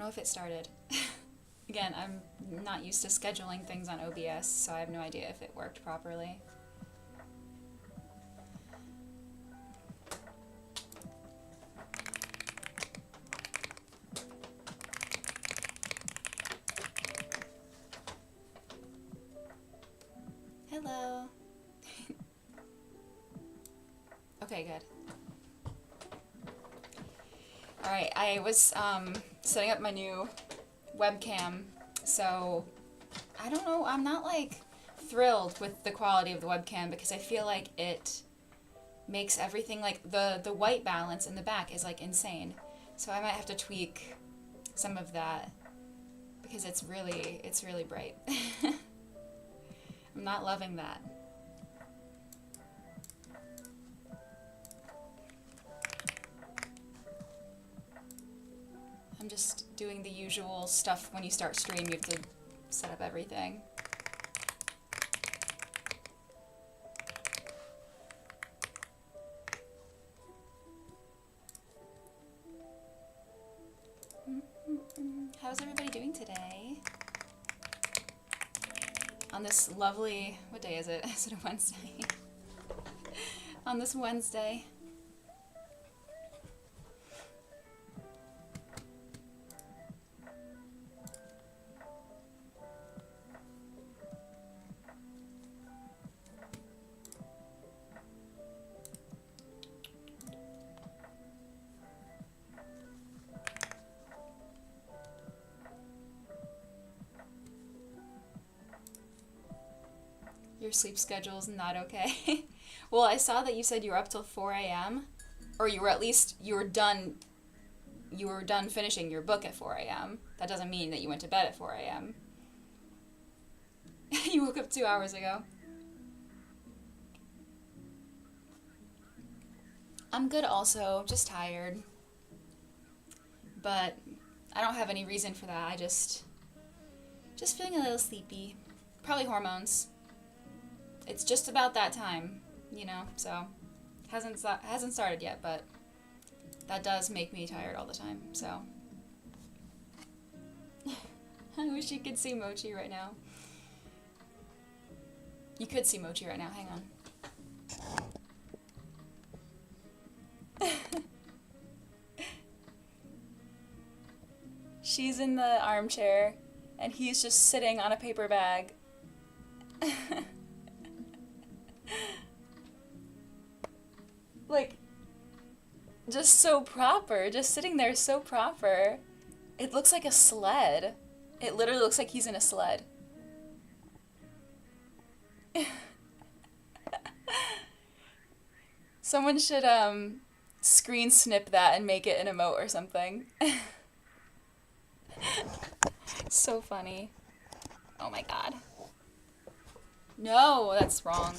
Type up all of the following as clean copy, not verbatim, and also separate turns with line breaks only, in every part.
if it started. Again, I'm not used to scheduling things on OBS, so I have no idea if it worked properly. Hello. Okay, good. Alright, I was setting up my new webcam, so I don't know, I'm not like thrilled with the quality of the webcam because I feel like it makes everything like the white balance in the back is like insane. So I might have to tweak some of that because it's really bright. I'm not loving that. I'm just doing the usual stuff when you start stream, you have to set up everything. How's everybody doing today? On this lovely, what day is it? Is it a Wednesday? On this Wednesday. Your sleep schedule's not okay. Well, I saw that you said you were up till 4 a.m. Or you were at least, you were done finishing your book at 4 a.m. That doesn't mean that you went to bed at 4 a.m. You woke up 2 hours ago. I'm good also, just tired. But I don't have any reason for that. I just feeling a little sleepy. Probably hormones. It's just about that time, you know, so hasn't started yet, but that does make me tired all the time, so. I wish you could see Mochi right now. You could see Mochi right now, hang on. She's in the armchair, and he's just sitting on a paper bag. Like, just so proper, just sitting there so proper. It looks like a sled. It literally looks like he's in a sled. Someone should screen snip that and make it an emote or something. So funny. Oh my god. No, that's wrong.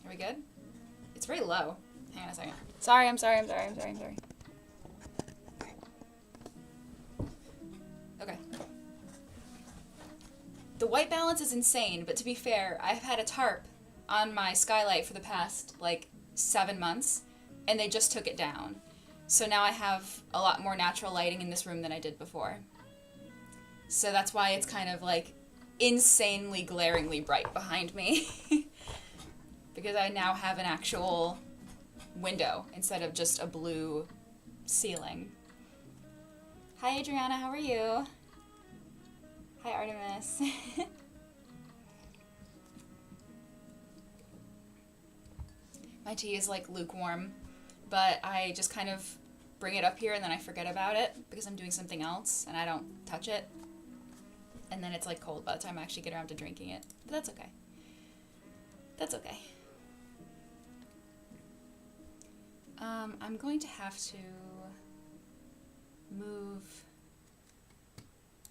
Are we good? It's very low. Hang on a second. Sorry, I'm sorry. Okay. The white balance is insane, but to be fair, I've had a tarp on my skylight for the past, like, 7 months, and they just took it down. So now I have a lot more natural lighting in this room than I did before. So that's why it's kind of, like, insanely glaringly bright behind me. Because I now have an actual window instead of just a blue ceiling. Hi Adriana, how are you? Hi Artemis. My tea is like lukewarm, but I just kind of bring it up here and then I forget about it because I'm doing something else and I don't touch it. And then it's like cold by the time I actually get around to drinking it. But that's okay. That's okay. I'm going to have to move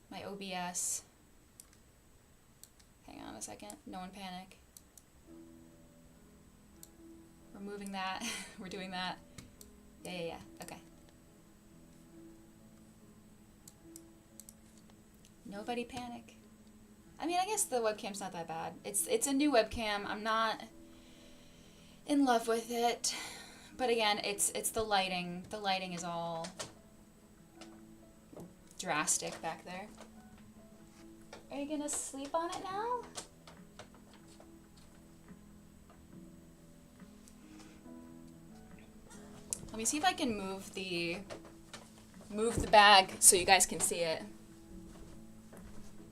my OBS. Hang on a second. No one panic. We're moving that. We're doing that. Yeah. Okay. Nobody panic. I mean, I guess the webcam's not that bad. It's a new webcam. I'm not in love with it, But again, it's the lighting. The lighting is all drastic back there. Are you gonna sleep on it now? Let me see if I can move the bag so you guys can see it.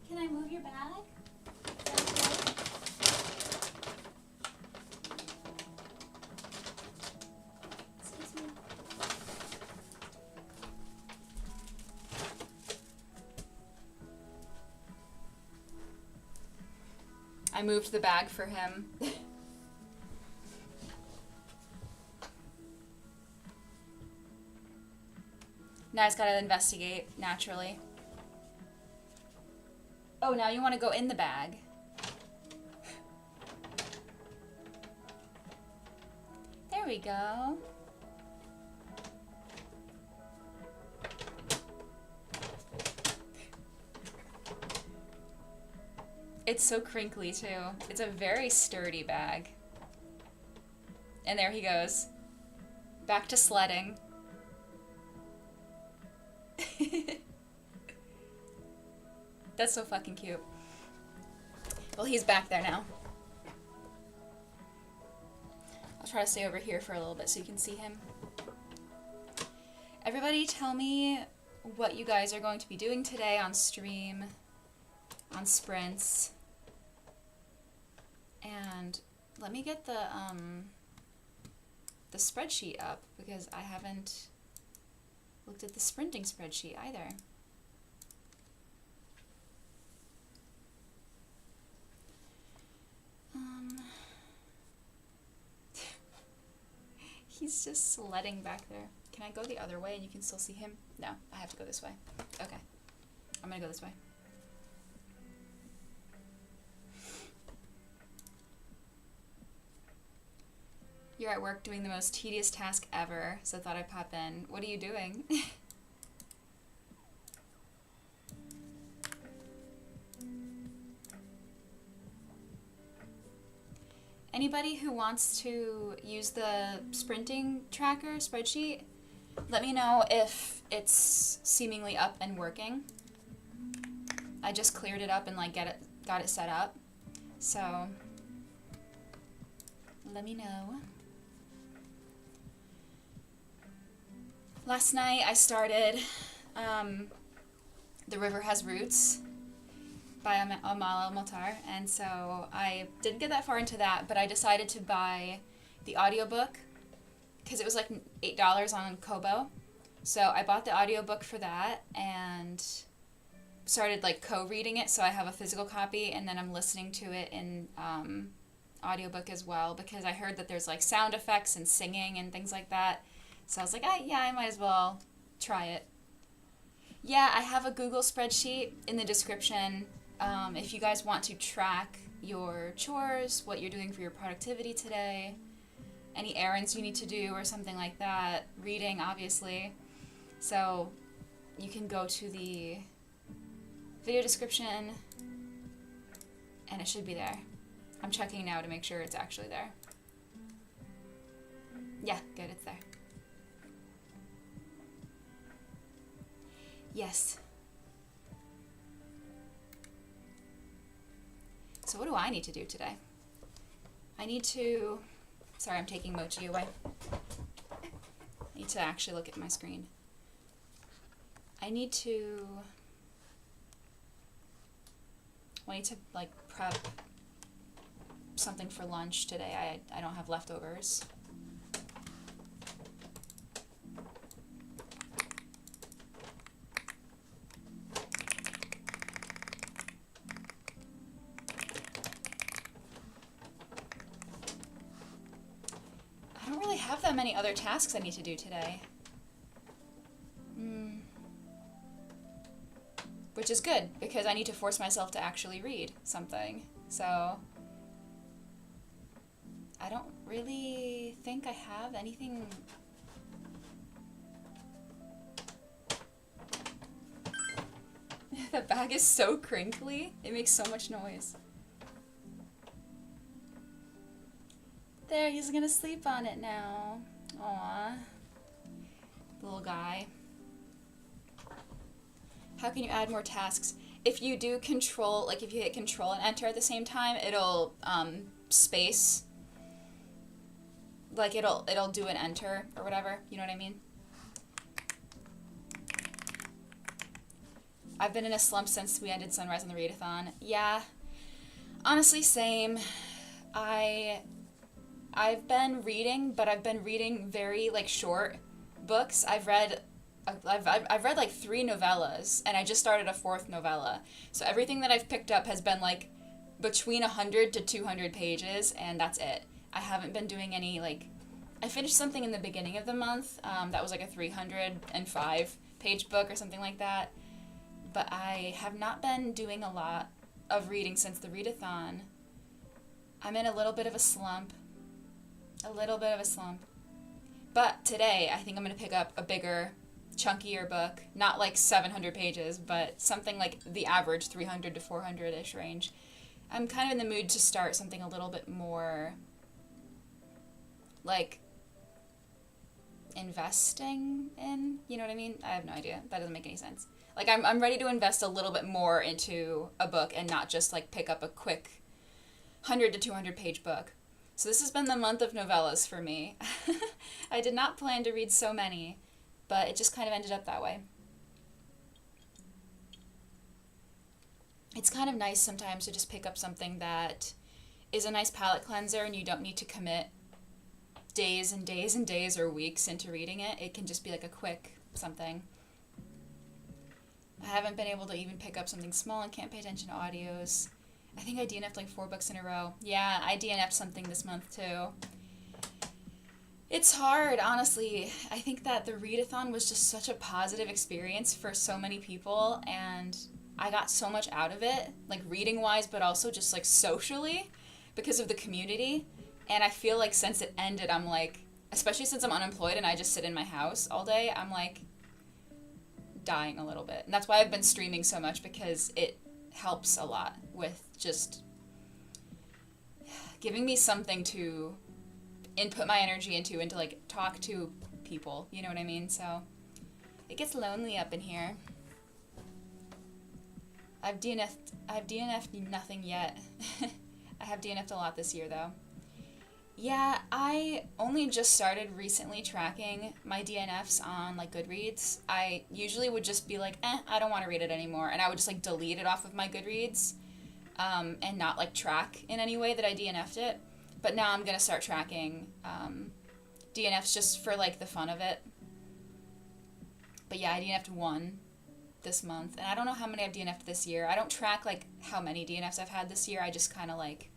Can I move your bag? Excuse me. I moved the bag for him. Now I just gotta investigate, naturally. Oh, now you want to go in the bag. There we go. It's so crinkly, too. It's a very sturdy bag. And there he goes. Back to sledding. That's so fucking cute. Well, he's back there now. I'll try to stay over here for a little bit so you can see him. Everybody tell me what you guys are going to be doing today on stream, on sprints. And let me get the spreadsheet up because I haven't looked at the sprinting spreadsheet either. He's just sledding back there. Can I go the other way and you can still see him? No, I have to go this way. Okay. I'm gonna go this way. You're at work doing the most tedious task ever, so I thought I'd pop in. What are you doing? Anybody who wants to use the sprinting tracker spreadsheet, let me know if it's seemingly up and working. I just cleared it up and got it set up. So let me know. Last night I started The River Has Roots by Amal El-Motar, and so I didn't get that far into that, but I decided to buy the audiobook because it was like $8 on Kobo. So I bought the audiobook for that and started like co-reading it, so I have a physical copy and then I'm listening to it in audiobook as well because I heard that there's like sound effects and singing and things like that. So I was like, yeah, I might as well try it. Yeah, I have a Google spreadsheet in the description. If you guys want to track your chores, what you're doing for your productivity today, any errands you need to do or something like that, reading obviously. So you can go to the video description and it should be there. I'm checking now to make sure it's actually there. Yeah, good, it's there. Yes. So what do I need to do today? I need to... Sorry, I'm taking Mochi away. I need to actually look at my screen. I need to like prep something for lunch today. I don't have leftovers. Have that many other tasks I need to do today. Which is good, because I need to force myself to actually read something. So, I don't really think I have anything... That bag is so crinkly. It makes so much noise. There, he's gonna sleep on it now. Aw. Little guy. How can you add more tasks? If you do control, like if you hit control and enter at the same time, it'll space. Like it'll do an enter or whatever. You know what I mean? I've been in a slump since we ended Sunrise on the Readathon. Yeah. Honestly, same. I've been reading, but I've been reading very like short books. I've read like 3 novellas, and I just started a 4th novella. So everything that I've picked up has been like between 100 to 200 pages, and that's it. I haven't been doing any like. I finished something in the beginning of the month. That was like a 305 page book or something like that. But I have not been doing a lot of reading since the readathon. I'm in a little bit of a slump. But today, I think I'm going to pick up a bigger, chunkier book. Not like 700 pages, but something like the average 300 to 400-ish range. I'm kind of in the mood to start something a little bit more, like, investing in. You know what I mean? I have no idea. That doesn't make any sense. Like, I'm ready to invest a little bit more into a book and not just, like, pick up a quick 100 to 200 page book. So this has been the month of novellas for me. I did not plan to read so many, but it just kind of ended up that way. It's kind of nice sometimes to just pick up something that is a nice palate cleanser and you don't need to commit days and days and days or weeks into reading it. It can just be like a quick something. I haven't been able to even pick up something small and can't pay attention to audios. I think I DNF'd like 4 books in a row. Yeah, I DNF'd something this month too. It's hard, honestly. I think that the readathon was just such a positive experience for so many people, and I got so much out of it, like reading-wise, but also just like socially because of the community. And I feel like since it ended, I'm like, especially since I'm unemployed and I just sit in my house all day, I'm like dying a little bit. And that's why I've been streaming so much, because it helps a lot with just giving me something to input my energy into and to like talk to people, you know what I mean? So it gets lonely up in here. I've DNF'd nothing yet. I have DNF'd a lot this year though. Yeah, I only just started recently tracking my DNFs on like Goodreads. I usually would just be like, I don't want to read it anymore, and I would just like delete it off of my Goodreads, and not like track in any way that I DNF'd it. But now I'm gonna start tracking DNFs just for like the fun of it. But yeah, I DNF'd 1 this month, and I don't know how many I've DNF'd this year. I don't track like how many DNFs I've had this year. I just kind of like,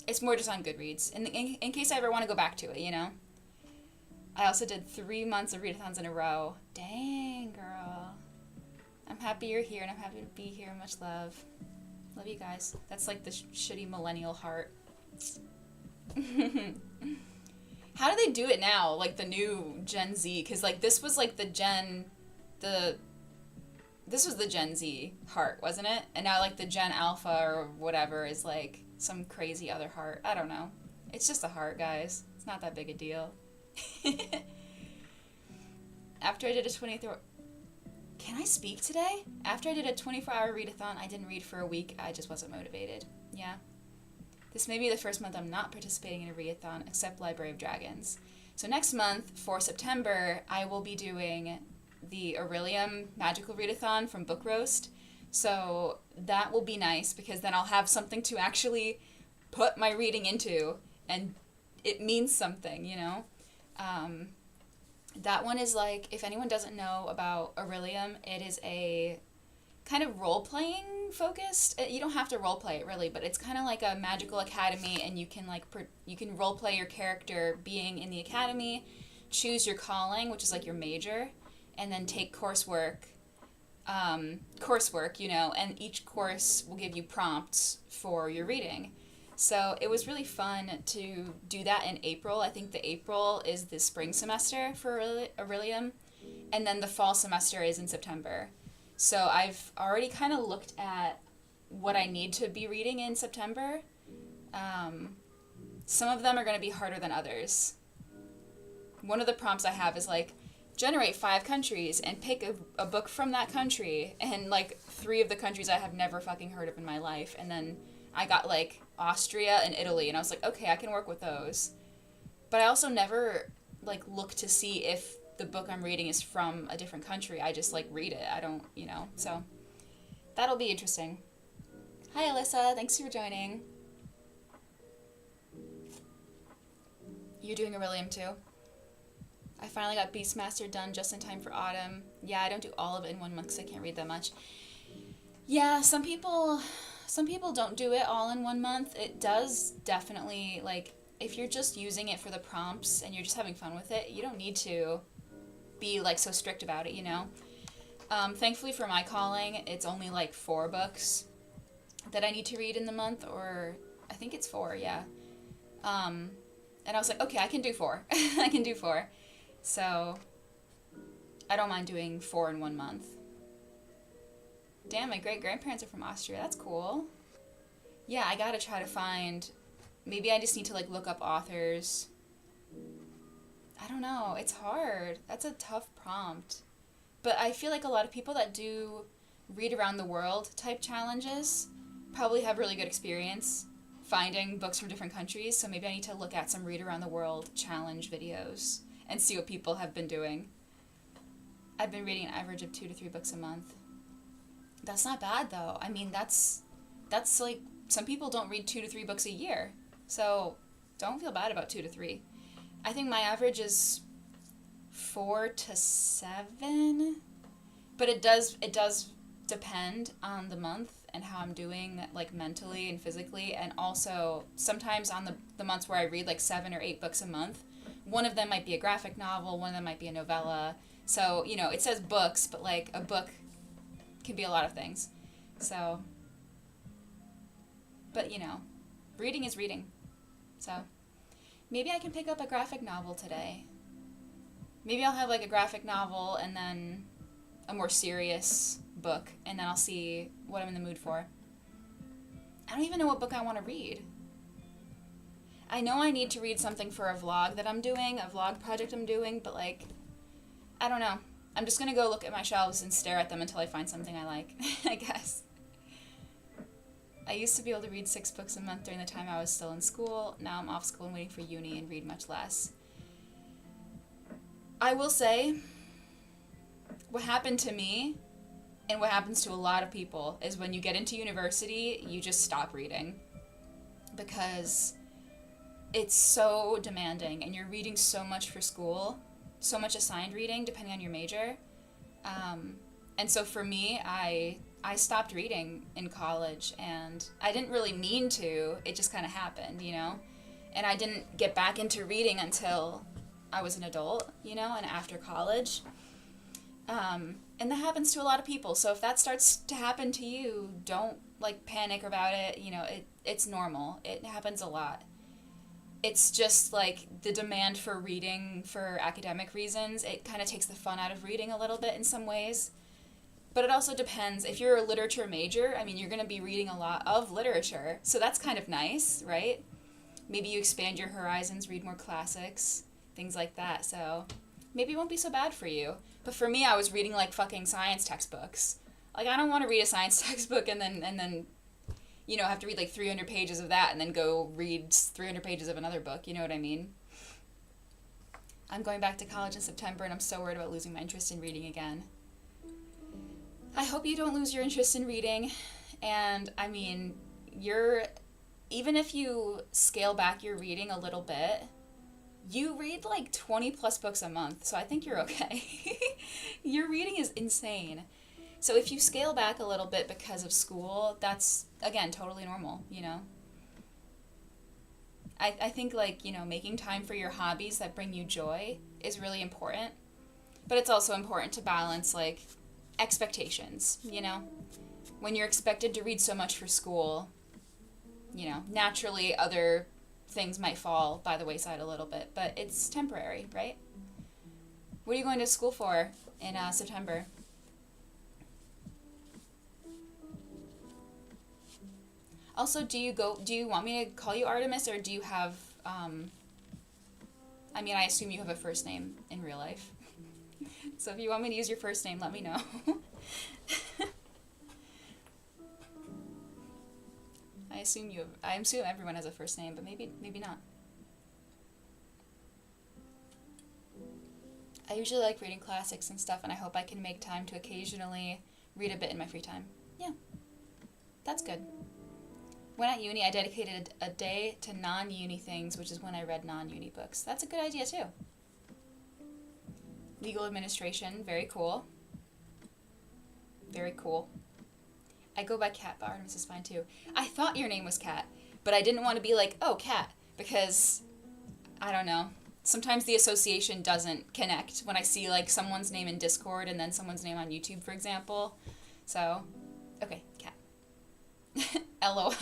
it's more just on Goodreads, in case I ever want to go back to it, you know? I also did 3 months of readathons in a row. Dang, girl. I'm happy you're here, and I'm happy to be here. Much love. Love you guys. That's like the shitty millennial heart. How do they do it now? Like the new Gen Z? Because like this was like this was the Gen Z heart, wasn't it? And now like the Gen Alpha or whatever is like some crazy other heart. I don't know. It's just a heart, guys. It's not that big a deal. After I did a 24... Can I speak today? After I did a 24-hour readathon, I didn't read for a week. I just wasn't motivated. Yeah. This may be the first month I'm not participating in a readathon, except Library of Dragons. So next month, for September, I will be doing the Aurelium Magical Readathon from Book Roast. So that will be nice, because then I'll have something to actually put my reading into, and it means something, you know? That one is like, if anyone doesn't know about Aurelium, it is a kind of role-playing focused. You don't have to role-play it, really, but it's kind of like a magical academy, and you can like you can role-play your character being in the academy, choose your calling, which is like your major, and then take coursework, you know, and each course will give you prompts for your reading. So it was really fun to do that in April. I think the April is the spring semester for Aurelium, and then the fall semester is in September. So I've already kind of looked at what I need to be reading in September. Some of them are going to be harder than others. one of the prompts I have is like, generate 5 countries and pick a book from that country. And like 3 of the countries I have never fucking heard of in my life. And then I got like Austria and Italy, and I was like, okay, I can work with those. But I also never like look to see if the book I'm reading is from a different country. I just like read it. I don't, so that'll be interesting. Hi, Alyssa. Thanks for joining. You're doing a William too? I finally got Beastmaster done just in time for autumn. Yeah, I don't do all of it in 1 month because I can't read that much. Yeah, some people don't do it all in 1 month. It does definitely, like, if you're just using it for the prompts and you're just having fun with it, you don't need to be, like, so strict about it, Thankfully for my calling, it's only, like, 4 books that I need to read in the month, or I think it's 4, yeah. And I was like, okay, I can do 4. I can do 4. So, I don't mind doing 4 in 1 month. Damn, my great-grandparents are from Austria. That's cool. Yeah, I gotta try to find... Maybe I just need to, like, look up authors. I don't know. It's hard. That's a tough prompt. But I feel like a lot of people that do read around the world type challenges probably have really good experience finding books from different countries. So maybe I need to look at some read around the world challenge videos and see what people have been doing. I've been reading an average of 2 to 3 books a month. That's not bad, though. I mean, that's like, some people don't read 2 to 3 books a year. So don't feel bad about 2 to 3. I think my average is 4 to 7. But it does depend on the month and how I'm doing, like, mentally and physically. And also, sometimes on the months where I read, like, 7 or 8 books a month, one of them might be a graphic novel, one of them might be a novella. So, it says books, but, like, a book can be a lot of things. So, but, reading is reading. So, maybe I can pick up a graphic novel today. Maybe I'll have, like, a graphic novel and then a more serious book, and then I'll see what I'm in the mood for. I don't even know what book I want to read. I know I need to read something for a vlog that I'm doing, a vlog project I'm doing, but, like, I don't know. I'm just going to go look at my shelves and stare at them until I find something I like, I guess. I used to be able to read 6 books a month during the time I was still in school. Now I'm off school and waiting for uni and read much less. I will say, what happened to me, and what happens to a lot of people, is when you get into university, you just stop reading. Because it's so demanding, and you're reading so much for school, so much assigned reading, depending on your major. And so for me, I stopped reading in college, and I didn't really mean to. It just kind of happened, And I didn't get back into reading until I was an adult, and after college. And that happens to a lot of people. So if that starts to happen to you, don't, like, panic about it. It's normal. It happens a lot. It's just, like, the demand for reading for academic reasons, it kind of takes the fun out of reading a little bit in some ways. But it also depends. If you're a literature major, I mean, you're going to be reading a lot of literature. So that's kind of nice, right? Maybe you expand your horizons, read more classics, things like that. So maybe it won't be so bad for you. But for me, I was reading, like, fucking science textbooks. Like, I don't want to read a science textbook and then have to read, like, 300 pages of that and then go read 300 pages of another book. You know what I mean? I'm going back to college in September, and I'm so worried about losing my interest in reading again. I hope you don't lose your interest in reading. And, I mean, even if you scale back your reading a little bit, you read, like, 20 plus books a month, so I think you're okay. Your reading is insane. So if you scale back a little bit because of school, that's, again, totally normal, I think, like, making time for your hobbies that bring you joy is really important. But it's also important to balance, like, expectations, When you're expected to read so much for school, naturally other things might fall by the wayside a little bit, but it's temporary, right? What are you going to school for in September? Also, do you want me to call you Artemis, or do you have, I mean, I assume you have a first name in real life. So if you want me to use your first name, let me know. I assume everyone has a first name, but maybe not. I usually like reading classics and stuff, and I hope I can make time to occasionally read a bit in my free time. Yeah, that's good. When at uni, I dedicated a day to non-uni things, which is when I read non-uni books. That's a good idea, too. Legal administration, very cool. Very cool. I go by Kat, but Artemis is fine, too. I thought your name was Kat, but I didn't want to be like, oh, Kat, because, I don't know. Sometimes the association doesn't connect when I see, like, someone's name in Discord and then someone's name on YouTube, for example. So, okay, Kat. LOL.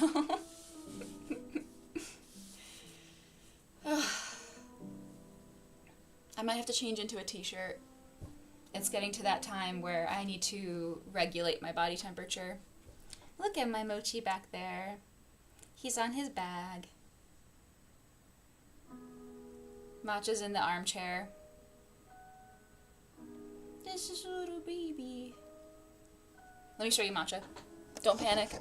I might have to change into a t-shirt. It's getting to that time where I need to regulate my body temperature. Look at my Mochi back there. He's on his bag. Matcha's in the armchair. This is a little baby. Let me show you Matcha. Don't panic.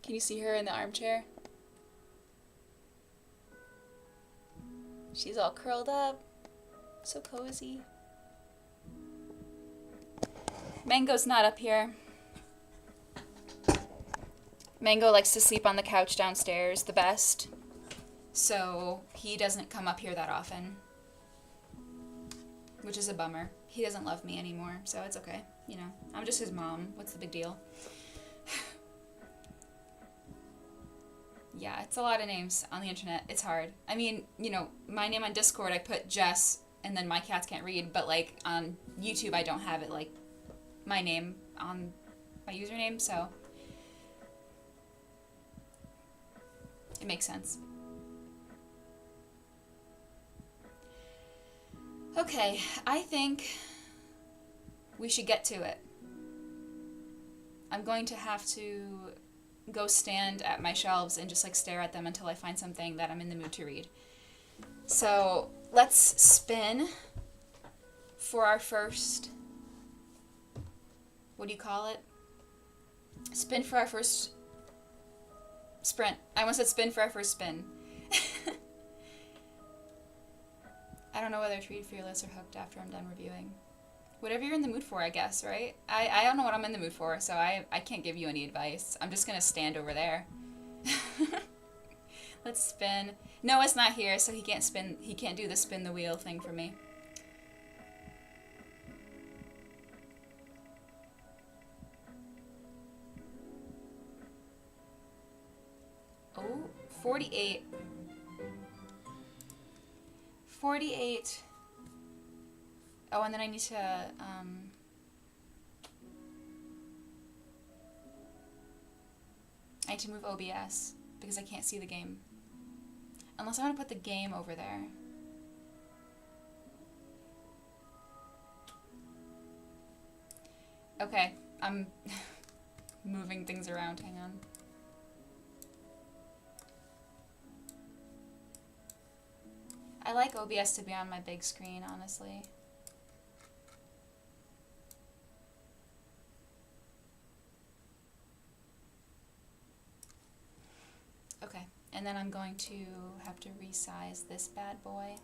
Can you see her in the armchair? She's all curled up. So cozy. Mango's not up here. Mango likes to sleep on the couch downstairs the best. So he doesn't come up here that often. Which is a bummer. He doesn't love me anymore, so it's okay. You know, I'm just his mom. What's the big deal? Yeah, it's a lot of names on the internet. It's hard. I mean, you know, my name on Discord, I put Jess, and then my cats can't read, but, like, on YouTube, I don't have it, like, my name on my username, so it makes sense. Okay, I think we should get to it. I'm going to have to go stand at my shelves and just like stare at them until I find something that I'm in the mood to read. So let's spin for our first, what do you call it? Spin for our first sprint. I almost said spin for our first spin. I don't know whether to read Fearless or Hooked after I'm done reviewing. Whatever you're in the mood for, I guess, right? I don't know what I'm in the mood for, so I can't give you any advice. I'm just going to stand over there. Let's spin. Noah's not here, so he can't spin. He can't do the spin the wheel thing for me. Oh, 48. 48. Oh, and then I need to, I need to move OBS because I can't see the game. Unless I want to put the game over there. Okay, I'm moving things around. Hang on. I like OBS to be on my big screen, honestly. Okay, and then I'm going to have to resize this bad boy.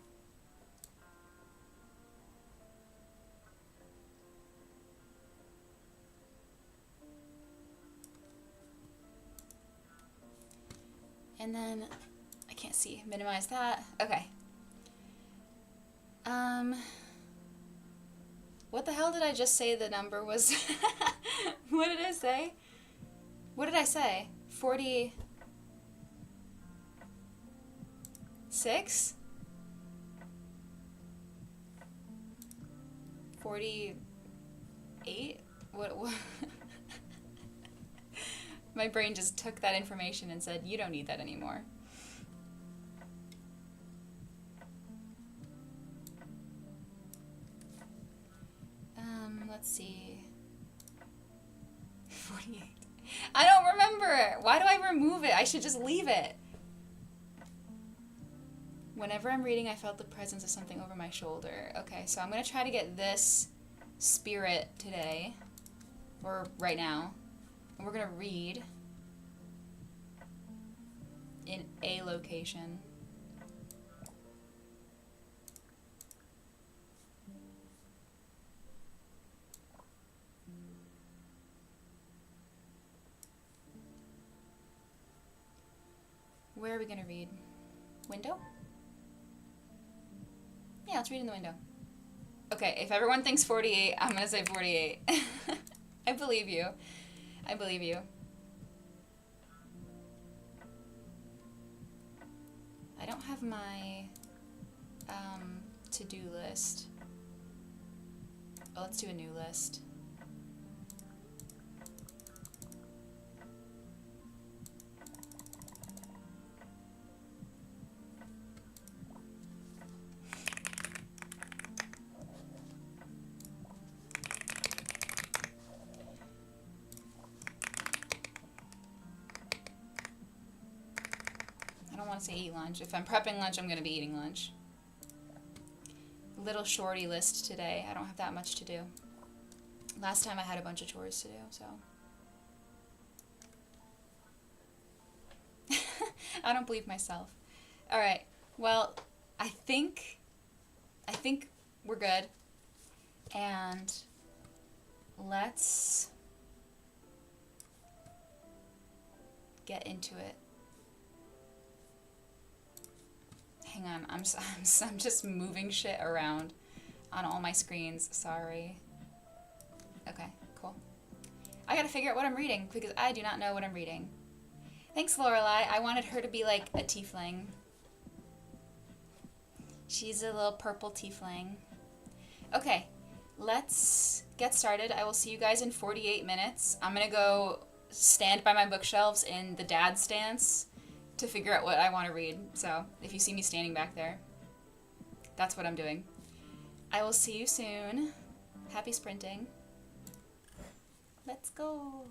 And then, I can't see, minimize that. Okay. What the hell did I just say the number was? What did I say? What did I say? 46? 48? What? My brain just took that information and said, you don't need that anymore. Let's see. 48. I don't remember. Why do I remove it? I should just leave it. Whenever I'm reading, I felt the presence of something over my shoulder. Okay, so I'm going to try to get this spirit today, or right now. And we're going to read in a location. Where are we going to read? Window? Yeah, let's read in the window. Okay, if everyone thinks 48, I'm going to say 48. I believe you. I believe you. I don't have my to-do list. Oh, let's do a new list. I don't want to say eat lunch. If I'm prepping lunch, I'm going to be eating lunch. Little shorty list today. I don't have that much to do. Last time I had a bunch of chores to do, so. I don't believe myself. All right. Well, I think we're good. And let's get into it. Hang on, I'm just moving shit around on all my screens. Sorry. Okay, cool. I gotta figure out what I'm reading because I do not know what I'm reading. Thanks, Lorelai. I wanted her to be like a tiefling. She's a little purple tiefling. Okay, let's get started. I will see you guys in 48 minutes. I'm gonna go stand by my bookshelves in the dad stance to figure out what I want to read. So if you see me standing back there, that's what I'm doing. I will see you soon. Happy sprinting. Let's go.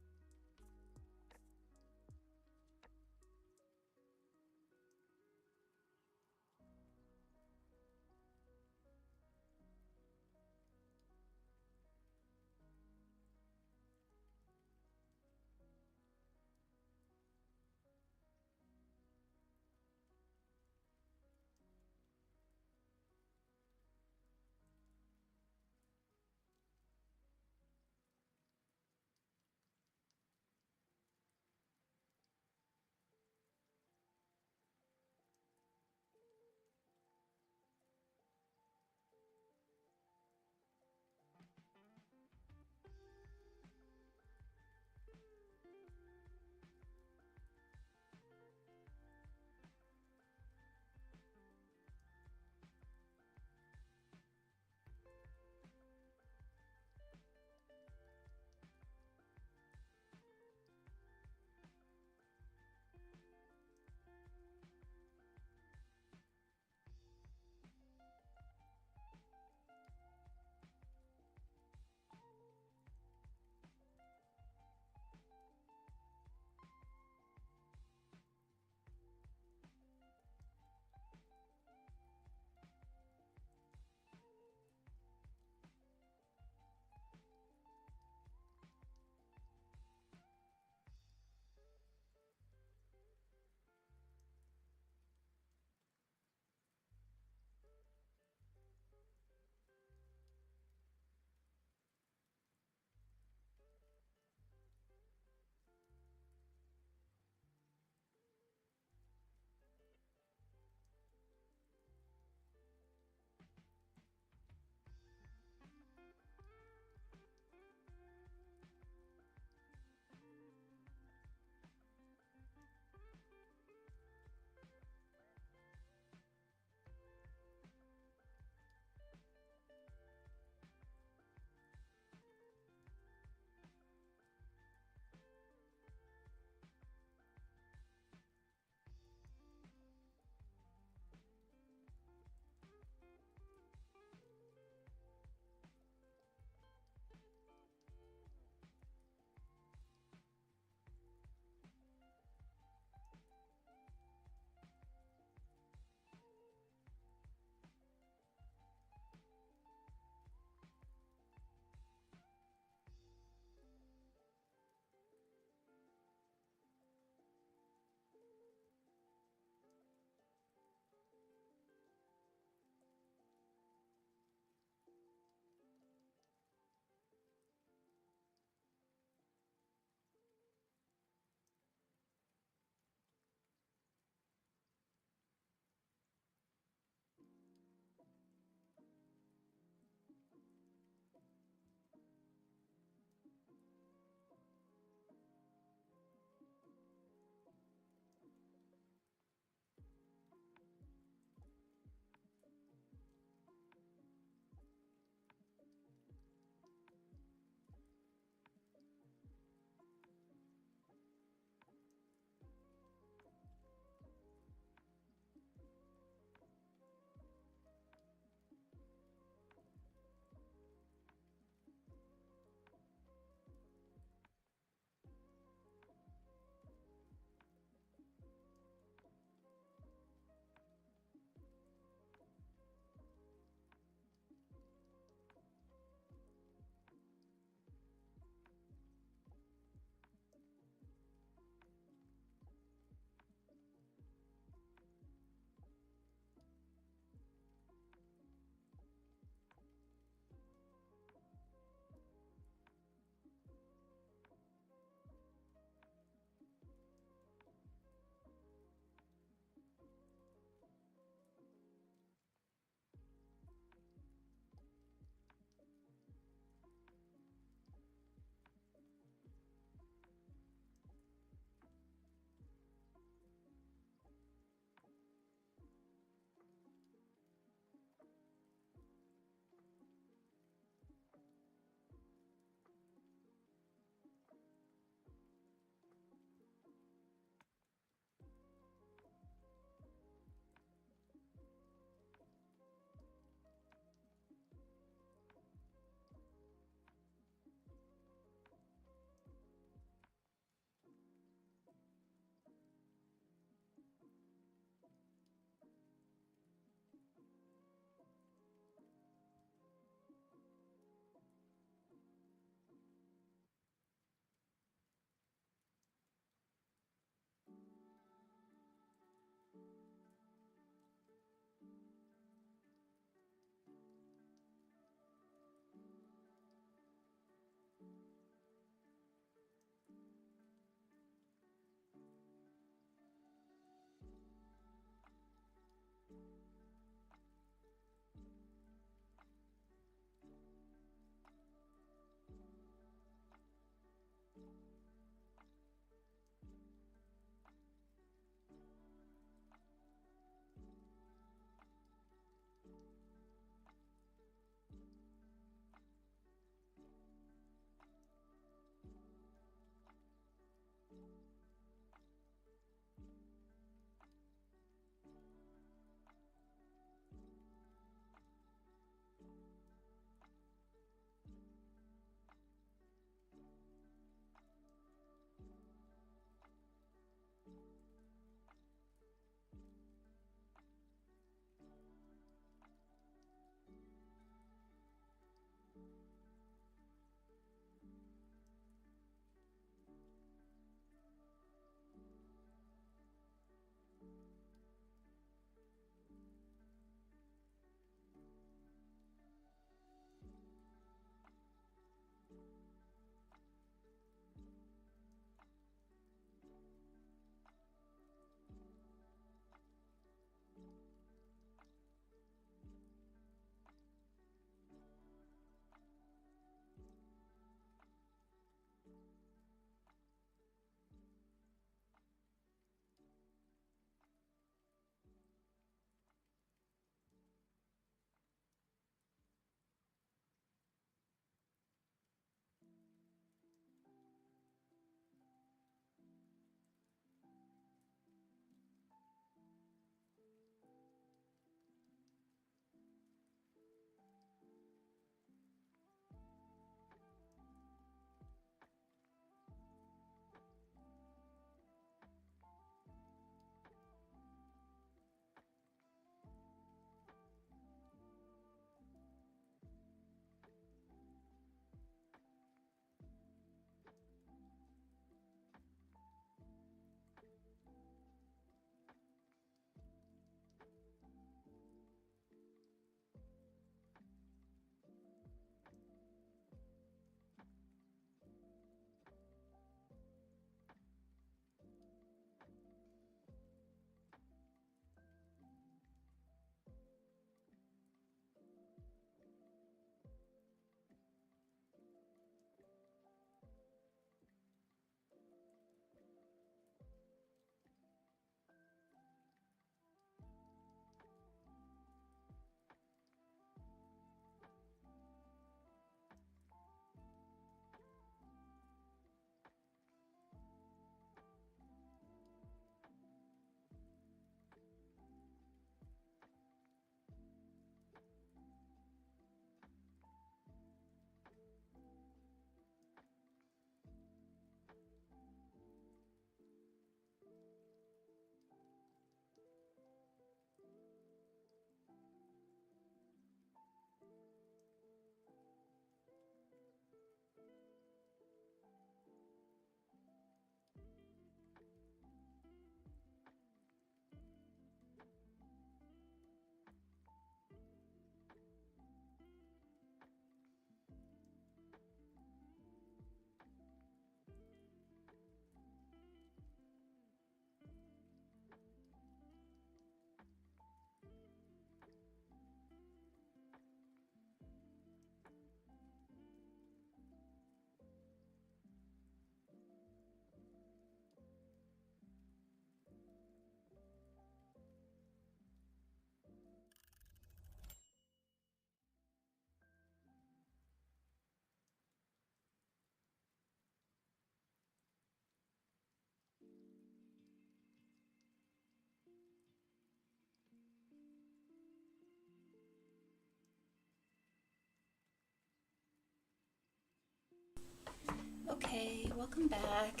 Okay, welcome back.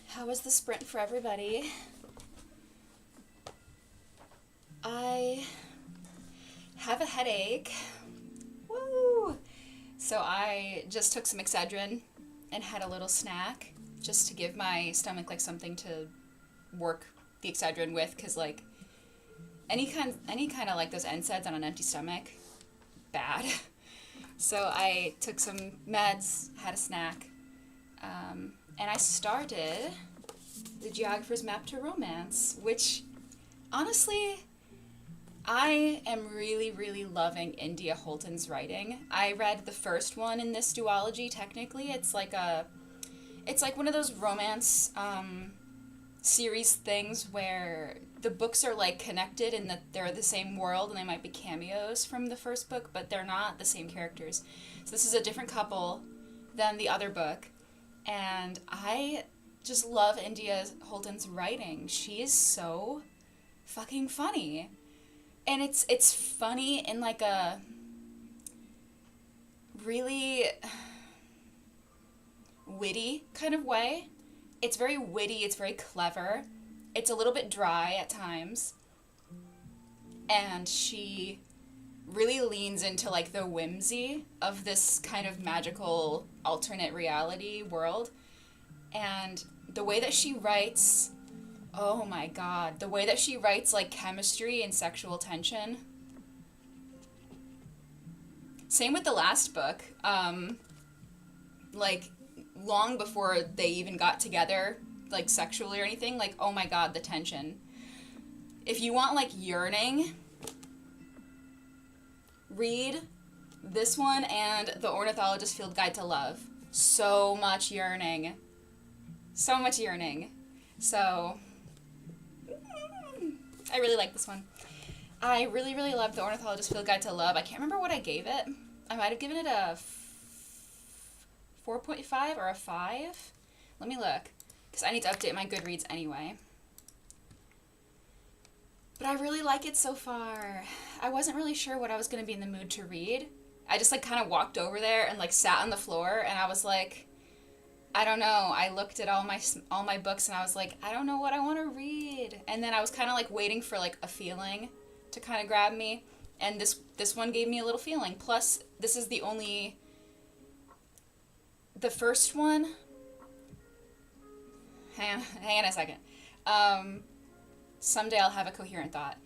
How was the sprint for everybody? I have a headache. Woo! So I just took some Excedrin and had a little snack just to give my stomach like something to work the Excedrin with, because like any kind of like those NSAIDs on an empty stomach, bad. So I took some meds, had a snack, and I started The Geographer's Map to Romance, which honestly I am really, really loving India Holton's writing. I read the first one in this duology. Technically, it's like one of those romance series things where the books are like connected and that they're the same world and they might be cameos from the first book, but they're not the same characters. So this is a different couple than the other book, and I just love India Holton's writing. She is so fucking funny. And it's funny in like a really witty kind of way. It's very witty, it's very clever. It's a little bit dry at times. And she really leans into like the whimsy of this kind of magical alternate reality world. And the way that she writes, oh my god, the way that she writes like chemistry and sexual tension. Same with the last book. Like long before they even got together, like sexually or anything, like oh my god, the tension. If you want like yearning, read this one and The Ornithologist's Field Guide to Love. So much yearning. So much yearning. So I really like this one. I really, really love The Ornithologist's Field Guide to Love. I can't remember what I gave it. I might have given it a 4.5 or a 5. Let me look, because I need to update my Goodreads anyway. But I really like it so far. I wasn't really sure what I was going to be in the mood to read. I just like kind of walked over there and like sat on the floor and I was like, I don't know. I looked at all my books and I was like, I don't know what I want to read. And then I was kind of like waiting for like a feeling to kind of grab me. And this one gave me a little feeling. Plus, this is the first one. Hang on a second. Someday I'll have a coherent thought.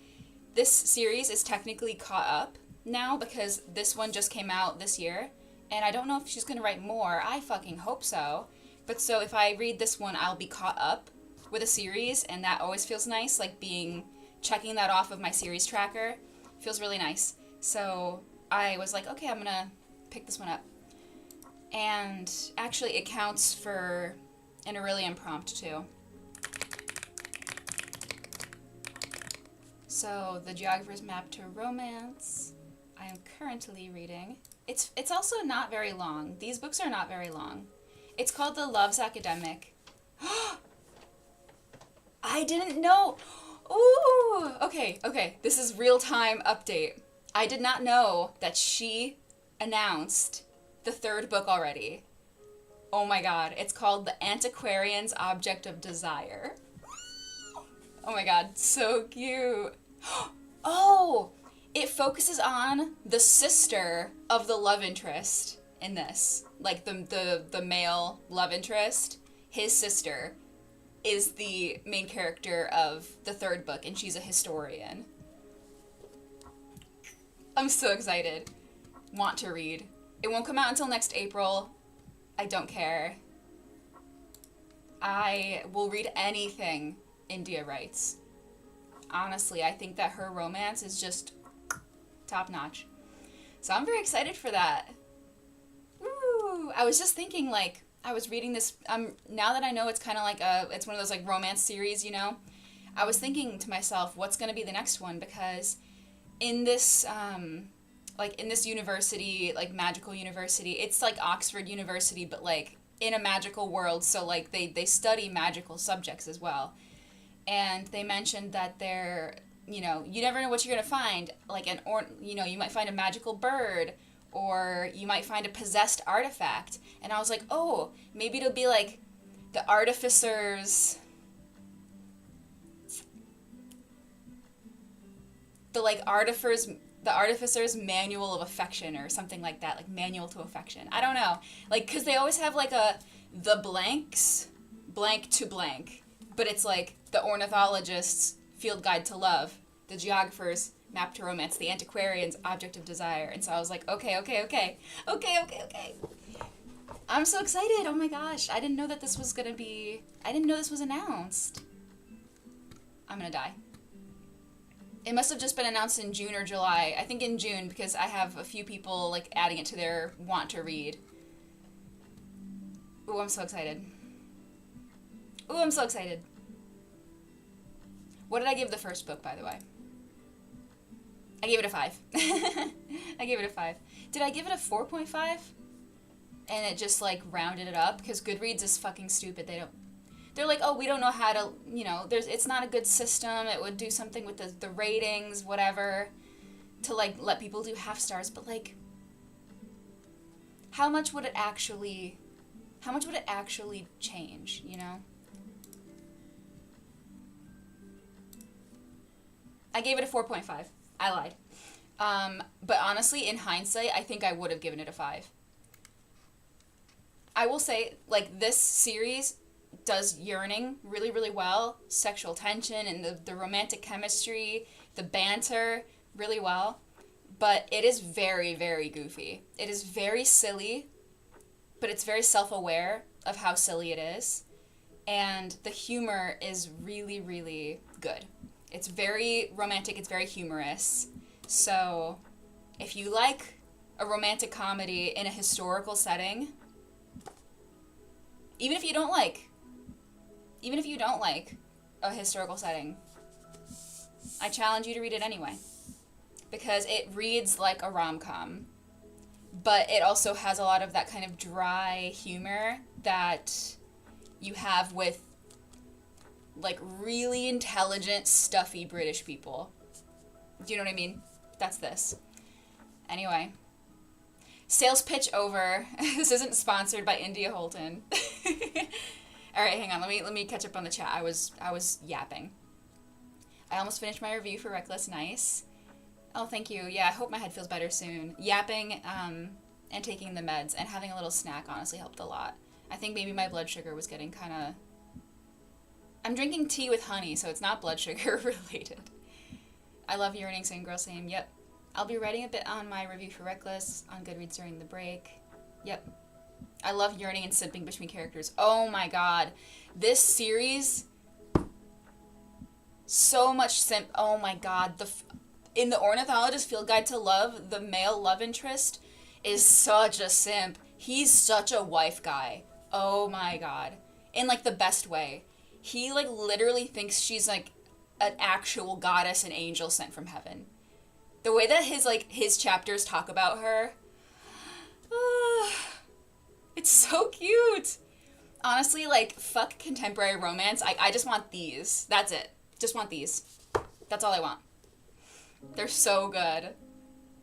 This series is technically caught up now because this one just came out this year. And I don't know if she's going to write more. I fucking hope so. But so if I read this one, I'll be caught up with a series, and that always feels nice, like checking that off of my series tracker. Feels really nice. So I was like, okay, I'm going to pick this one up. And actually it counts for an Aurelian prompt too. So The Geographer's Map to Romance, I am currently reading. It's also not very long. These books are not very long. It's called The Loves Academic. I didn't know. Ooh, okay. This is real-time update. I did not know that she announced the third book already. Oh my god. It's called The Antiquarian's Object of Desire. Oh my god, so cute. Oh, it focuses on the sister of the love interest in this. Like the male love interest, his sister is the main character of the third book, and she's a historian. I'm so excited. Want to read. It won't come out until next April. I don't care. I will read anything India writes. Honestly, I think that her romance is just top notch. So I'm very excited for that. Woo! I was just thinking, like, I was reading this, now that I know it's kind of like it's one of those like romance series, you know, I was thinking to myself, what's going to be the next one? Because in this, in this university, like magical university, it's like Oxford University, but like in a magical world. So like they study magical subjects as well. And they mentioned that they're, you know, you never know what you're going to find. Like you might find a magical bird, or you might find a possessed artifact. And I was like, oh, maybe it'll be like the artificer's, the artificer's manual of affection or something like that, like manual to affection. I don't know, like, because they always have like the blanks, blank to blank, but it's like the ornithologist's field guide to love, the geographer's map to romance, the antiquarian's object of desire. And so I was like, okay. I'm so excited. Oh my gosh. I didn't know this was announced. I'm gonna die. It must have just been announced in June or July. I think in June, because I have a few people like adding it to their want to read. Ooh, I'm so excited. What did I give the first book, by the way? I gave it a 5. Did I give it a 4.5? And it just like rounded it up? Because Goodreads is fucking stupid. They're like, oh, we don't know how to, it's not a good system. It would do something with the ratings, whatever, to like let people do half stars. But like, how much would it actually change, I gave it a 4.5. I lied. But honestly, in hindsight, I think I would have given it a 5. I will say, like, this series does yearning really, really well. Sexual tension and the romantic chemistry, the banter, really well. But it is very, very goofy. It is very silly, but it's very self-aware of how silly it is. And the humor is really, really good. It's very romantic. It's very humorous. So if you like a romantic comedy in a historical setting, even if you don't like a historical setting, I challenge you to read it anyway. Because it reads like a rom-com, but it also has a lot of that kind of dry humor that you have with like really intelligent, stuffy British people. Do you know what I mean? That's this. Anyway. Sales pitch over. This isn't sponsored by India Holton. Alright, hang on. Let me catch up on the chat. I was yapping. I almost finished my review for Reckless Nice. Oh, thank you. Yeah, I hope my head feels better soon. Yapping, and taking the meds and having a little snack honestly helped a lot. I think maybe my blood sugar was getting kind of... I'm drinking tea with honey, so it's not blood sugar related. I love yearning, same girl, same. Yep. I'll be writing a bit on my review for Reckless on Goodreads during the break. Yep. I love yearning and simping between characters. Oh my god. This series... So much simp... Oh my god. In the Ornithologist Field Guide to Love, the male love interest is such a simp. He's such a wife guy. Oh my god. In like the best way. He like literally thinks she's like an actual goddess and angel sent from heaven. The way that his chapters talk about her, it's so cute. Honestly, like, fuck contemporary romance. I just want these. That's it. Just want these. That's all I want. They're so good.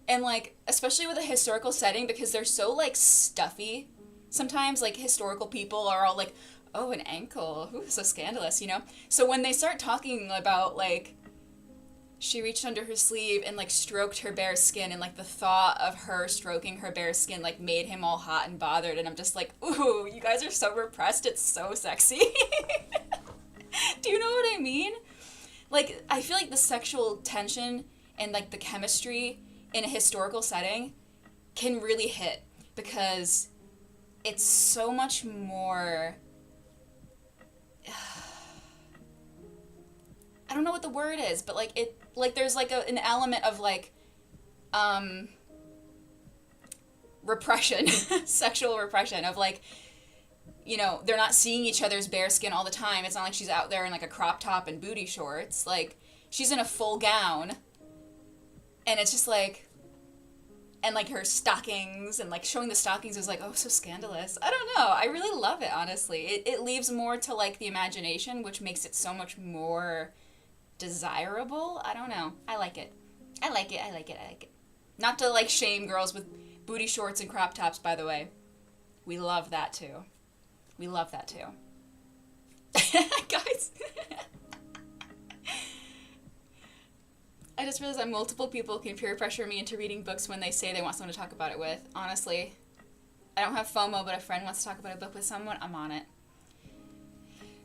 And like, especially with a historical setting, because they're so like stuffy. Sometimes like historical people are all like, oh, an ankle, ooh, so scandalous, So when they start talking about, like, she reached under her sleeve and, like, stroked her bare skin, and, like, the thought of her stroking her bare skin, like, made him all hot and bothered, and I'm just like, ooh, you guys are so repressed, it's so sexy. Do you know what I mean? Like, I feel like the sexual tension and, like, the chemistry in a historical setting can really hit, because it's so much more... I don't know what the word is, but like there's like an element of like repression, sexual repression of like, they're not seeing each other's bare skin all the time. It's not like she's out there in like a crop top and booty shorts. Like she's in a full gown, and it's just like, and like her stockings, and like showing the stockings is like, oh, so scandalous. I don't know. I really love it, honestly. It leaves more to like the imagination, which makes it so much more desirable. I don't know. I like it. Not to like shame girls with Booty shorts and crop tops, by the way. We love that too. We love that too. Guys. I just realized that multiple people can peer pressure me into reading books when they say they want someone to talk about it with. Honestly, I don't have FOMO, but a friend wants to talk about a book with someone, I'm on it.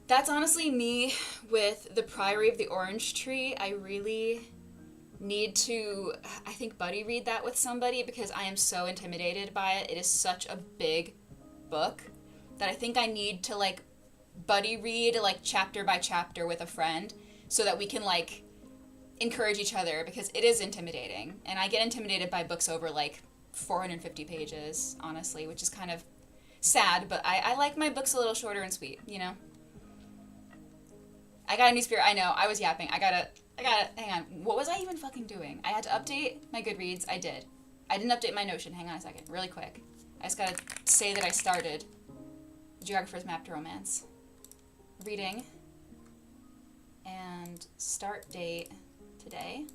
That's honestly me with The Priory of the Orange Tree. I really need to, I think, buddy read that with somebody because I am so intimidated by it. It is such a big book that I think I need to, like, buddy read, like, chapter by chapter with a friend so that we can, like, encourage each other because it is intimidating. And I get intimidated by books over, like, 450 pages, honestly, which is kind of sad, but I like my books a little shorter and sweet, you know? I got a new spirit. I know. I was yapping. I gotta, hang on. What was I even fucking doing? I had to update my Goodreads. I did. I didn't update my Notion. Hang on a second. Really quick. I just gotta say that I started Geographer's Map to Romance. Reading. And start date today.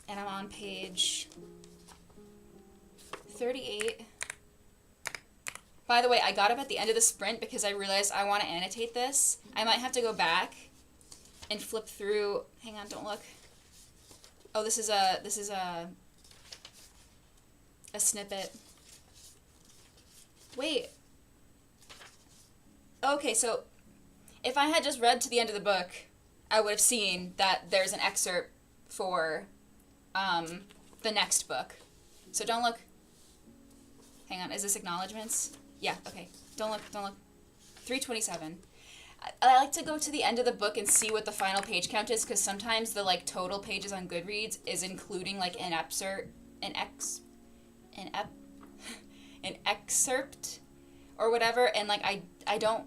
And I'm on page 38. By the way, I got up at the end of the sprint because I realized I want to annotate this. I might have to go back and flip through. Hang on, don't look. Oh, this is a snippet. Wait. Okay, so if I had just read to the end of the book, I would have seen that there's an excerpt for the next book. So don't look. Hang on, is this acknowledgements? Yeah, okay. Don't look. 327. I like to go to the end of the book and see what the final page count is, because sometimes the, like, total pages on Goodreads is including, like, an excerpt or whatever, and, like, I don't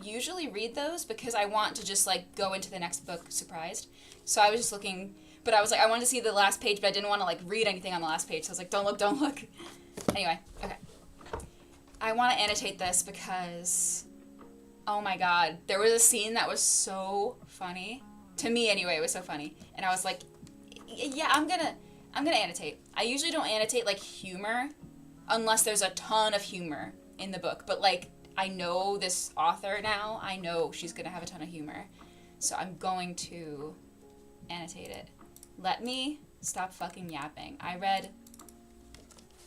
usually read those because I want to just, like, go into the next book surprised. So I was just looking, but I was like, I wanted to see the last page, but I didn't want to, like, read anything on the last page, so I was like, don't look. Anyway, okay. I want to annotate this because, oh my god, there was a scene that was so funny. To me, anyway, it was so funny. And I was like, yeah, I'm gonna annotate. I usually don't annotate, like, humor unless there's a ton of humor in the book. But, like, I know this author now. I know she's gonna have a ton of humor. So I'm going to annotate it. Let me stop fucking yapping. I read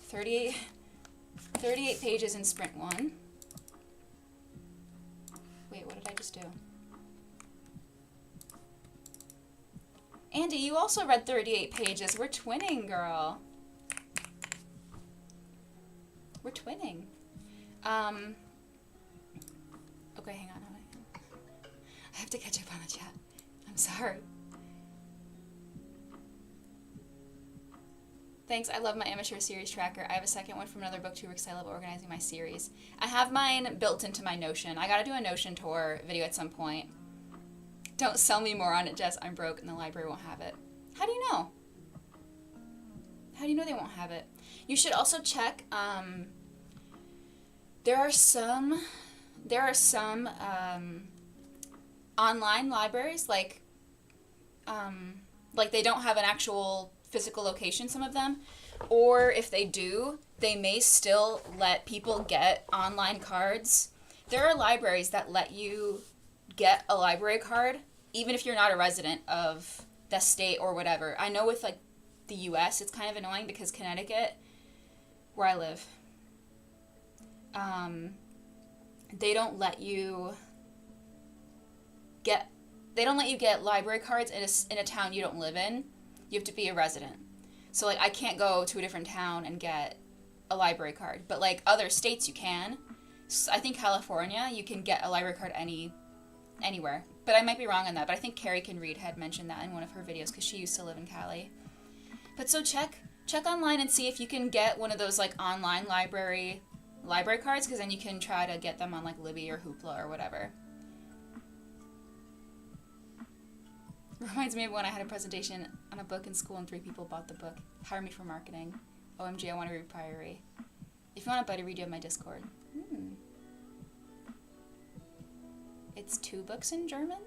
38 pages in sprint 1. Wait, what did I just do? Andy, you also read 38 pages. We're twinning, girl. We're twinning. Okay, hang on. I have to catch up on the chat. I'm sorry. Thanks, I love my amateur series tracker. I have a second one from another booktube because I love organizing my series. I have mine built into my Notion. I gotta do a Notion tour video at some point. Don't sell me more on it, Jess. I'm broke and the library won't have it. How do you know? How do you know they won't have it? You should also check, there are some online libraries, like they don't have an actual physical location, some of them, or if they do, they may still let people get online cards. There are libraries that let you get a library card even if you're not a resident of the state or whatever. I know with, like, the US it's kind of annoying because Connecticut, where I live, they don't let you get library cards in a town you don't live in. You have to be a resident. So, like, I can't go to a different town and get a library card. But, like, other states you can. So I think California, you can get a library card anywhere. But I might be wrong on that. But I think Carrie Can Read had mentioned that in one of her videos because she used to live in Cali. But so check online and see if you can get one of those, like, online library cards, because then you can try to get them on, like, Libby or Hoopla or whatever. Reminds me of when I had a presentation on a book in school and 3 people bought the book. Hire me for marketing. OMG, I want to read Priory. If you want a buddy read, you have my Discord. It's 2 books in German?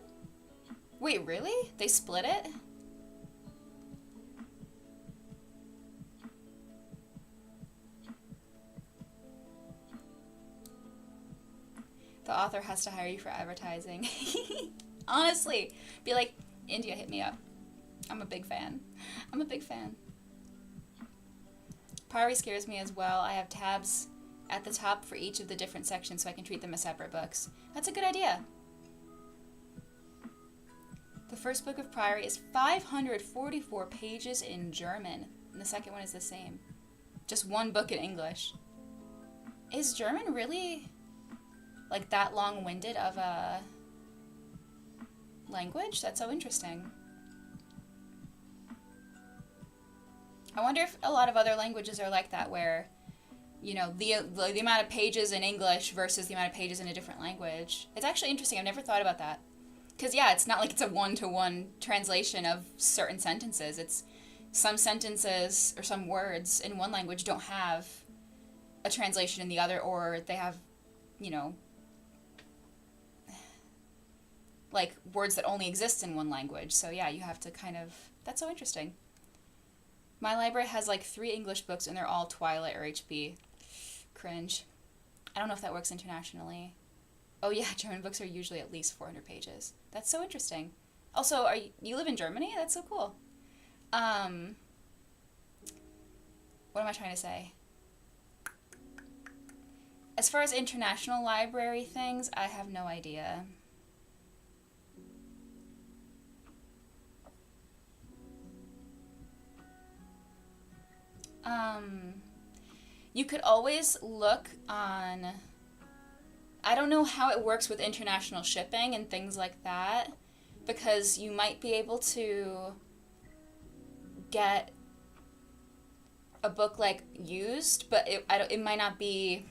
Wait, really? They split it? The author has to hire you for advertising. Honestly, be like, India, hit me up. I'm a big fan. I'm a big fan. Priory scares me as well. I have tabs at the top for each of the different sections so I can treat them as separate books. That's a good idea. The first book of Priory is 544 pages in German, and the second one is the same. Just one book in English. Is German really like that long-winded of a language? That's so interesting. I wonder if a lot of other languages are like that, where, you know, the amount of pages in English versus the amount of pages in a different language. It's actually interesting. I've never thought about that. Because, yeah, it's not like it's a one-to-one translation of certain sentences. It's some sentences or some words in one language don't have a translation in the other, or they have, you know, like words that only exist in one language. So, yeah, you have to kind of... That's so interesting. My library has like 3 English books, and they're all Twilight or HB. Cringe. I don't know if that works internationally. Oh yeah, German books are usually at least 400 pages. That's so interesting. Also, you live in Germany? That's so cool. What am I trying to say? As far as international library things, I have no idea. You could always look on... I don't know how it works with international shipping and things like that, because you might be able to get a book like used, but it might not be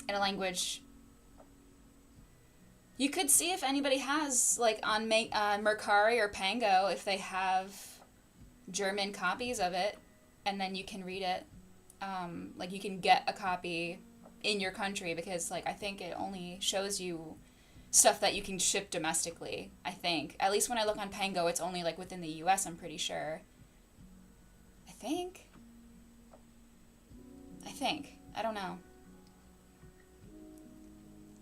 in a language. You could see if anybody has, like on Mercari or Pango, if they have German copies of it, and then you can read it. Like you can get a copy in your country, because like I think it only shows you stuff that you can ship domestically, I think. At least when I look on Pango, it's only like within the US, I'm pretty sure. I think. I don't know.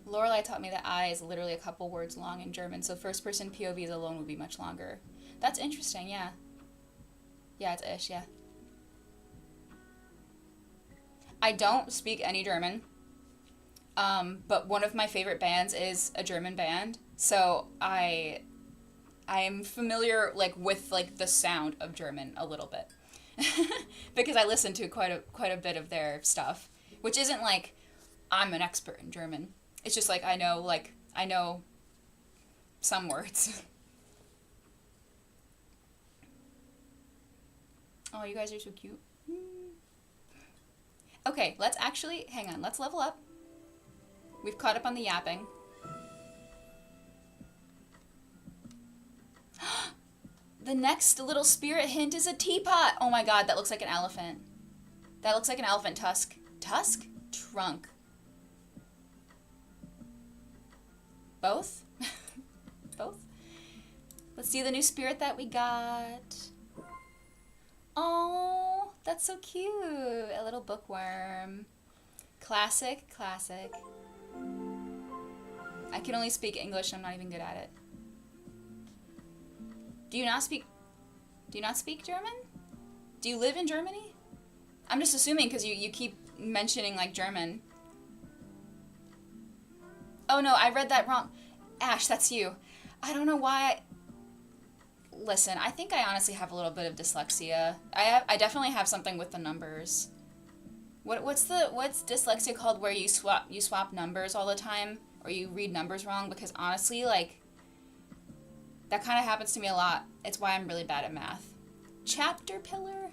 Lorelai taught me that I is literally a couple words long in German, so first person POVs alone would be much longer. That's interesting, yeah. Yeah, it's ish, yeah. I don't speak any German, but one of my favorite bands is a German band, so I'm familiar like with like the sound of German a little bit, because I listen to quite a bit of their stuff, which isn't like I'm an expert in German. It's just like I know some words. Oh, you guys are so cute. Okay, let's actually, hang on, let's level up. We've caught up on the yapping. The next little spirit hint is a teapot. Oh my god, that looks like an elephant. That looks like an elephant tusk. Tusk? Trunk. Both? Both? Let's see the new spirit that we got. Oh, that's so cute. A little bookworm. Classic, classic. I can only speak English, I'm not even good at it. Do you not speak German? Do you live in Germany? I'm just assuming because you keep mentioning like German. Oh no, I read that wrong. Ash, that's you. I don't know why. Listen, I think I honestly have a little bit of dyslexia. I definitely have something with the numbers. What's dyslexia called, where you swap numbers all the time, or you read numbers wrong? Because honestly, like, that kind of happens to me a lot. It's why I'm really bad at math. Chapter pillar?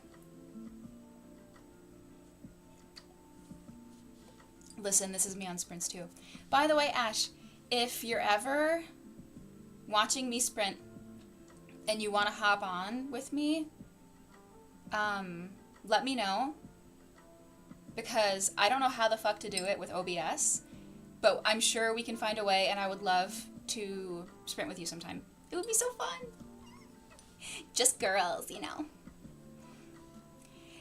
Listen, this is me on sprints too. By the way, Ash, if you're ever watching me sprint and you want to hop on with me, let me know, because I don't know how the fuck to do it with OBS, but I'm sure we can find a way, and I would love to sprint with you sometime. It would be so fun. Just girls, you know.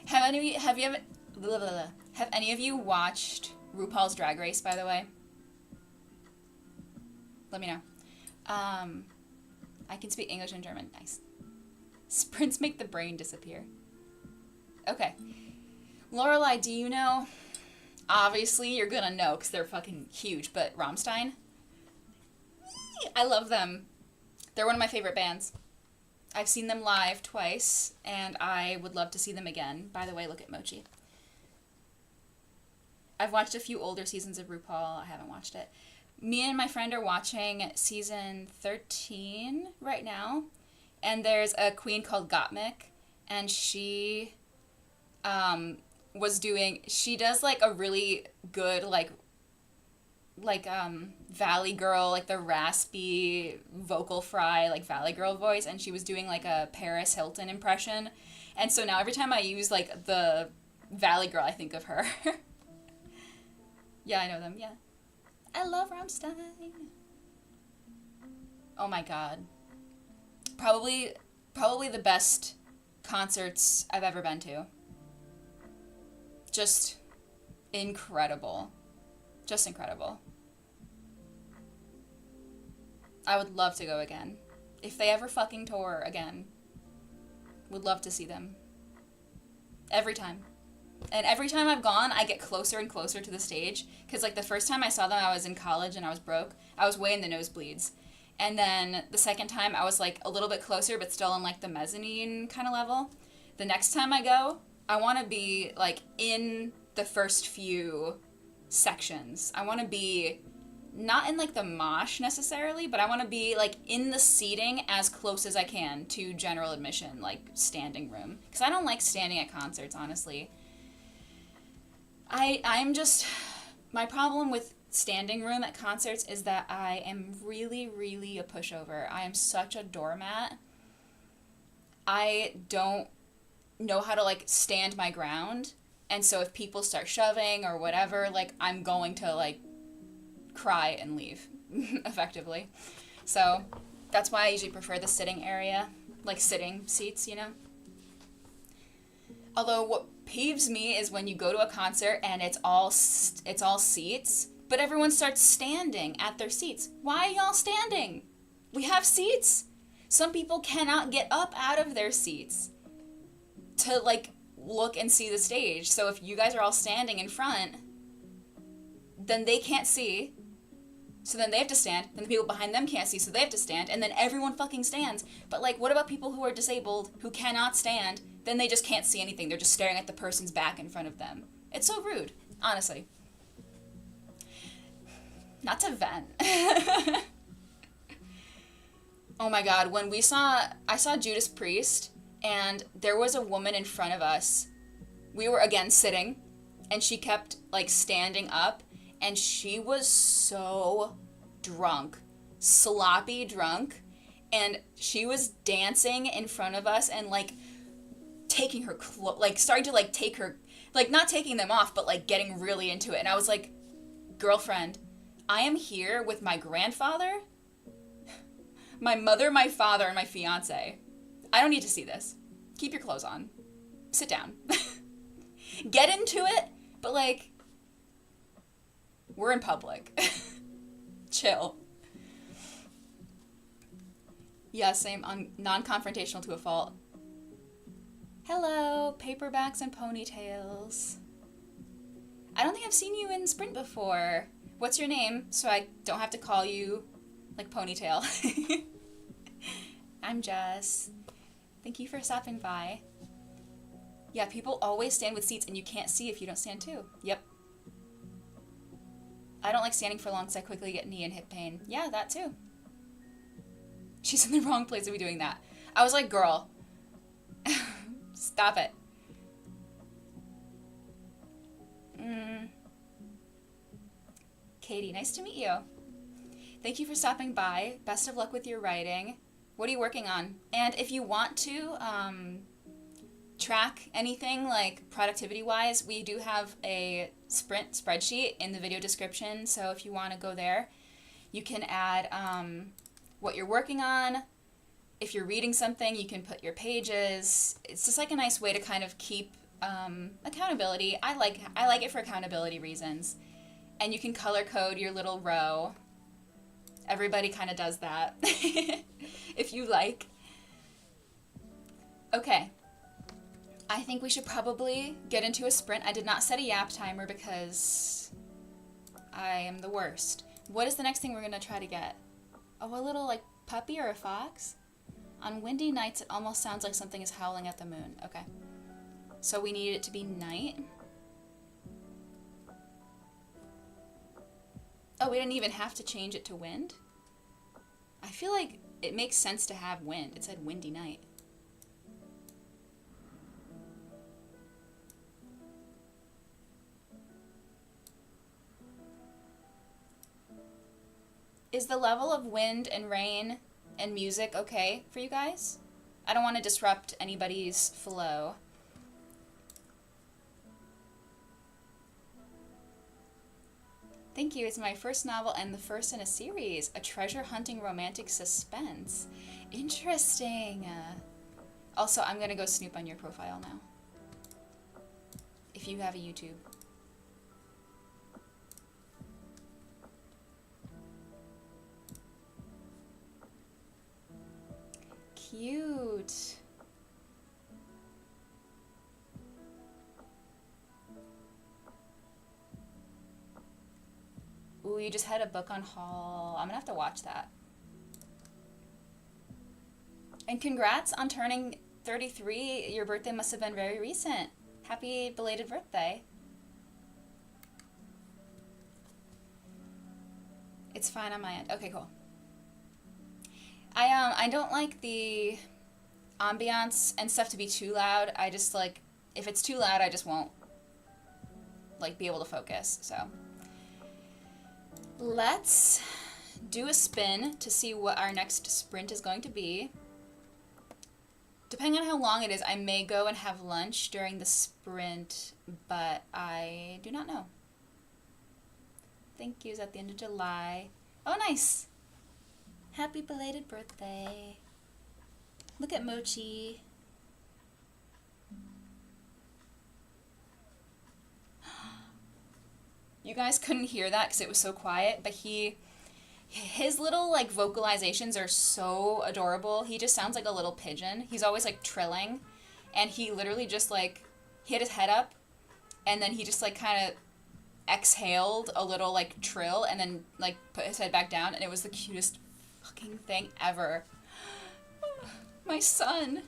Have any of you watched RuPaul's Drag Race, by the way? Let me know. I can speak English and German. Nice. Sprints make the brain disappear. Okay. Lorelai, do you know? Obviously, you're gonna know because they're fucking huge, but Rammstein? I love them. They're one of my favorite bands. I've seen them live twice, and I would love to see them again. By the way, look at Mochi. I've watched a few older seasons of RuPaul. I haven't watched it. Me and my friend are watching season 13 right now, and there's a queen called Gottmik, and she she does like a really good like Valley Girl, like the raspy vocal fry, like Valley Girl voice, and she was doing like a Paris Hilton impression, and so now every time I use like the Valley Girl, I think of her. Yeah, I know them, yeah. I love Rammstein. Oh my god. Probably the best concerts I've ever been to. Just incredible. Just incredible. I would love to go again. If they ever fucking tour again, would love to see them. Every time. And every time I've gone, I get closer and closer to the stage. Because, like, the first time I saw them, I was in college and I was broke. I was way in the nosebleeds. And then the second time, I was, like, a little bit closer, but still on, like, the mezzanine kind of level. The next time I go, I want to be, like, in the first few sections. I want to be not in, like, the mosh necessarily, but I want to be, like, in the seating as close as I can to general admission, like, standing room. Because I don't like standing at concerts, honestly. I'm just, my problem with standing room at concerts is that I am really, really a pushover. I am such a doormat. I don't know how to, like, stand my ground. And so if people start shoving or whatever, like, I'm going to, like, cry and leave, effectively. So that's why I usually prefer the sitting area, like sitting seats, you know? Although what peeves me is when you go to a concert and it's all seats, but everyone starts standing at their seats. Why are y'all standing? We have seats. Some people cannot get up out of their seats to, like, look and see the stage. So if you guys are all standing in front, then they can't see. So then they have to stand. Then the people behind them can't see, so they have to stand. And then everyone fucking stands. But, like, what about people who are disabled, who cannot stand? Then they just can't see anything. They're just staring at the person's back in front of them. It's so rude, honestly. Not to vent. Oh my god, when I saw Judas Priest, and there was a woman in front of us. We were, again, sitting, and she kept, like, standing up, and she was so drunk. Sloppy drunk. And she was dancing in front of us and, like, taking her starting to, like, take her, like, not taking them off, but, like, getting really into it. And I was like, girlfriend, I am here with my grandfather, my mother, my father, and my fiance. I don't need to see this. Keep your clothes on. Sit down. Get into it, but, like, we're in public. Chill. Yeah, same. Non-confrontational to a fault. Hello, paperbacks and ponytails. I don't think I've seen you in Sprint before. What's your name, so I don't have to call you, like, Ponytail? I'm Jess. Thank you for stopping by. Yeah, people always stand with seats, and you can't see if you don't stand too. Yep. I don't like standing for long because I quickly get knee and hip pain. Yeah, that too. She's in the wrong place to be doing that. I was like, girl, stop it. Katie, nice to meet you. Thank you for stopping by. Best of luck with your writing. What are you working on? And if you want to track anything, like, productivity-wise, we do have a Sprint spreadsheet in the video description, so if you want to go there, you can add what you're working on. If you're reading something, you can put your pages. It's just, like, a nice way to kind of keep accountability. I like it for accountability reasons. And you can color code your little row. Everybody kind of does that. If you like. Okay. I think we should probably get into a sprint. I did not set a yap timer because I am the worst. What is the next thing we're going to try to get? Oh, a little like puppy or a fox? On windy nights, it almost sounds like something is howling at the moon. Okay. So we need it to be night. Oh, we didn't even have to change it to wind? I feel like it makes sense to have wind. It said windy night. Is the level of wind and rain and music okay for you guys? I don't want to disrupt anybody's flow. Thank you. It's my first novel and the first in a series. A treasure hunting romantic suspense. Interesting. Also, I'm going to go snoop on your profile now. If you have a YouTube. Cute. Ooh, you just had a book on haul. I'm gonna have to watch that. And congrats on turning 33. Your birthday must have been very recent. Happy belated birthday. It's fine on my end. Okay, cool. I don't like the ambiance and stuff to be too loud. I just like, if it's too loud, I just won't like be able to focus. So let's do a spin to see what our next sprint is going to be. Depending on how long it is, I may go and have lunch during the sprint, but I do not know. Thank yous at the end of July. Oh, nice. Happy belated birthday. Look at Mochi. You guys couldn't hear that because it was so quiet, but his little like vocalizations are so adorable. He just sounds like a little pigeon. He's always like trilling, and he literally just like, he had his head up, and then he just like kind of exhaled a little like trill, and then like put his head back down, and it was the cutest fucking thing ever. My son.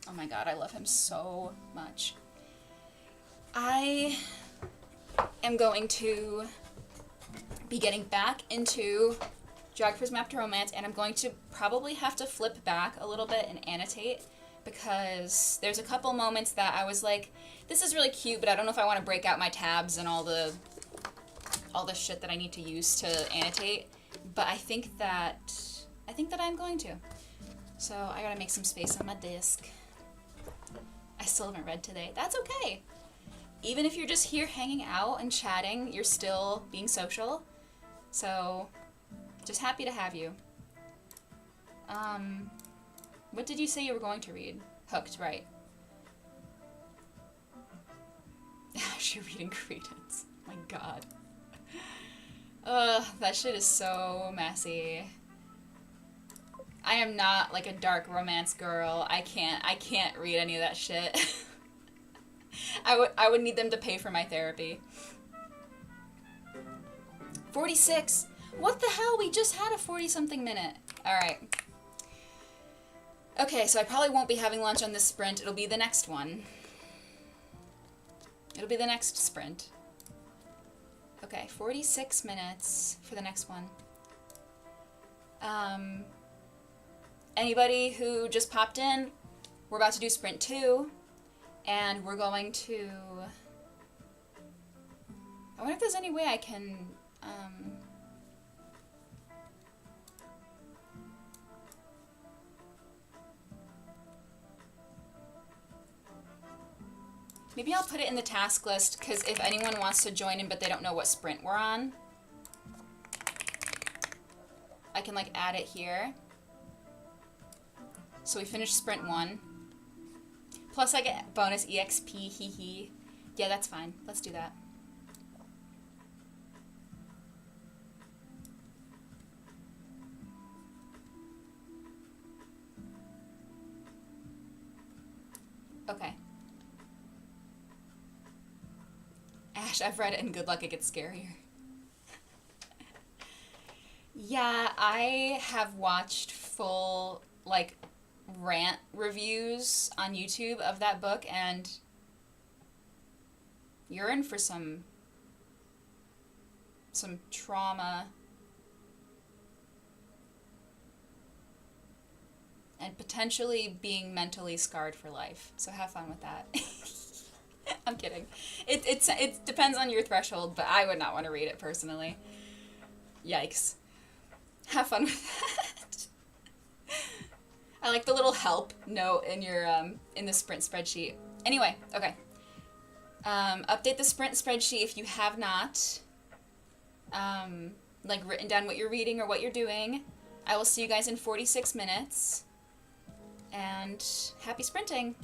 Oh my god, I love him so much. I am going to be getting back into Geographer's Map to Romance, and I'm going to probably have to flip back a little bit and annotate, because there's a couple moments that I was like, this is really cute, but I don't know if I want to break out my tabs and all the shit that I need to use to annotate. But I think that I'm going to. So I gotta make some space on my disk. I still haven't read today. That's okay. Even if you're just here hanging out and chatting, you're still being social. So just happy to have you. What did you say you were going to read? Hooked, right. You're reading Credence. Oh my god. That shit is so messy. I am not like a dark romance girl. I can't read any of that shit. I would need them to pay for my therapy. 46. What the hell? We just had a 40-something minute. All right. Okay, so I probably won't be having lunch on this sprint. It'll be the next one. It'll be the next sprint. Okay, 46 minutes for the next one. Anybody who just popped in, we're about to do sprint 2, and we're going to... I wonder if there's any way I can... Maybe I'll put it in the task list, because if anyone wants to join in but they don't know what sprint we're on, I can like add it here. So we finished sprint 1. Plus I get bonus EXP, hee hee. Yeah, that's fine. Let's do that. Okay. Ash, I've read it, and good luck, it gets scarier. Yeah, I have watched full, like, rant reviews on YouTube of that book, and you're in for some trauma and potentially being mentally scarred for life. So have fun with that. I'm kidding. It depends on your threshold, but I would not want to read it personally. Yikes. Have fun with that. I like the little help note in your in the sprint spreadsheet. Anyway, okay. Update the sprint spreadsheet if you have not like written down what you're reading or what you're doing. I will see you guys in 46 minutes. And happy sprinting.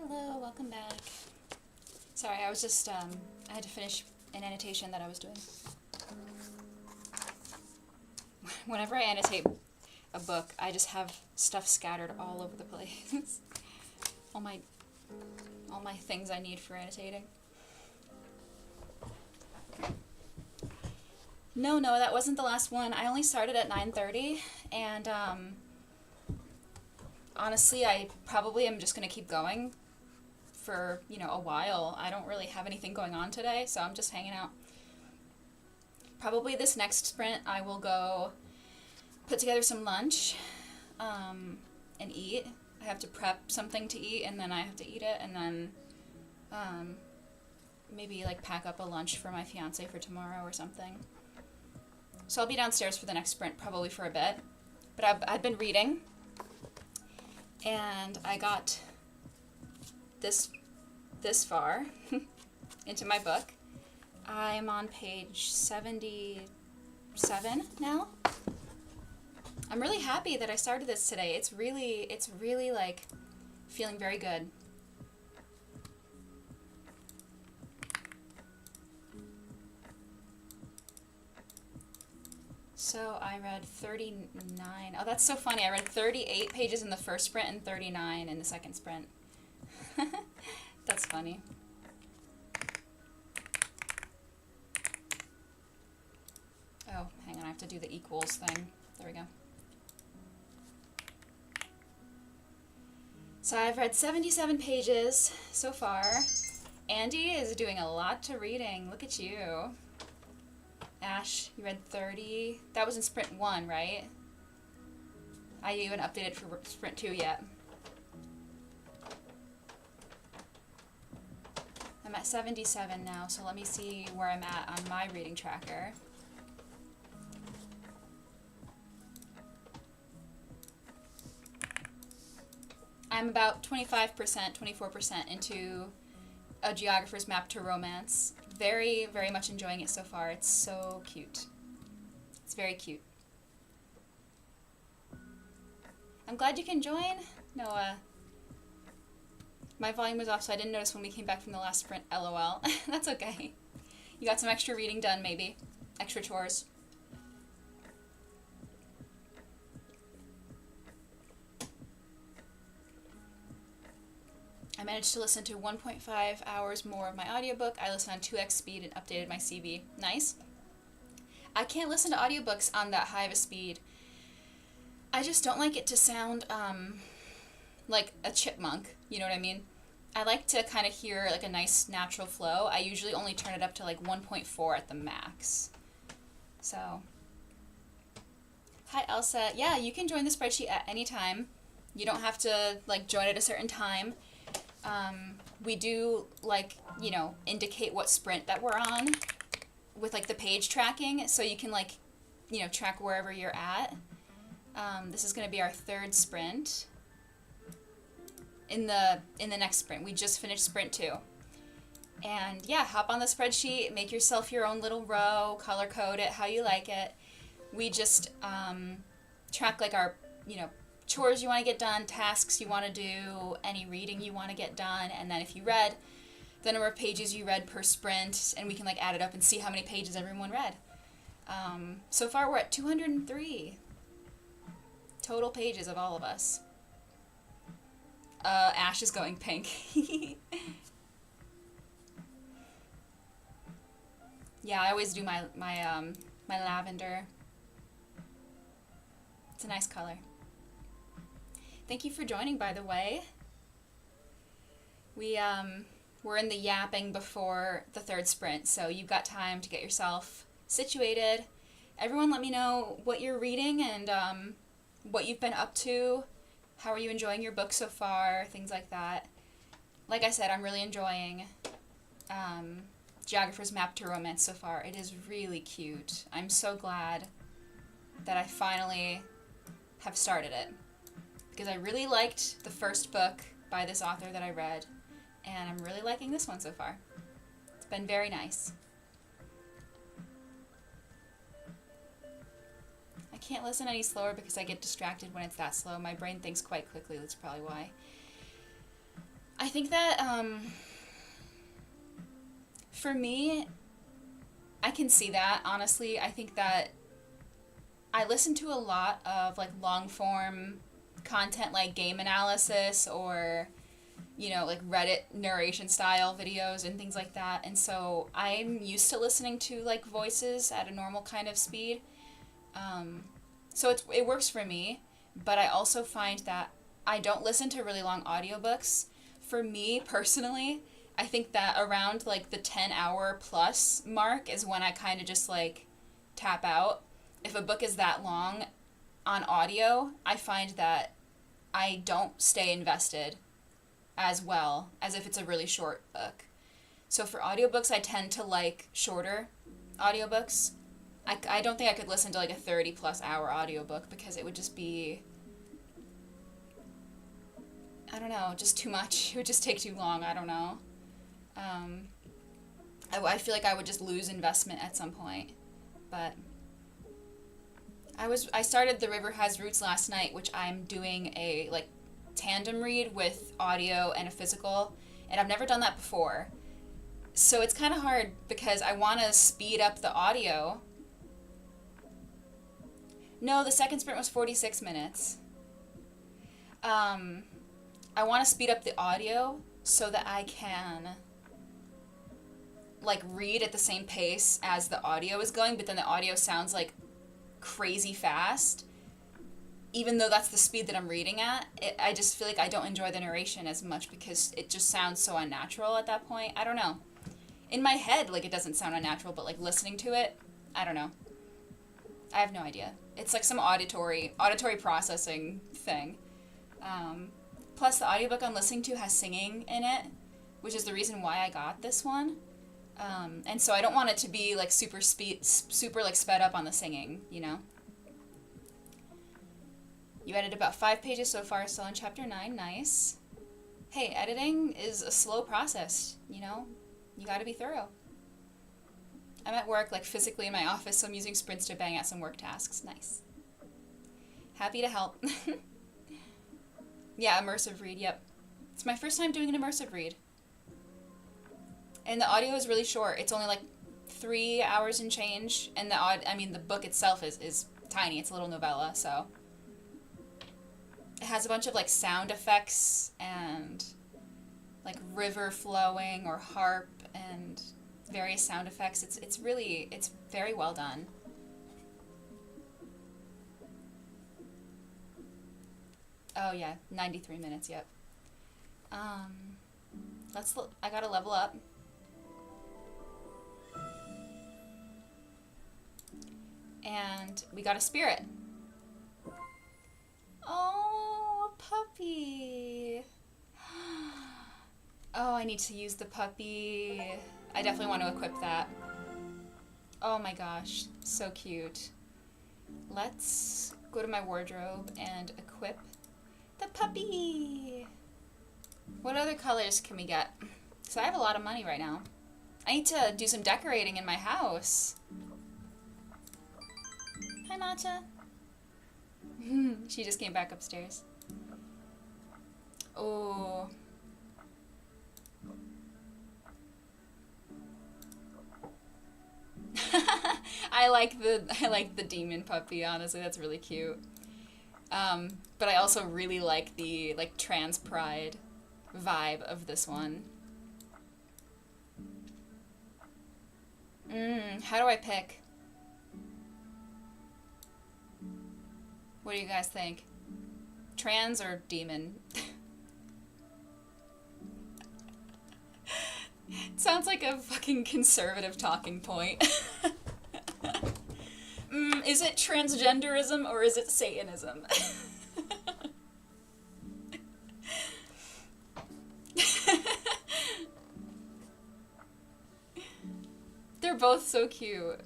Hello, welcome back. Sorry, I was just, I had to finish an annotation that I was doing. Whenever I annotate a book, I just have stuff scattered all over the place. all my things I need for annotating. No, that wasn't the last one. I only started at 9:30, and honestly, I probably am just going to keep going for, a while. I don't really have anything going on today, so I'm just hanging out. Probably this next sprint, I will go put together some lunch and eat. I have to prep something to eat, and then I have to eat it, and then maybe like pack up a lunch for my fiance for tomorrow or something. So I'll be downstairs for the next sprint probably for a bit. But I've been reading, and I got this far into my book. I'm on page 77 now. I'm really happy that I started this today. It's really like feeling very good. So I read 39. Oh, that's so funny. I read 38 pages in the first sprint and 39 in the second sprint. That's funny. Oh, hang on. I have to do the equals thing. There we go. So I've read 77 pages so far. Andy is doing a lot to reading. Look at you. Ash, you read 30. That was in sprint 1, right? I even updated for sprint 2 yet. I'm at 77 now, so let me see where I'm at on my reading tracker. I'm about 25%, 24% into A Geographer's Map to Romance. Very, very much enjoying it so far. It's so cute. It's very cute. I'm glad you can join, Noah. My volume was off, so I didn't notice when we came back from the last sprint. LOL. That's okay. You got some extra reading done, maybe. Extra chores. I managed to listen to 1.5 hours more of my audiobook. I listened on 2x speed and updated my CV. Nice. I can't listen to audiobooks on that high of a speed. I just don't like it to sound like a chipmunk, you know what I mean? I like to kind of hear like a nice natural flow. I usually only turn it up to like 1.4 at the max. So, hi Elsa. Yeah, you can join the spreadsheet at any time. You don't have to like join at a certain time. We do like, indicate what sprint that we're on with like the page tracking, so you can like, track wherever you're at. This is going to be our third sprint. In the next sprint, we just finished sprint 2. And yeah, hop on the spreadsheet, make yourself your own little row, color code it how you like it. We just track like our, chores you want to get done, tasks you want to do, any reading you want to get done, and then if you read the number of pages you read per sprint, and we can like add it up and see how many pages everyone read. So far we're at 203 total pages of all of us. Ash is going pink. Yeah, I always do my lavender. It's a nice color. Thank you for joining, by the way. We're in the yapping before the third sprint, so you've got time to get yourself situated. Everyone let me know what you're reading and what you've been up to. How are you enjoying your book so far? Things like that. Like I said, I'm really enjoying Geographer's Map to Romance so far. It is really cute. I'm so glad that I finally have started it, because I really liked the first book by this author that I read, and I'm really liking this one so far. It's been very nice. I can't listen any slower because I get distracted when it's that slow. My brain thinks quite quickly, that's probably why. I think that for me, I can see that, honestly. I think that I listen to a lot of like long form content like game analysis or like Reddit narration style videos and things like that. And so I'm used to listening to like voices at a normal kind of speed. So it works for me, but I also find that I don't listen to really long audiobooks. For me personally, I think that around like the 10-hour plus mark is when I kind of just like tap out. If a book is that long on audio, I find that I don't stay invested as well as if it's a really short book. So for audiobooks, I tend to like shorter audiobooks. I don't think I could listen to like a 30 plus hour audiobook because it would just be, I don't know, just too much. It would just take too long. I don't know. I feel like I would just lose investment at some point. But I started The River Has Roots last night, which I'm doing a like tandem read with audio and a physical, and I've never done that before. So it's kind of hard because I want to speed up the audio. No, the second sprint was 46 minutes. I want to speed up the audio so that I can like read at the same pace as the audio is going, but then the audio sounds like crazy fast. Even though that's the speed that I'm reading at, I just feel like I don't enjoy the narration as much because it just sounds so unnatural at that point. I don't know. In my head, like, it doesn't sound unnatural, but, like, listening to it, I don't know. I have no idea. It's like some auditory processing thing. Plus, the audiobook I'm listening to has singing in it, which is the reason why I got this one. And so I don't want it to be, like, super like, sped up on the singing, you know? You edited about 5 pages so far, still in chapter 9. Nice. Hey, editing is a slow process, you know? You gotta be thorough. I'm at work, like physically in my office, so I'm using sprints to bang out some work tasks. Nice. Happy to help. Yeah, immersive read, yep. It's my first time doing an immersive read. And the audio is really short. It's only like 3 hours and change, and the book itself is tiny. It's a little novella, so it has a bunch of like sound effects and like river flowing or harp and various sound effects. It's very well done. Oh yeah, 93 minutes, yep. I gotta level up. And we got a spirit. Oh, a puppy. Oh, I need to use the puppy. I definitely want to equip that. Oh my gosh, so cute. Let's go to my wardrobe and equip the puppy. What other colors can we get? So I have a lot of money right now. I need to do some decorating in my house. Hi, Matcha. She just came back upstairs. Oh. I like the demon puppy, honestly. That's really cute. But I also really like the like trans pride vibe of this one. How do I pick? What do you guys think? Trans or demon? Sounds like a fucking conservative talking point. Is it transgenderism or is it Satanism? They're both so cute.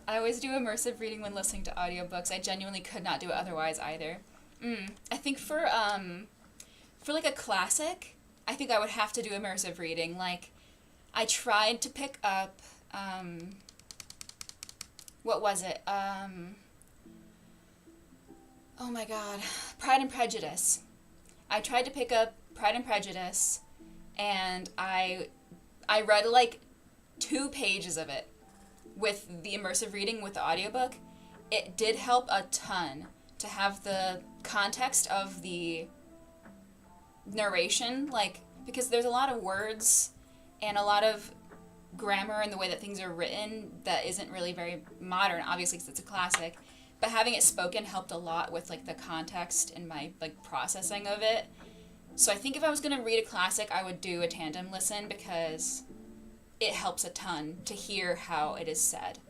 I always do immersive reading when listening to audiobooks. I genuinely could not do it otherwise either. I think for like a classic, I think I would have to do immersive reading. Like, I tried to pick up, what was it? Oh my god, Pride and Prejudice. I tried to pick up Pride and Prejudice, and I read like 2 pages of it with the immersive reading with the audiobook. It did help a ton to have the context of the narration, like, because there's a lot of words and a lot of grammar and the way that things are written that isn't really very modern, obviously, because it's a classic. But having it spoken helped a lot with, like, the context and my, like, processing of it. So I think if I was going to read a classic, I would do a tandem listen because it helps a ton to hear how it is said.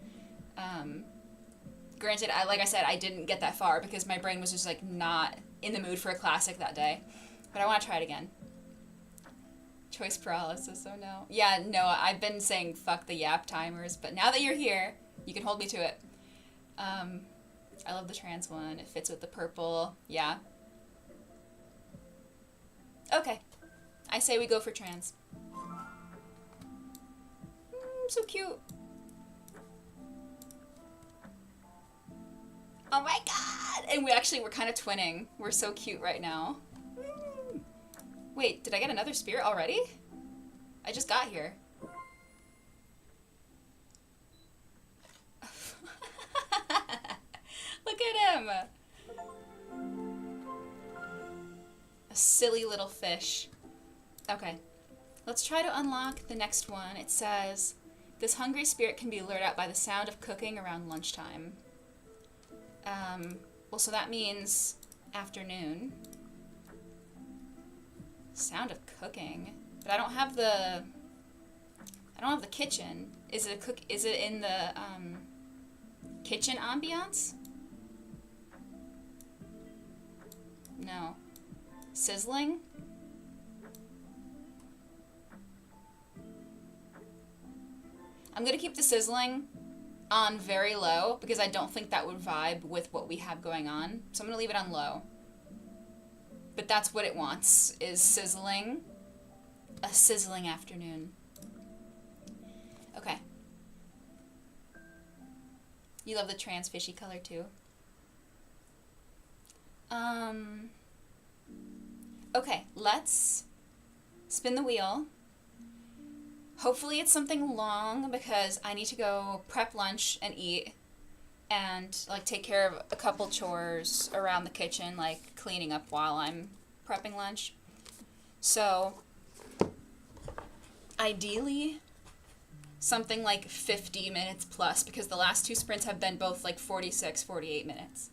Granted, like I said, I didn't get that far because my brain was just, like, not in the mood for a classic that day. But I want to try it again. Choice paralysis, oh no. Yeah, no, I've been saying fuck the yap timers, but now that you're here, you can hold me to it. I love the trans one. It fits with the purple. Yeah. Okay. I say we go for trans. So cute. Oh my god! And we're kind of twinning. We're so cute right now. Wait, did I get another spirit already? I just got here. Look at him! A silly little fish. Okay. Let's try to unlock the next one. It says, this hungry spirit can be lured out by the sound of cooking around lunchtime. Well, so that means afternoon. Sound of cooking. But I don't have the kitchen. Is it in the kitchen ambiance? No. Sizzling? I'm gonna keep the sizzling on very low because I don't think that would vibe with what we have going on. So I'm gonna leave it on low. But that's what it wants, is sizzling. A sizzling afternoon. Okay. You love the trans fishy color too. Okay, let's spin the wheel. Hopefully it's something long because I need to go prep lunch and eat and like take care of a couple chores around the kitchen, like cleaning up while I'm prepping lunch. So ideally something like 50 minutes plus because the last 2 sprints have been both like 46, 48 minutes.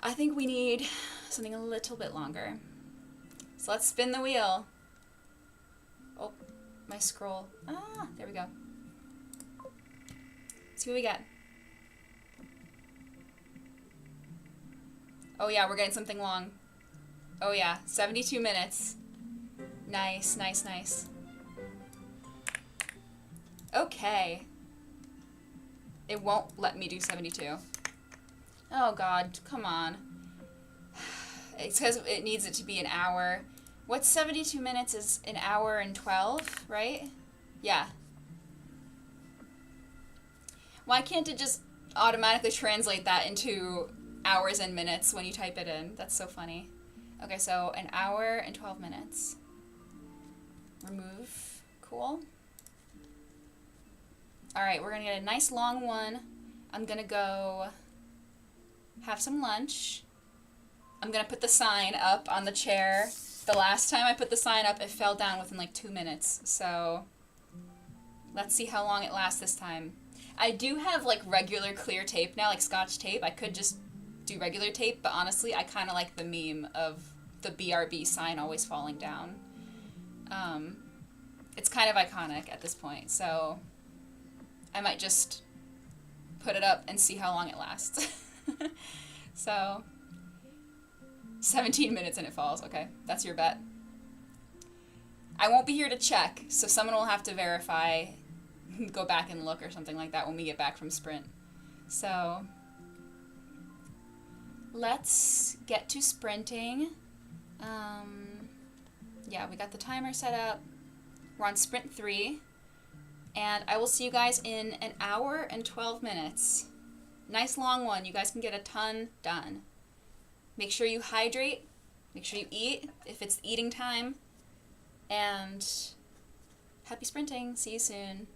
I think we need something a little bit longer. So let's spin the wheel. Oh, my scroll. Ah, there we go. Let's see what we got. Oh yeah, we're getting something long. Oh yeah, 72 minutes. Nice, nice, nice. Okay. It won't let me do 72. Oh god, come on. It says it needs it to be an hour. What's 72 minutes is an hour and 12, right? Yeah. Why can't it just automatically translate that into hours and minutes when you type it in? That's so funny. Okay, so an hour and 12 minutes. Remove. Cool. Alright, we're gonna get a nice long one. I'm gonna go have some lunch. I'm gonna put the sign up on the chair. The last time I put the sign up, it fell down within like 2 minutes. So let's see how long it lasts this time. I do have like regular clear tape now, like Scotch tape. I could just do regular tape, but honestly, I kind of like the meme of the BRB sign always falling down. It's kind of iconic at this point, so I might just put it up and see how long it lasts. So 17 minutes and it falls. Okay, that's your bet. I won't be here to check, so someone will have to verify, go back and look or something like that when we get back from sprint. So let's get to sprinting. Yeah, we got the timer set up. We're on sprint 3. And I will see you guys in an hour and 12 minutes. Nice long one. You guys can get a ton done. Make sure you hydrate Make sure you eat if it's eating time. And happy sprinting. See you soon.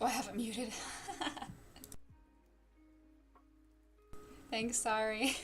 Oh, I haven't muted. Thanks, sorry.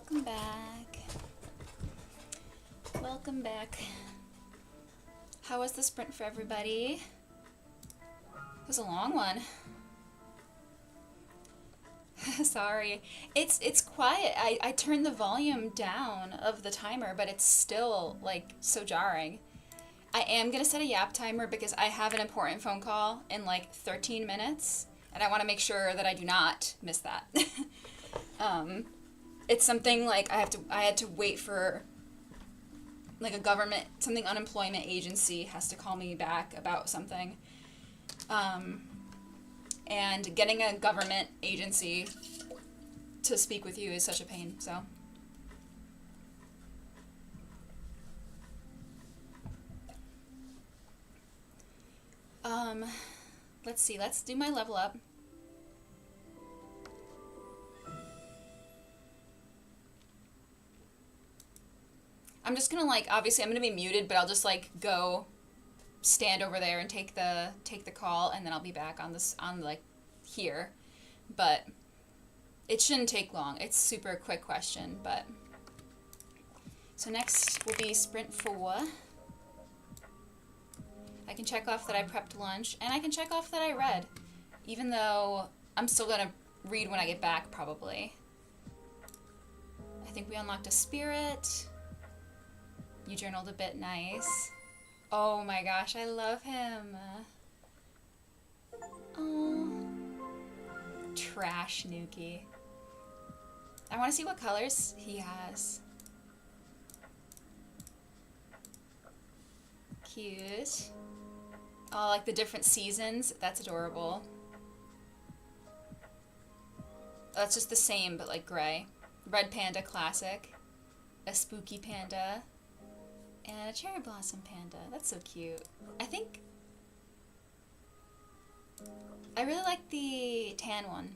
Welcome back. Welcome back. How was the sprint for everybody? It was a long one. Sorry. It's quiet. I turned the volume down of the timer, but it's still, like, so jarring. I am going to set a yap timer because I have an important phone call in, like, 13 minutes, and I want to make sure that I do not miss that. It's something, like, I had to wait for, like, unemployment agency has to call me back about something. And getting a government agency to speak with you is such a pain, so. Let's see, let's do my level up. I'm just gonna, like, obviously I'm gonna be muted, but I'll just, like, go stand over there and take the call, and then I'll be back on like here. But it shouldn't take long. It's super quick question, but so next will be sprint 4. I can check off that I prepped lunch, and I can check off that I read, even though I'm still gonna read when I get back probably. I think we unlocked a spirit. You journaled a bit, nice. Oh my gosh, I love him. Oh, trash Nuki. I want to see what colors he has. Cute. Oh, like the different seasons. That's adorable. That's just the same, but like gray. Red panda classic. A spooky panda. And a cherry blossom panda. That's so cute. I really like the tan one.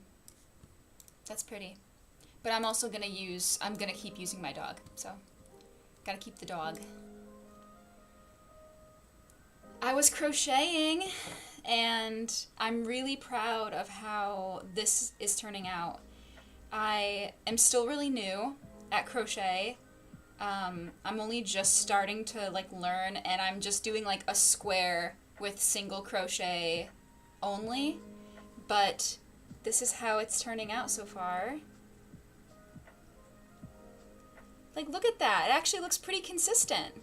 That's pretty. But I'm also gonna keep using my dog. So, gotta keep the dog. I was crocheting, and I'm really proud of how this is turning out. I am still really new at crochet. I'm only just starting to, like, learn, and I'm just doing, like, a square with single crochet only, but this is how it's turning out so far. Like, look at that. It actually looks pretty consistent.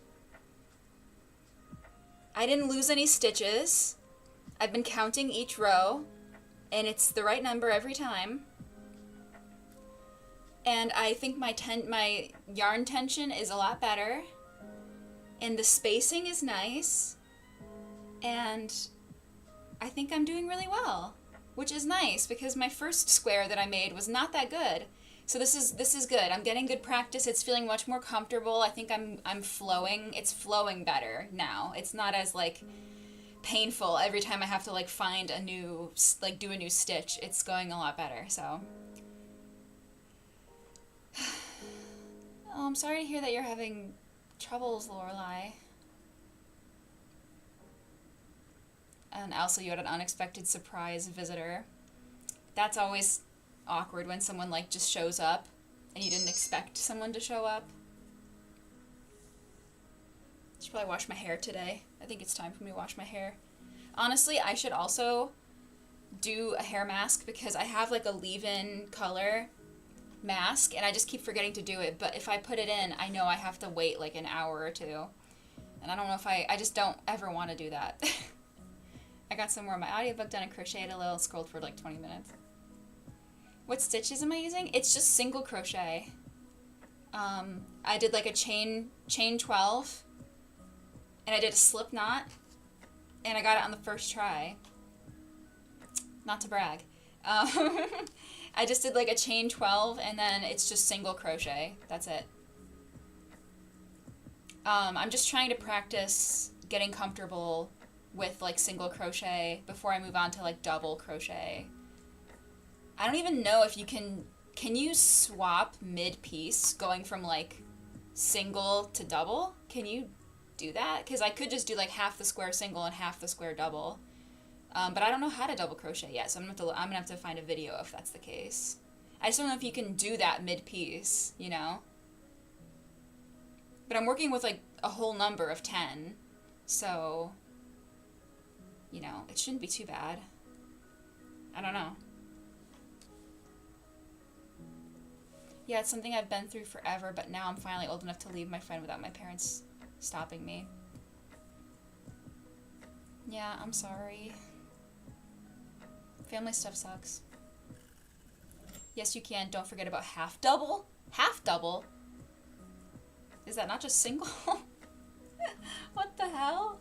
I didn't lose any stitches. I've been counting each row, and it's the right number every time. And I think my yarn tension is a lot better, and the spacing is nice, and I think I'm doing really well, which is nice because my first square that I made was not that good. So this is good. I'm getting good practice. It's feeling much more comfortable. I think I'm flowing. It's flowing better now. It's not as, like, painful every time I have to, like, find a new, like, do a new stitch. It's going a lot better. So. Oh, I'm sorry to hear that you're having troubles, Lorelai. And also you had an unexpected surprise visitor. That's always awkward when someone, like, just shows up and you didn't expect someone to show up. I should probably wash my hair today. I think it's time for me to wash my hair. Honestly, I should also do a hair mask because I have, like, a leave-in color mask, and I just keep forgetting to do it, but if I put it in, I know I have to wait like an hour or two, and I don't know if I just don't ever want to do that. I got some more of my audiobook done and crocheted a little, scrolled for like 20 minutes. What stitches am I using? It's just single crochet. I did like a chain 12, and I did a slip knot, and I got it on the first try. Not to brag. I just did like a chain 12, and then it's just single crochet. That's it. I'm just trying to practice getting comfortable with, like, single crochet before I move on to, like, double crochet. I don't even know if you can you swap mid-piece going from, like, single to double? Can you do that? Because I could just do, like, half the square single and half the square double. But I don't know how to double crochet yet, so I'm gonna have to find a video if that's the case. I just don't know if you can do that mid-piece, you know? But I'm working with like a whole number of 10, so, you know, it shouldn't be too bad. I don't know. Yeah, it's something I've been through forever, but now I'm finally old enough to leave my friend without my parents stopping me. Yeah, I'm sorry. Family stuff sucks. Yes, you can. Don't forget about half double. Half double? Is that not just single? What the hell?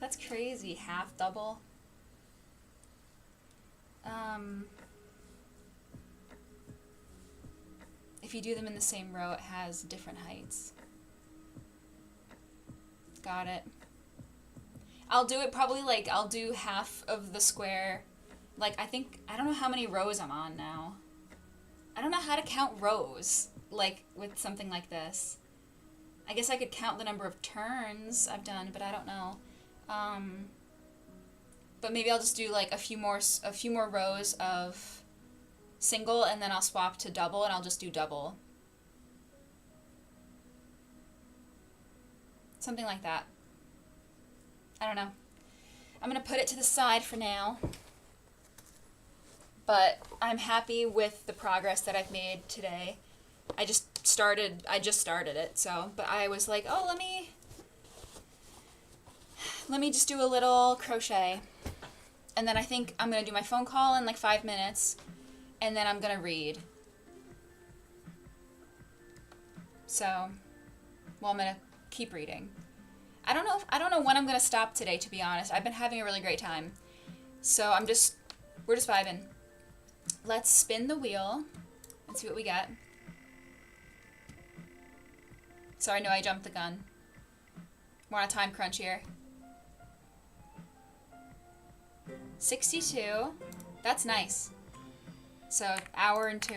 That's crazy. Half double. If you do them in the same row, it has different heights. Got it. I'll do it probably like, I'll do half of the square. Like, I don't know how many rows I'm on now. I don't know how to count rows, like, with something like this. I guess I could count the number of turns I've done, but I don't know. But maybe I'll just do like a few more rows of single, and then I'll swap to double, and I'll just do double. Something like that. I don't know. I'm going to put it to the side for now. But I'm happy with the progress that I've made today. I just started it, so, but I was like, oh, let me just do a little crochet. And then I think I'm going to do my phone call in like 5 minutes, and then I'm going to read. So, well, I'm going to keep reading. I don't know when I'm going to stop today, to be honest. I've been having a really great time. So we're just vibing. Let's spin the wheel and see what we get. Sorry, no, I jumped the gun. We're on a time crunch here. 62. That's nice. So, hour and 2.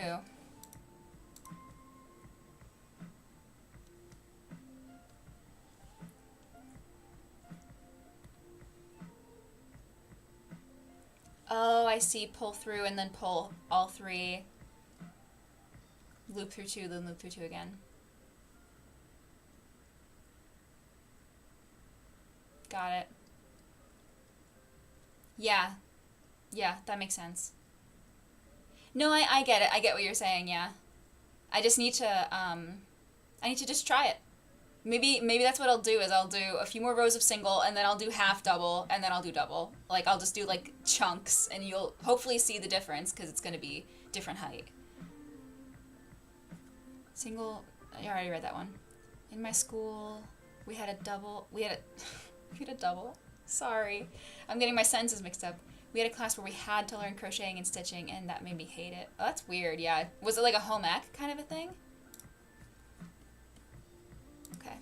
Oh, I see. Pull through and then pull all 3. Loop through 2, then loop through 2 again. Got it. Yeah. Yeah, that makes sense. No, I get it. I get what you're saying, yeah. I just need to, I need to just try it. Maybe that's what I'll do, is I'll do a few more rows of single, and then I'll do half double, and then I'll do double. Like, I'll just do, like, chunks, and you'll hopefully see the difference, because it's going to be different height. Single, I already read that one. In my school, we had a double, we had a double? Sorry. I'm getting my sentences mixed up. We had a class where we had to learn crocheting and stitching, and that made me hate it. Oh, that's weird, yeah. Was it like a home ec kind of a thing? Okay.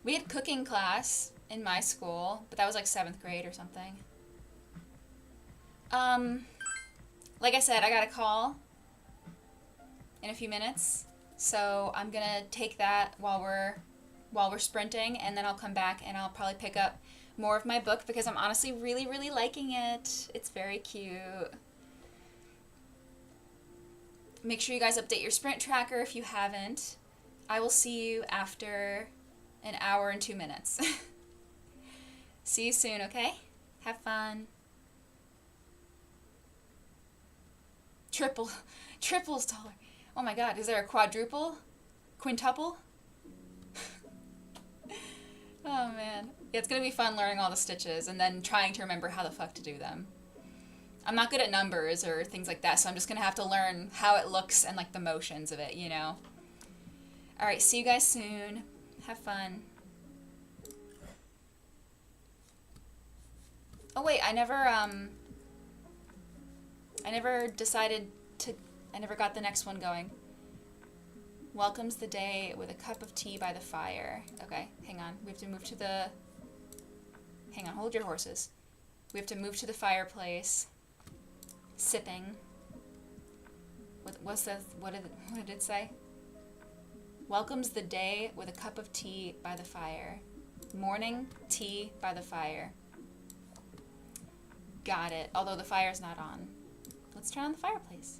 We had cooking class in my school, but that was like 7th grade or something. Like I said, I got a call in a few minutes, so I'm gonna take that while we're sprinting, and then I'll come back and I'll probably pick up more of my book, because I'm honestly really, really liking it. It's very cute. Make sure you guys update your sprint tracker if you haven't. I will see you after an hour and 2 minutes. See you soon, okay? Have fun. Triple's taller. Oh my god, is there a quadruple? Quintuple? Oh man. Yeah, it's gonna be fun learning all the stitches and then trying to remember how the fuck to do them. I'm not good at numbers or things like that, so I'm just gonna have to learn how it looks and like the motions of it, you know? Alright, see you guys soon. Have fun. Oh wait, I never got the next one going. Welcomes the day with a cup of tea by the fire. Okay, hang on. We have to move to the... Hang on, hold your horses. We have to move to the fireplace. Sipping. What did it say? Welcomes the day with a cup of tea by the fire. Morning tea by the fire. Got it. Although the fire's not on. Let's turn on the fireplace.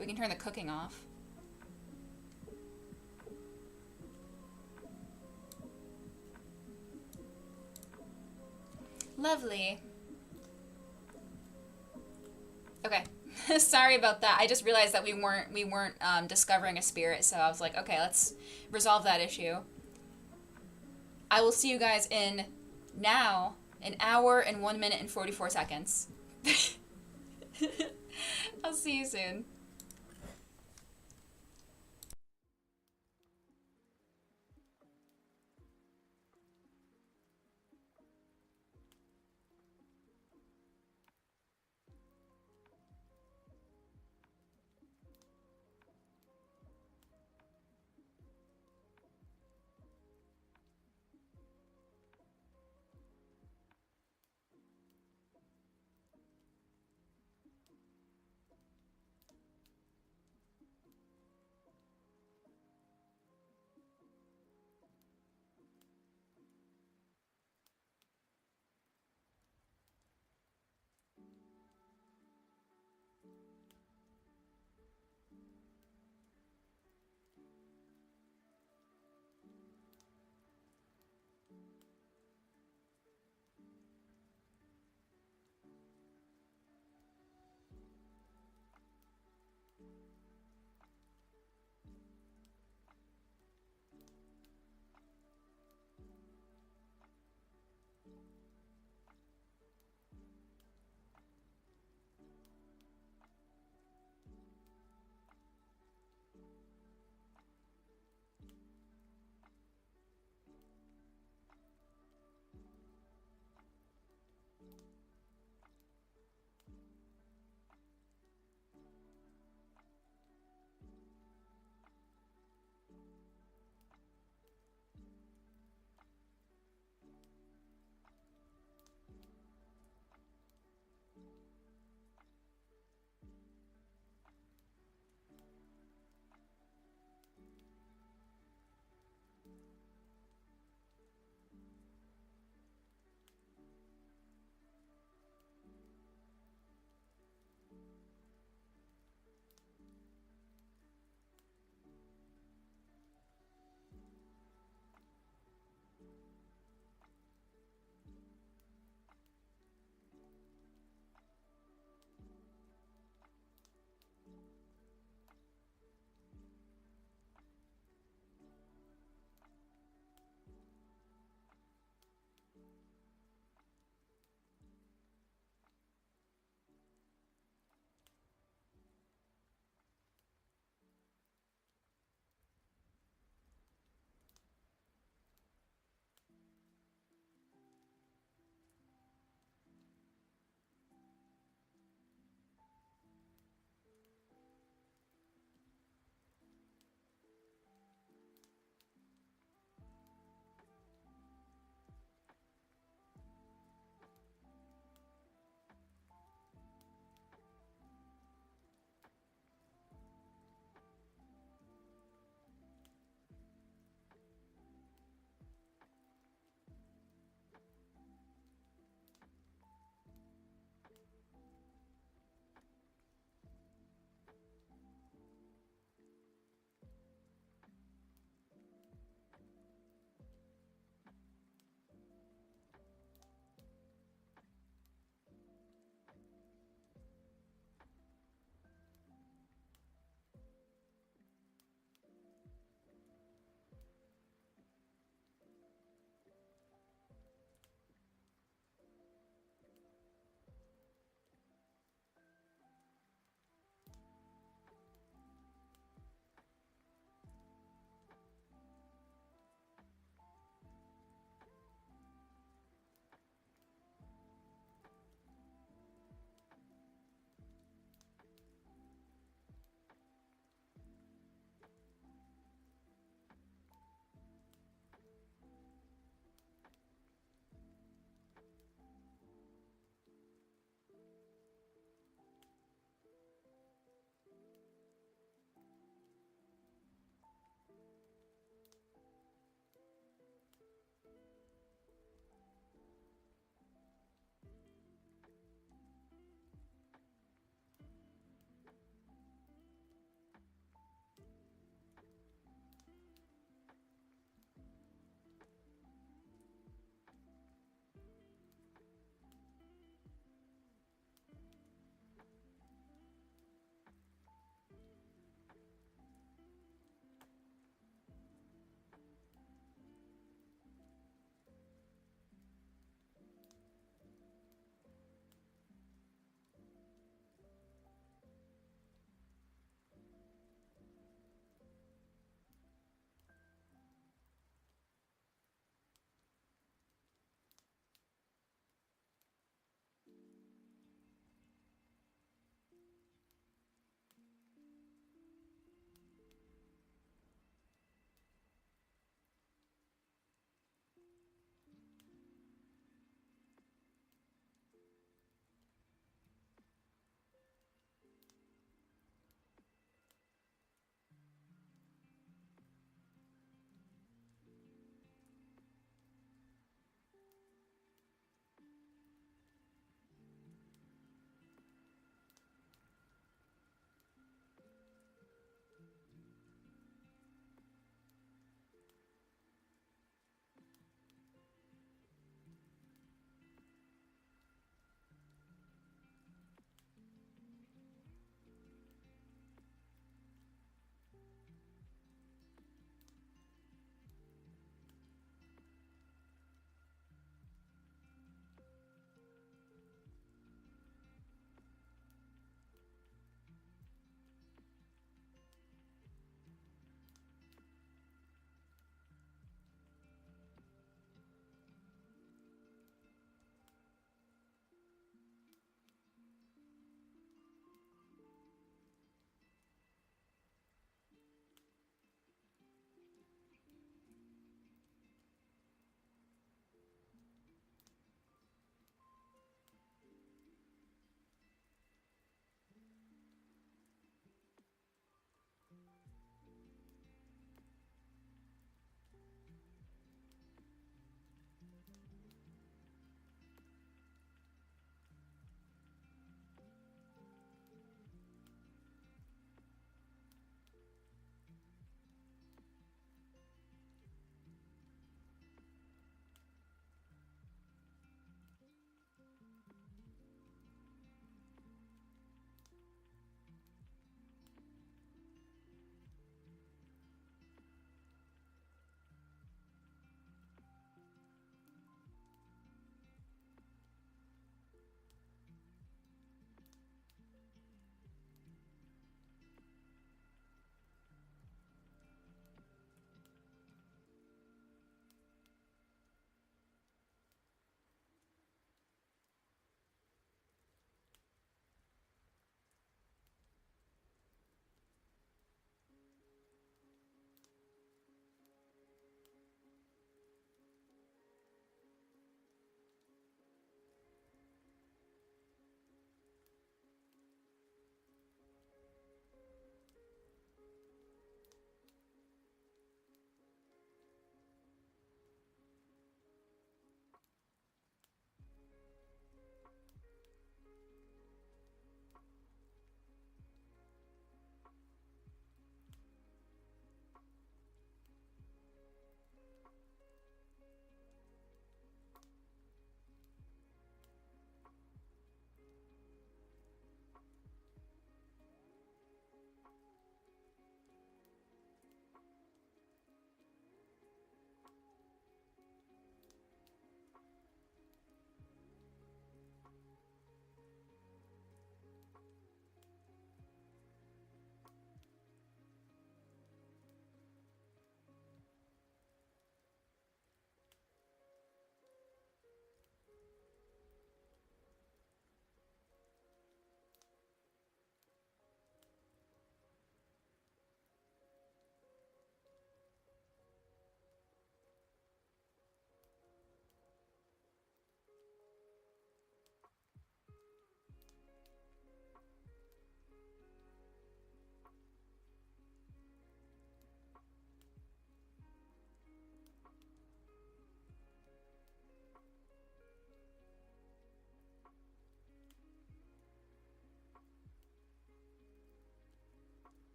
We can turn the cooking off. Lovely. Okay. Sorry about that. I just realized that we weren't discovering a spirit, so I was like, okay, let's resolve that issue. I will see you guys in now an hour and 1 minute and 44 seconds. I'll see you soon.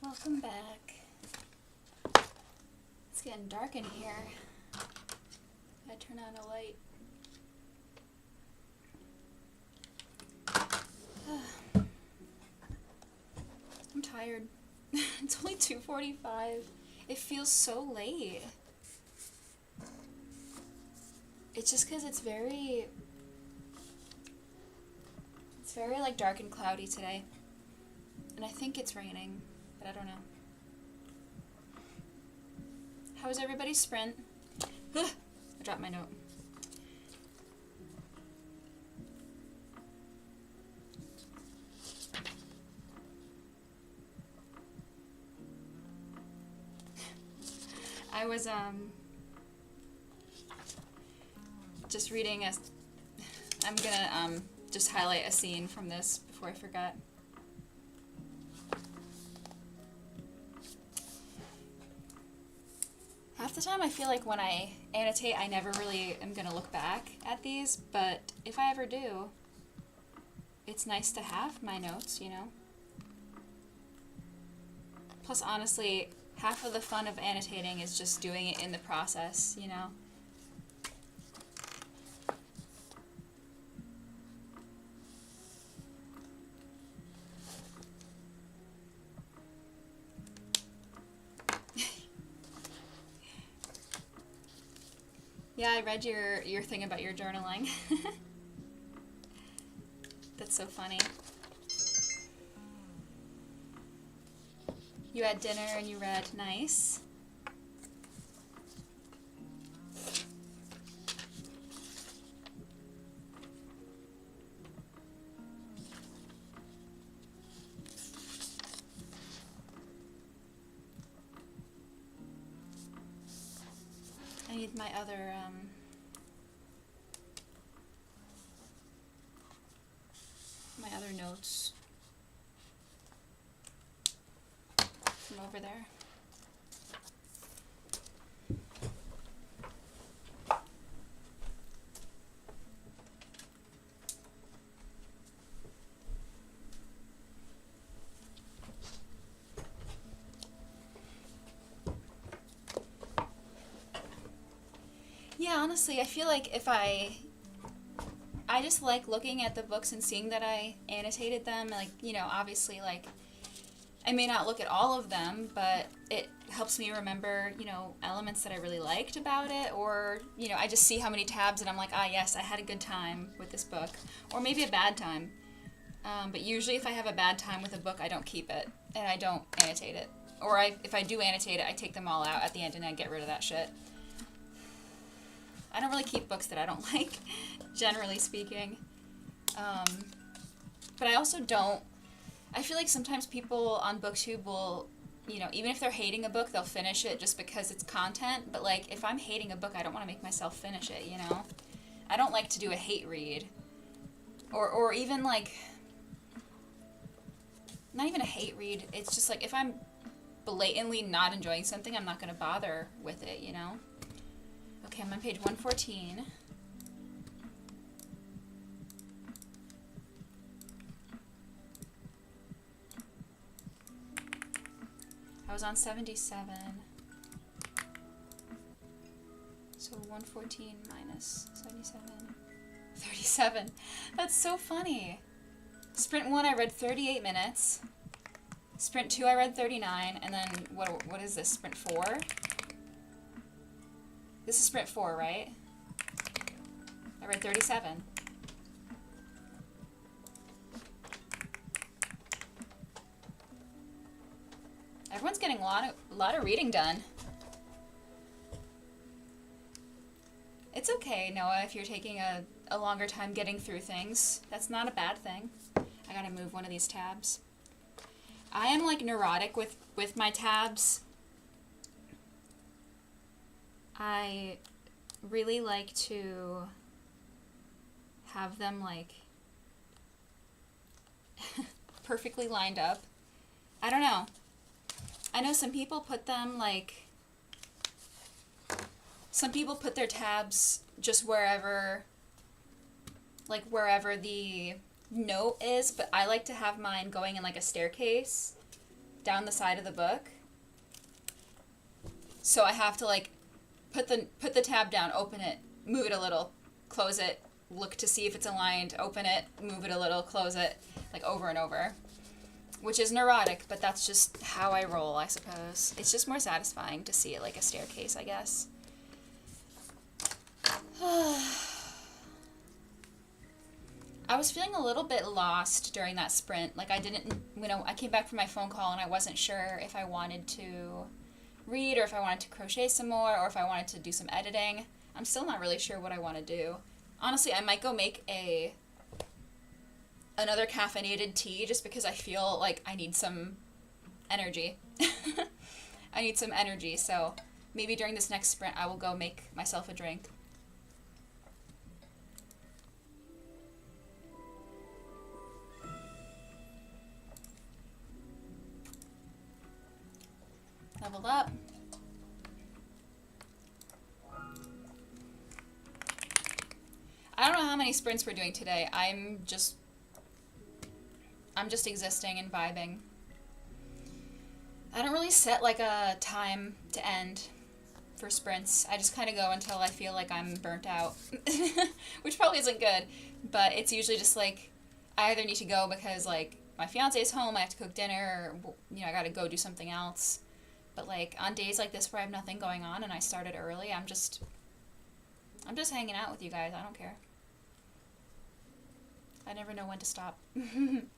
Welcome back. It's getting dark in here. I turn on a light. I'm tired. It's only 2:45. It feels so late. It's just because it's very like dark and cloudy today. And I think it's raining, but I don't know. How was everybody's sprint? I dropped my note. I was just reading I'm gonna just highlight a scene from this before I forget. Half the time I feel like when I annotate, I never really am gonna look back at these, but if I ever do, it's nice to have my notes, you know? Plus, honestly, half of the fun of annotating is just doing it in the process, you know? Yeah, I read your thing about your journaling. That's so funny. You had dinner and you read. Nice. I need my other notes from over there. Yeah, honestly, I feel like if I just like looking at the books and seeing that I annotated them, like, you know, obviously, like, I may not look at all of them, but it helps me remember, you know, elements that I really liked about it, or, you know, I just see how many tabs and I'm like, ah, yes, I had a good time with this book, or maybe a bad time. But usually if I have a bad time with a book, I don't keep it, and I don't annotate it. Or if I do annotate it, I take them all out at the end and I get rid of that shit. I don't really keep books that I don't like, generally speaking. But I also don't. I feel like sometimes people on BookTube will, you know, even if they're hating a book, they'll finish it just because it's content. But, like, if I'm hating a book, I don't want to make myself finish it, you know? I don't like to do a hate read. Or even, like, not even a hate read. It's just, like, if I'm blatantly not enjoying something, I'm not going to bother with it, you know? Okay, I'm on page 114. I was on 77. So 114 minus 77. 37. That's so funny. Sprint 1 I read 38 minutes. Sprint 2 I read 39. And then what is this? Sprint 4? This is Sprint 4, right? I read 37. Everyone's getting a lot of reading done. It's okay, Noah, if you're taking a longer time getting through things. That's not a bad thing. I gotta move one of these tabs. I am, like, neurotic with my tabs. I really like to have them, like, perfectly lined up. I don't know. I know some people put them, like, some people put their tabs just wherever the note is, but I like to have mine going in, like, a staircase. down the side of the book. So I have to like put the tab down, open it, move it a little, close it, look to see if it's aligned, open it, move it a little, close it, like over and over. Which is neurotic, but that's just how I roll, I suppose. It's just more satisfying to see it like a staircase, I guess. I was feeling a little bit lost during that sprint. Like I didn't, I came back from my phone call and I wasn't sure if I wanted to read or if I wanted to crochet some more or if I wanted to do some editing. I'm still not really sure what I want to do. Honestly, I might go make another caffeinated tea just because I feel like I need some energy. I need some energy, so maybe during this next sprint I will go make myself a drink. Level up. I don't know how many sprints we're doing today. I'm just existing and vibing. I don't really set like a time to end for sprints. I just kind of go until I feel like I'm burnt out, which probably isn't good, but it's usually just like I either need to go because like my fiance is home, I have to cook dinner, or I gotta go do something else. But like on days like this where I have nothing going on and I started early, I'm just hanging out with you guys. I don't care. I never know when to stop. I'm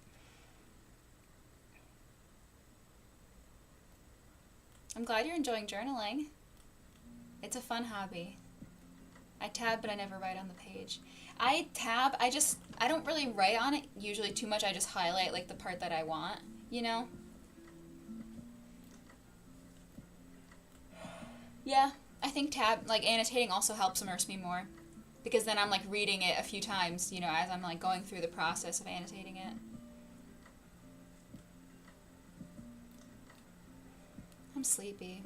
glad you're enjoying journaling. It's a fun hobby. I tab, but I never write on the page. I tab, I don't really write on it usually too much. I just highlight like the part that I want, Yeah, I think like annotating also helps immerse me more. Because then I'm like reading it a few times, as I'm like going through the process of annotating it. I'm sleepy.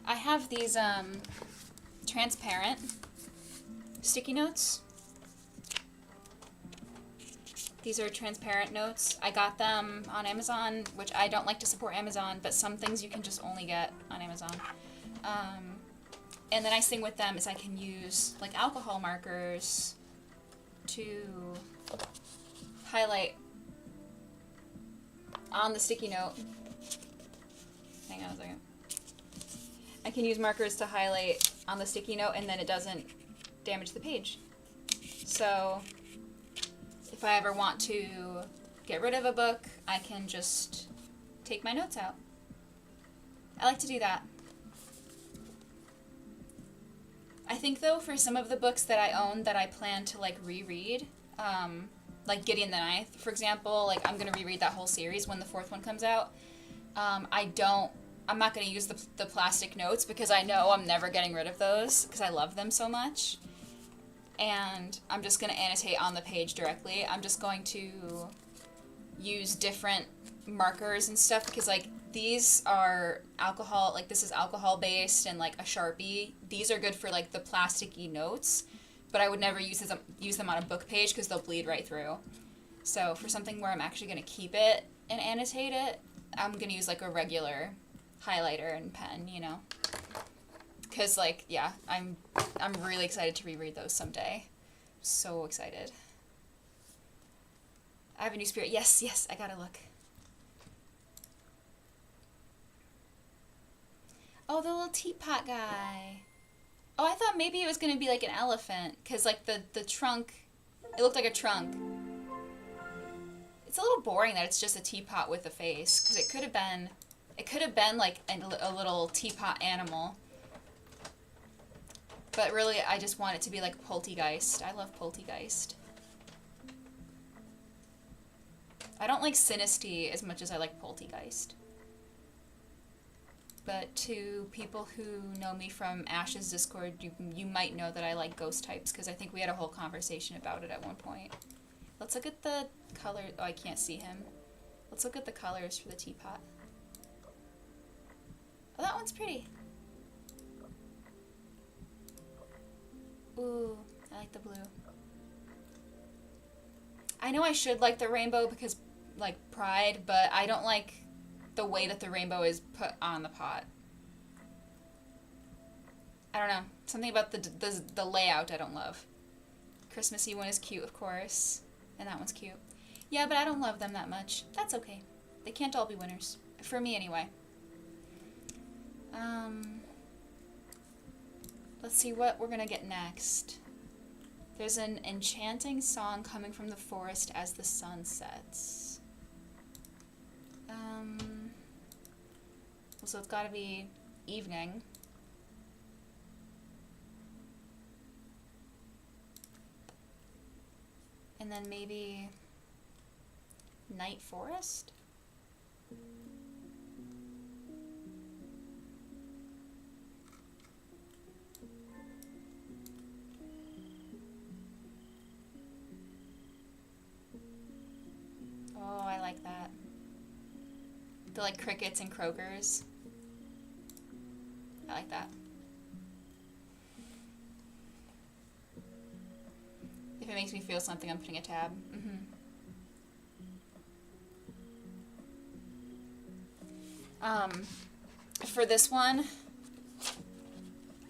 I have these transparent sticky notes. These are transparent notes. I got them on Amazon, which I don't like to support Amazon, but some things you can just only get on Amazon. And the nice thing with them is I can use like alcohol markers to highlight on the sticky note. Hang on a second. I can use markers to highlight on the sticky note and then it doesn't damage the page. So if I ever want to get rid of a book, I can just take my notes out. I like to do that. I think though for some of the books that I own that I plan to like reread, like Gideon the Ninth, for example, like I'm gonna reread that whole series when the fourth one comes out. I'm not gonna use the plastic notes because I know I'm never getting rid of those because I love them so much. And I'm just gonna annotate on the page directly. I'm just going to use different markers and stuff because like these are alcohol, like this is alcohol based and like a Sharpie. These are good for like the plasticky notes, but I would never use them on a book page because they'll bleed right through. So for something where I'm actually going to keep it and annotate it, I'm going to use like a regular highlighter and pen, Because like, yeah, I'm really excited to reread those someday. So excited. I have a new spirit. Yes, I gotta look. Oh, the little teapot guy. Oh, I thought maybe it was going to be like an elephant. Because like the trunk, it looked like a trunk. It's a little boring that it's just a teapot with a face. Because it could have been like a little teapot animal. But really, I just want it to be like poltergeist. I love poltergeist. I don't like Sinisty as much as I like poltergeist. But to people who know me from Ash's Discord, you might know that I like ghost types, because I think we had a whole conversation about it at one point. Let's look at the color. Oh, I can't see him. Let's look at the colors for the teapot. Oh, that one's pretty. Ooh, I like the blue. I know I should like the rainbow because like pride, but I don't like the way that the rainbow is put on the pot. I don't know. Something about the layout I don't love. Christmassy one is cute, of course. And that one's cute. Yeah, but I don't love them that much. That's okay. They can't all be winners. For me, anyway. Let's see what we're gonna get next. There's an enchanting song coming from the forest as the sun sets. So it's gotta be evening. And then maybe night forest? Oh, I like that. The like crickets and croakers. I like that. If it makes me feel something, I'm putting a tab. For this one,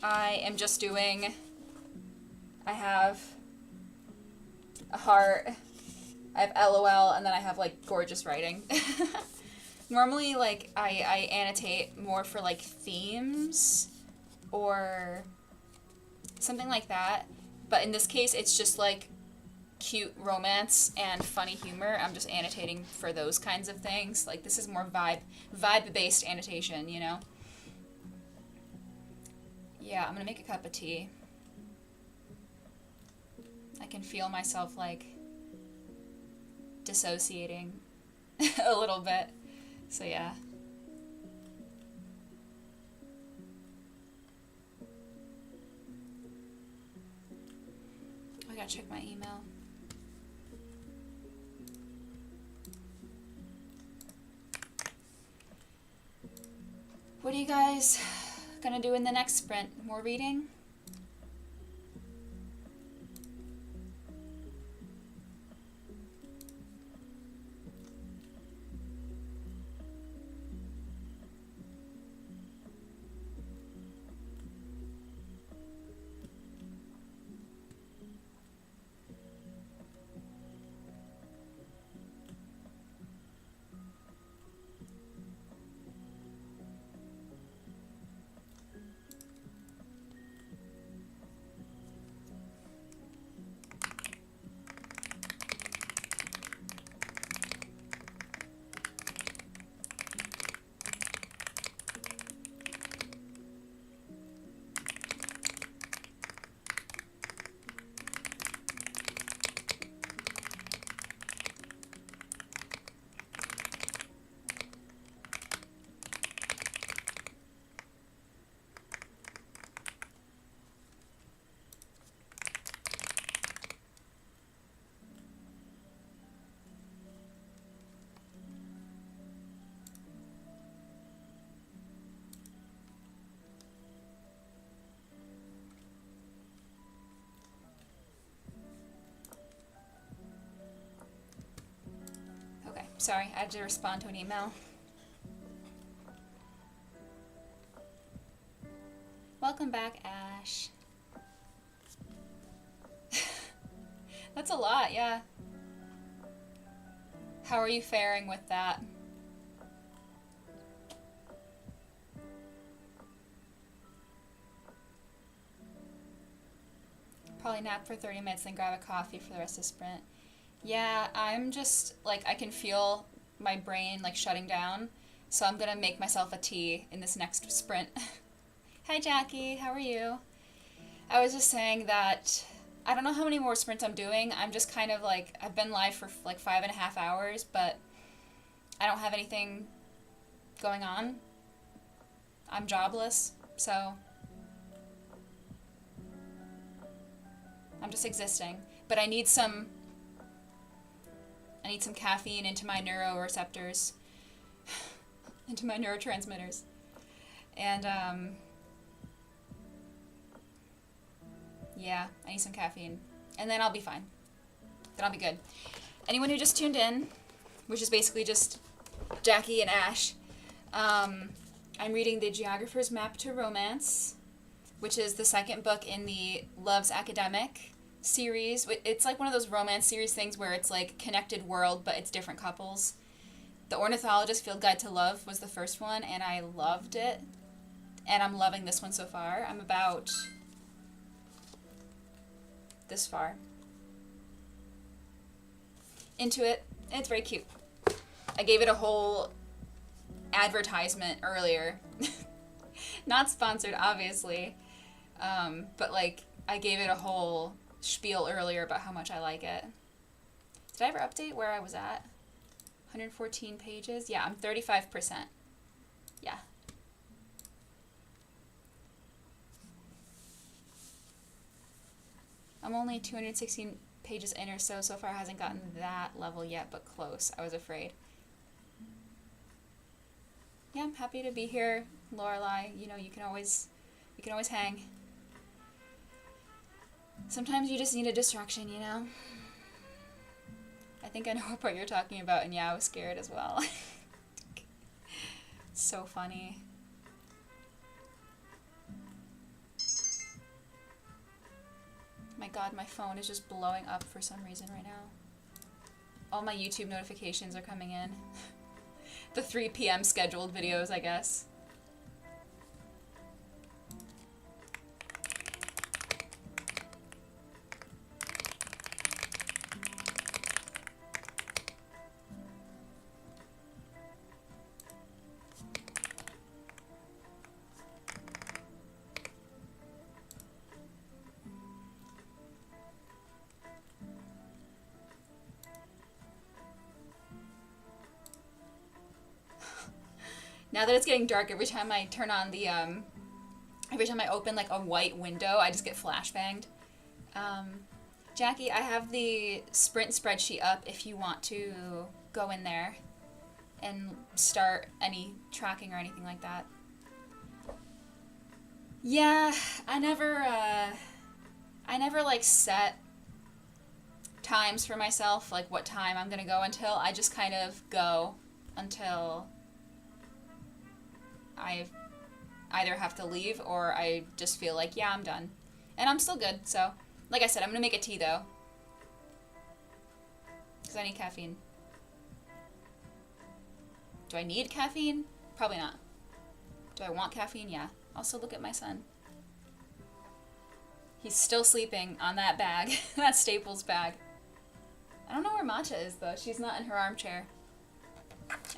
I am just doing, I have a heart, I have LOL, and then I have like gorgeous writing. Normally, like, I annotate more for like themes or something like that. But in this case, it's just like cute romance and funny humor. I'm just annotating for those kinds of things. Like, this is more vibe-based annotation, you know? Yeah, I'm gonna make a cup of tea. I can feel myself, like, dissociating a little bit. So, yeah. I gotta check my email. What are you guys gonna do in the next sprint? More reading? Sorry, I had to respond to an email. Welcome back, Ash. That's a lot, yeah. How are you faring with that? Probably nap for 30 minutes, then grab a coffee for the rest of the sprint. Yeah, I'm just, like, I can feel my brain, like, shutting down. So I'm gonna make myself a tea in this next sprint. Hi, Jackie. How are you? I was just saying that I don't know how many more sprints I'm doing. I'm just kind of, like, I've been live for, like, 5.5 hours, but I don't have anything going on. I'm jobless, so I'm just existing. But I need some caffeine into my neuroreceptors, into my neurotransmitters. And, yeah, I need some caffeine. And then I'll be fine. Then I'll be good. Anyone who just tuned in, which is basically just Jackie and Ash. I'm reading The Geographer's Map to Romance, which is the second book in the Love's Academic series. It's like one of those romance series things where it's like connected world, but it's different couples. The Ornithologist Field Guide to Love was the first one, and I loved it. And I'm loving this one so far. I'm about this far into it, and it's very cute. I gave it a whole advertisement earlier. Not sponsored, obviously, but like I gave it a whole spiel earlier about how much I like it. Did I ever update where I was at? 114 pages? Yeah, I'm 35%. Yeah. I'm only 216 pages in or so. So far hasn't gotten that level yet, but close. I was afraid. Yeah, I'm happy to be here, Lorelai. You know, you can always hang. Sometimes you just need a distraction, you know? I think I know what part you're talking about, and yeah, I was scared as well. So funny. My god, my phone is just blowing up for some reason right now. All my YouTube notifications are coming in. The 3 p.m. scheduled videos, I guess. Now that it's getting dark, every time I turn on the, every time I open like a white window, I just get flashbanged. Jackie, I have the Sprint spreadsheet up if you want to go in there and start any tracking or anything like that. Yeah, I never like set times for myself, like what time I'm gonna go until. I just kind of go until I either have to leave or I just feel like, yeah, I'm done. And I'm still good, so like I said, I'm gonna make a tea though, because I need caffeine. Do I need caffeine? Probably not. Do I want caffeine? Yeah. Also, look at my son. He's still sleeping on that bag. That Staples bag. I don't know where Matcha is though. She's not in her armchair.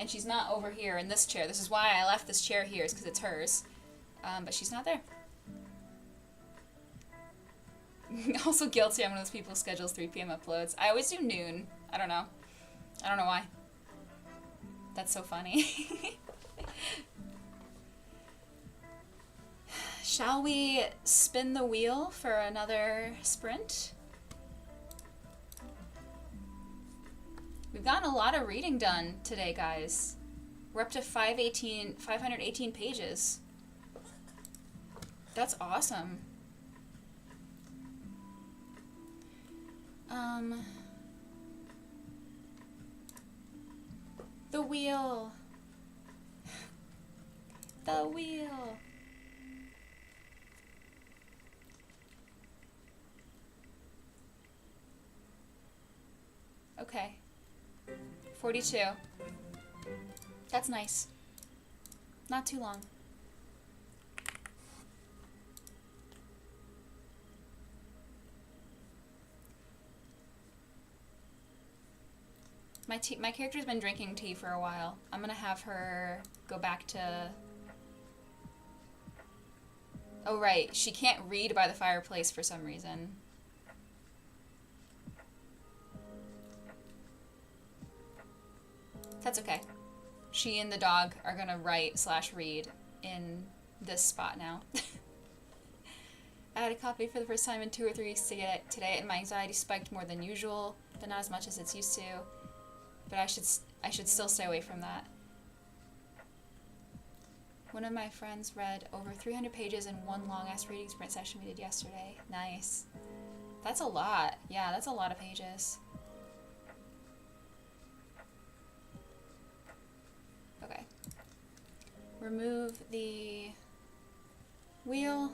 And she's not over here in this chair. This is why I left this chair here, is because it's hers. But she's not there. Also guilty, I'm one of those people who schedules 3 p.m. uploads. I always do noon. I don't know. I don't know why. That's so funny. Shall we spin the wheel for another sprint? We've gotten a lot of reading done today, guys. We're up to 518 pages. That's awesome. The wheel. The wheel. Okay. 42. That's nice. Not too long. My character's been drinking tea for a while. I'm gonna have her go back to... Oh right, she can't read by the fireplace for some reason. That's okay. She and the dog are gonna write/read in this spot now. I had a copy for the first time in 2 or 3 weeks to get it today, and my anxiety spiked more than usual, but not as much as it's used to. But I should still stay away from that. One of my friends read over 300 pages in one long-ass reading sprint session we did yesterday. Nice. That's a lot. Yeah, that's a lot of pages. remove the wheel.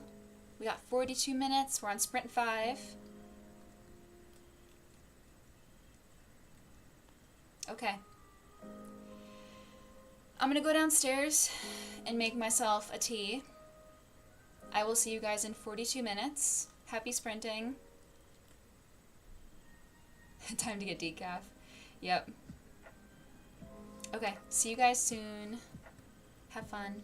We got 42 minutes. We're on sprint 5. Okay. I'm gonna go downstairs and make myself a tea. I will see you guys in 42 minutes. Happy sprinting. Time to get decaf. Yep. Okay, see you guys soon. Have fun.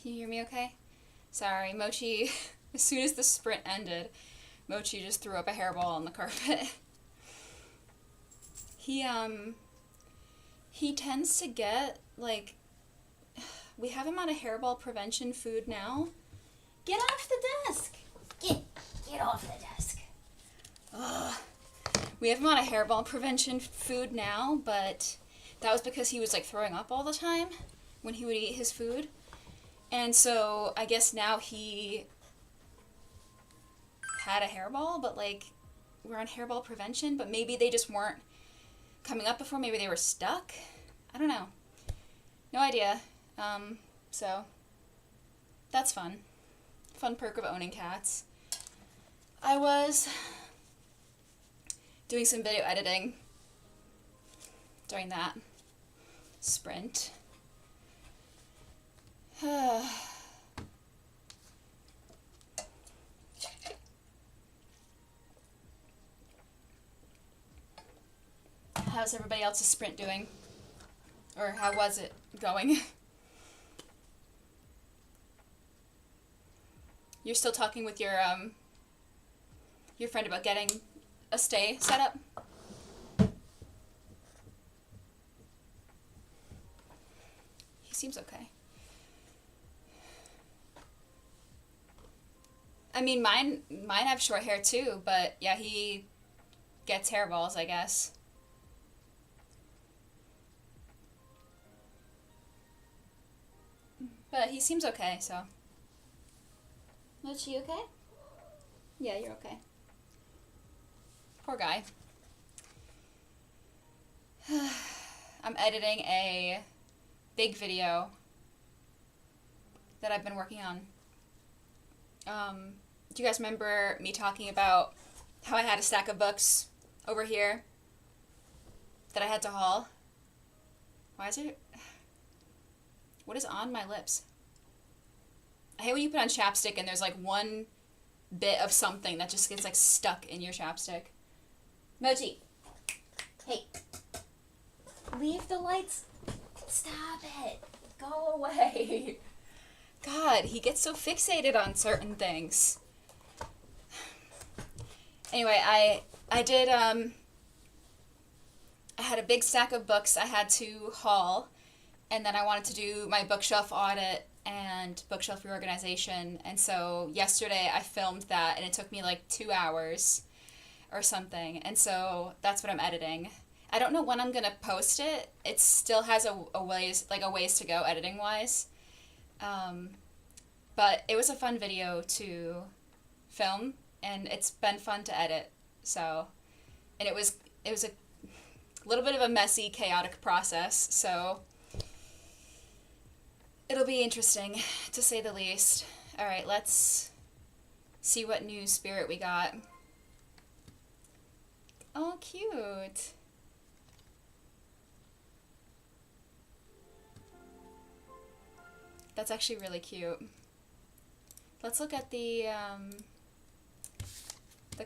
Can you hear me okay? Sorry, Mochi, as soon as the sprint ended, Mochi just threw up a hairball on the carpet. He tends to get, like, we have him on a hairball prevention food now. Get off the desk! Get off the desk. Ugh. We have him on a hairball prevention food now, but that was because he was, like, throwing up all the time when he would eat his food. And so I guess now he had a hairball, but, like, we're on hairball prevention, but maybe they just weren't coming up before. Maybe they were stuck. I don't know. No idea. So that's fun. Fun perk of owning cats. I was doing some video editing during that sprint. How's everybody else's sprint doing? Or how was it going? You're still talking with your friend about getting a stay set up? He seems okay. I mean, mine have short hair too, but yeah, he gets hairballs, I guess. But he seems okay, so. Mochi, okay? Yeah, you're okay. Poor guy. I'm editing a big video that I've been working on. Do you guys remember me talking about how I had a stack of books over here that I had to haul? Why is it... What is on my lips? I hate when you put on chapstick and there's like one bit of something that just gets like stuck in your chapstick. Mochi! Hey! Leave the lights! Stop it! Go away! God, he gets so fixated on certain things. Anyway, I had a big stack of books I had to haul, and then I wanted to do my bookshelf audit and bookshelf reorganization, and so yesterday I filmed that, and it took me like 2 hours or something, and so that's what I'm editing. I don't know when I'm gonna post it. It still has a ways to go editing wise. But it was a fun video to film, and it's been fun to edit. So, and it was a little bit of a messy, chaotic process. So it'll be interesting, to say the least. All right, let's see what new spirit we got. Oh, cute. That's actually really cute. Let's look at the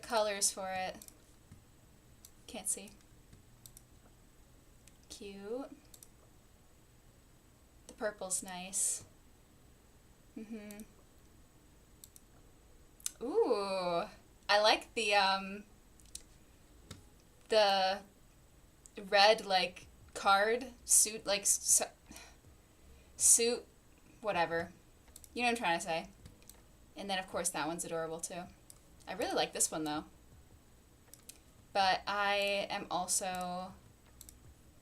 colors for it. Can't see. Cute. The purple's nice. Ooh, I like the red like card suit, like suit, whatever. You know what I'm trying to say. And then of course that one's adorable too. I really like this one though. But I am also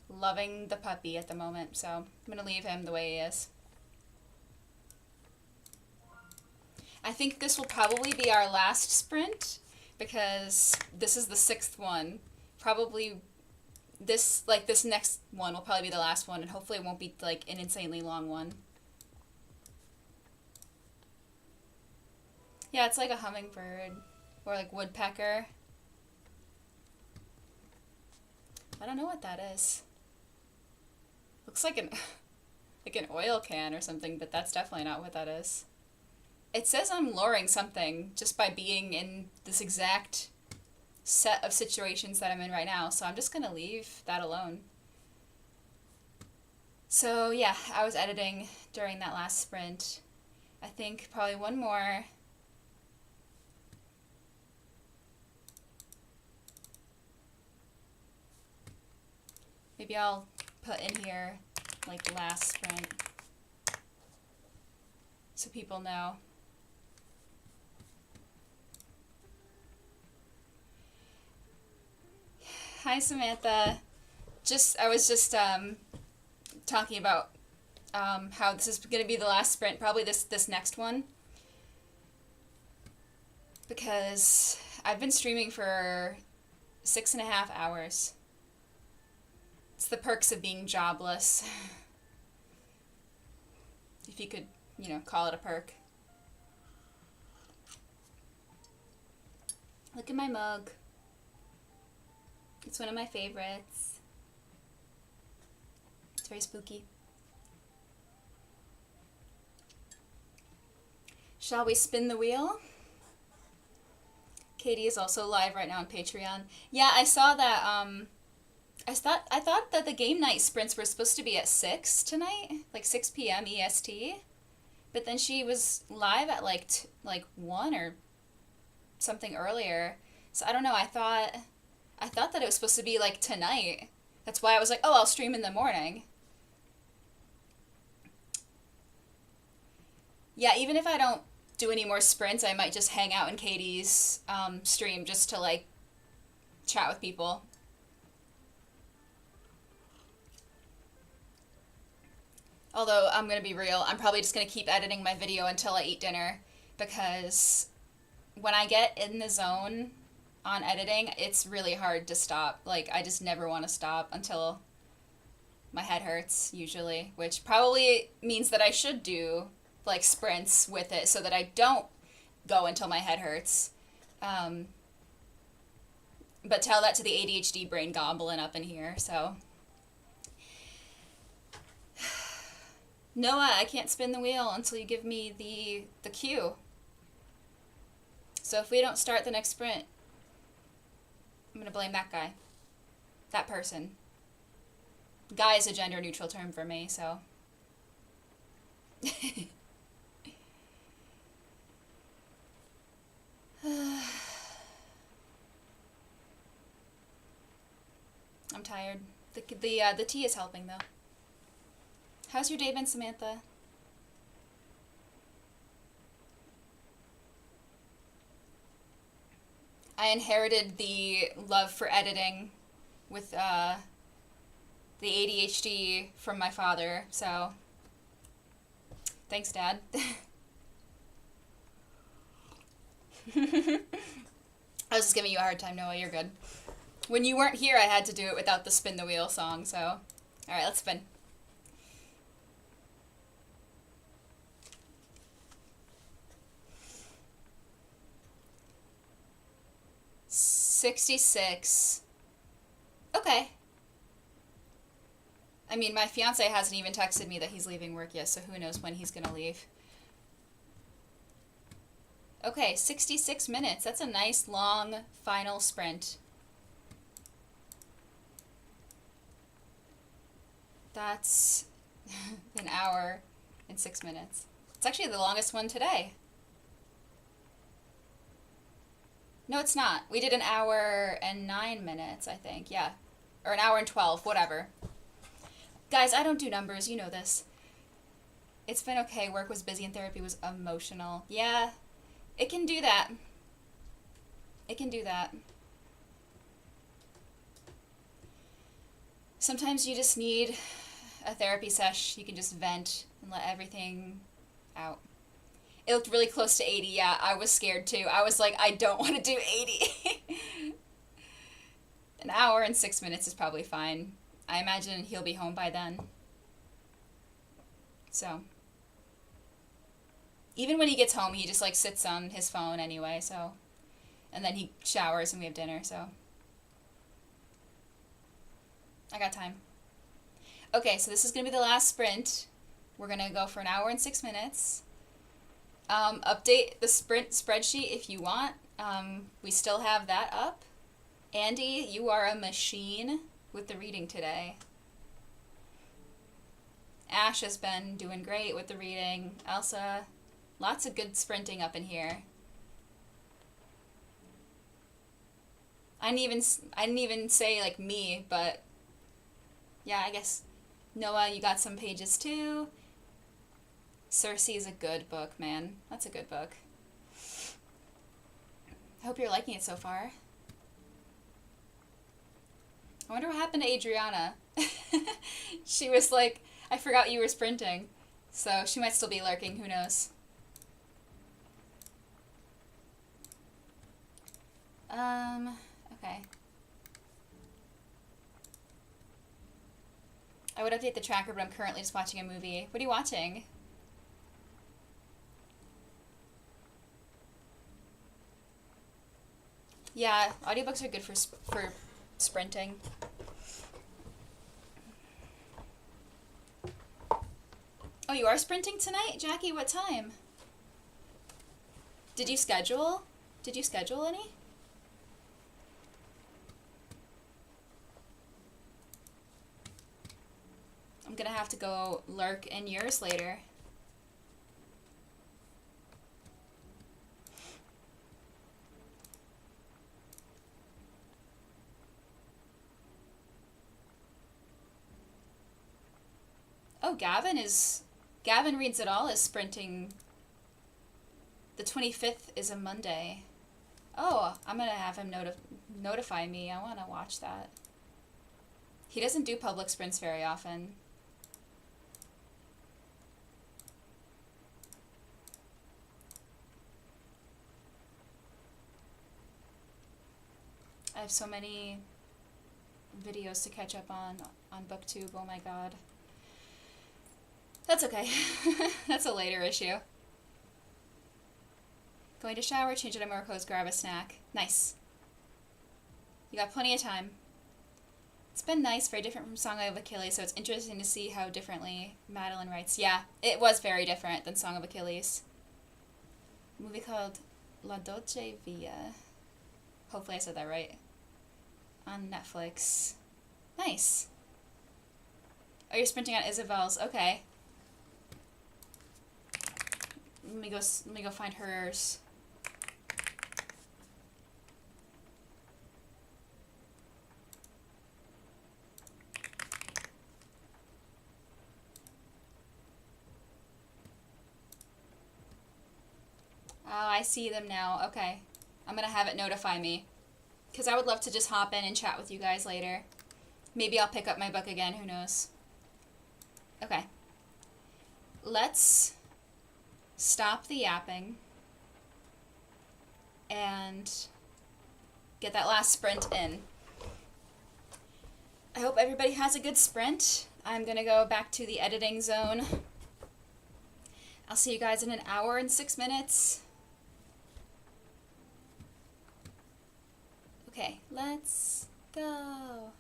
loving the puppy at the moment, so I'm gonna leave him the way he is. I think this will probably be our last sprint because this is the 6th one. Probably this next one will probably be the last one, and hopefully it won't be like an insanely long one. Yeah, it's like a hummingbird or like woodpecker. I don't know what that is. Looks like an oil can or something, but that's definitely not what that is. It says I'm luring something just by being in this exact set of situations that I'm in right now, so I'm just gonna leave that alone. So yeah, I was editing during that last sprint. I think probably one more. Maybe I'll put in here like last sprint so people know. Hi Samantha. I was just talking about how this is going to be the last sprint, probably this next one, because I've been streaming for 6.5 hours. It's the perks of being jobless. If you could, call it a perk. Look at my mug. It's one of my favorites. It's very spooky. Shall we spin the wheel? Katie is also live right now on Patreon. Yeah, I saw that. I thought that the game night sprints were supposed to be at 6 tonight, like 6 p.m. EST. But then she was live at like 1 or something earlier. So I don't know. I thought that it was supposed to be like tonight. That's why I was like, oh, I'll stream in the morning. Yeah, even if I don't do any more sprints, I might just hang out in Katie's stream just to like chat with people. Although I'm gonna be real, I'm probably just gonna keep editing my video until I eat dinner, because when I get in the zone on editing, it's really hard to stop. Like, I just never want to stop until my head hurts, usually, which probably means that I should do like sprints with it so that I don't go until my head hurts. But tell that to the ADHD brain goblin up in here, so. Noah, I can't spin the wheel until you give me the cue. So if we don't start the next sprint, I'm gonna blame that guy. That person. Guy is a gender neutral term for me, so. I'm tired. The tea is helping though. How's your day been, Samantha? I inherited the love for editing with the ADHD from my father, so thanks, Dad. I was just giving you a hard time, Noah. You're good. When you weren't here, I had to do it without the spin the wheel song, so. Alright, let's spin. $66. Okay. I mean, my fiance hasn't even texted me that he's leaving work yet, so who knows when he's gonna leave. Okay, 66 minutes. That's a nice, long, final sprint. That's an hour and 6 minutes. It's actually the longest one today. No, it's not. We did an hour and 9 minutes, I think. Yeah. Or an hour and 12, whatever. Guys, I don't do numbers. You know this. It's been okay. Work was busy and therapy was emotional. Yeah. It can do that. It can do that. Sometimes you just need a therapy sesh. You can just vent and let everything out. It looked really close to 80. Yeah, I was scared too. I was like, I don't want to do 80. An hour and 6 minutes is probably fine. I imagine he'll be home by then. So. Even when he gets home, he just like sits on his phone anyway, so. And then he showers and we have dinner, so. I got time. Okay, so this is going to be the last sprint. We're going to go for an hour and 6 minutes. Update the sprint spreadsheet if you want. We still have that up. Andy, you are a machine with the reading today. Ash has been doing great with the reading. Elsa, lots of good sprinting up in here. I didn't even say like me, but yeah, I guess Noah, you got some pages too. Circe is a good book, man. That's a good book. I hope you're liking it so far. I wonder what happened to Adriana. She was like, I forgot you were sprinting. So she might still be lurking, who knows. Okay. I would update the tracker, but I'm currently just watching a movie. What are you watching? Yeah, audiobooks are good for sprinting. Oh, you are sprinting tonight? Jackie, what time? Did you schedule? Did you schedule any? I'm gonna have to go lurk in yours later. Oh, Gavin Reads It All is sprinting. The 25th is a Monday. Oh, I'm gonna have him notify me. I wanna watch that. He doesn't do public sprints very often. I have so many videos to catch up on BookTube. Oh my god. That's okay. That's a later issue. Going to shower, change into more clothes, grab a snack. Nice. You got plenty of time. It's been nice, very different from Song of Achilles, so it's interesting to see how differently Madeline writes. Yeah, it was very different than Song of Achilles. A movie called La Dolce Via. Hopefully I said that right. On Netflix. Nice. Oh, you're sprinting on Isabel's. Okay. Let me go find hers. Oh, I see them now. Okay. I'm gonna have it notify me. Because I would love to just hop in and chat with you guys later. Maybe I'll pick up my book again, who knows. Okay. Let's stop the yapping and get that last sprint in. I hope everybody has a good sprint. I'm gonna go back to the editing zone. I'll see you guys in an hour and 6 minutes. Okay, let's go.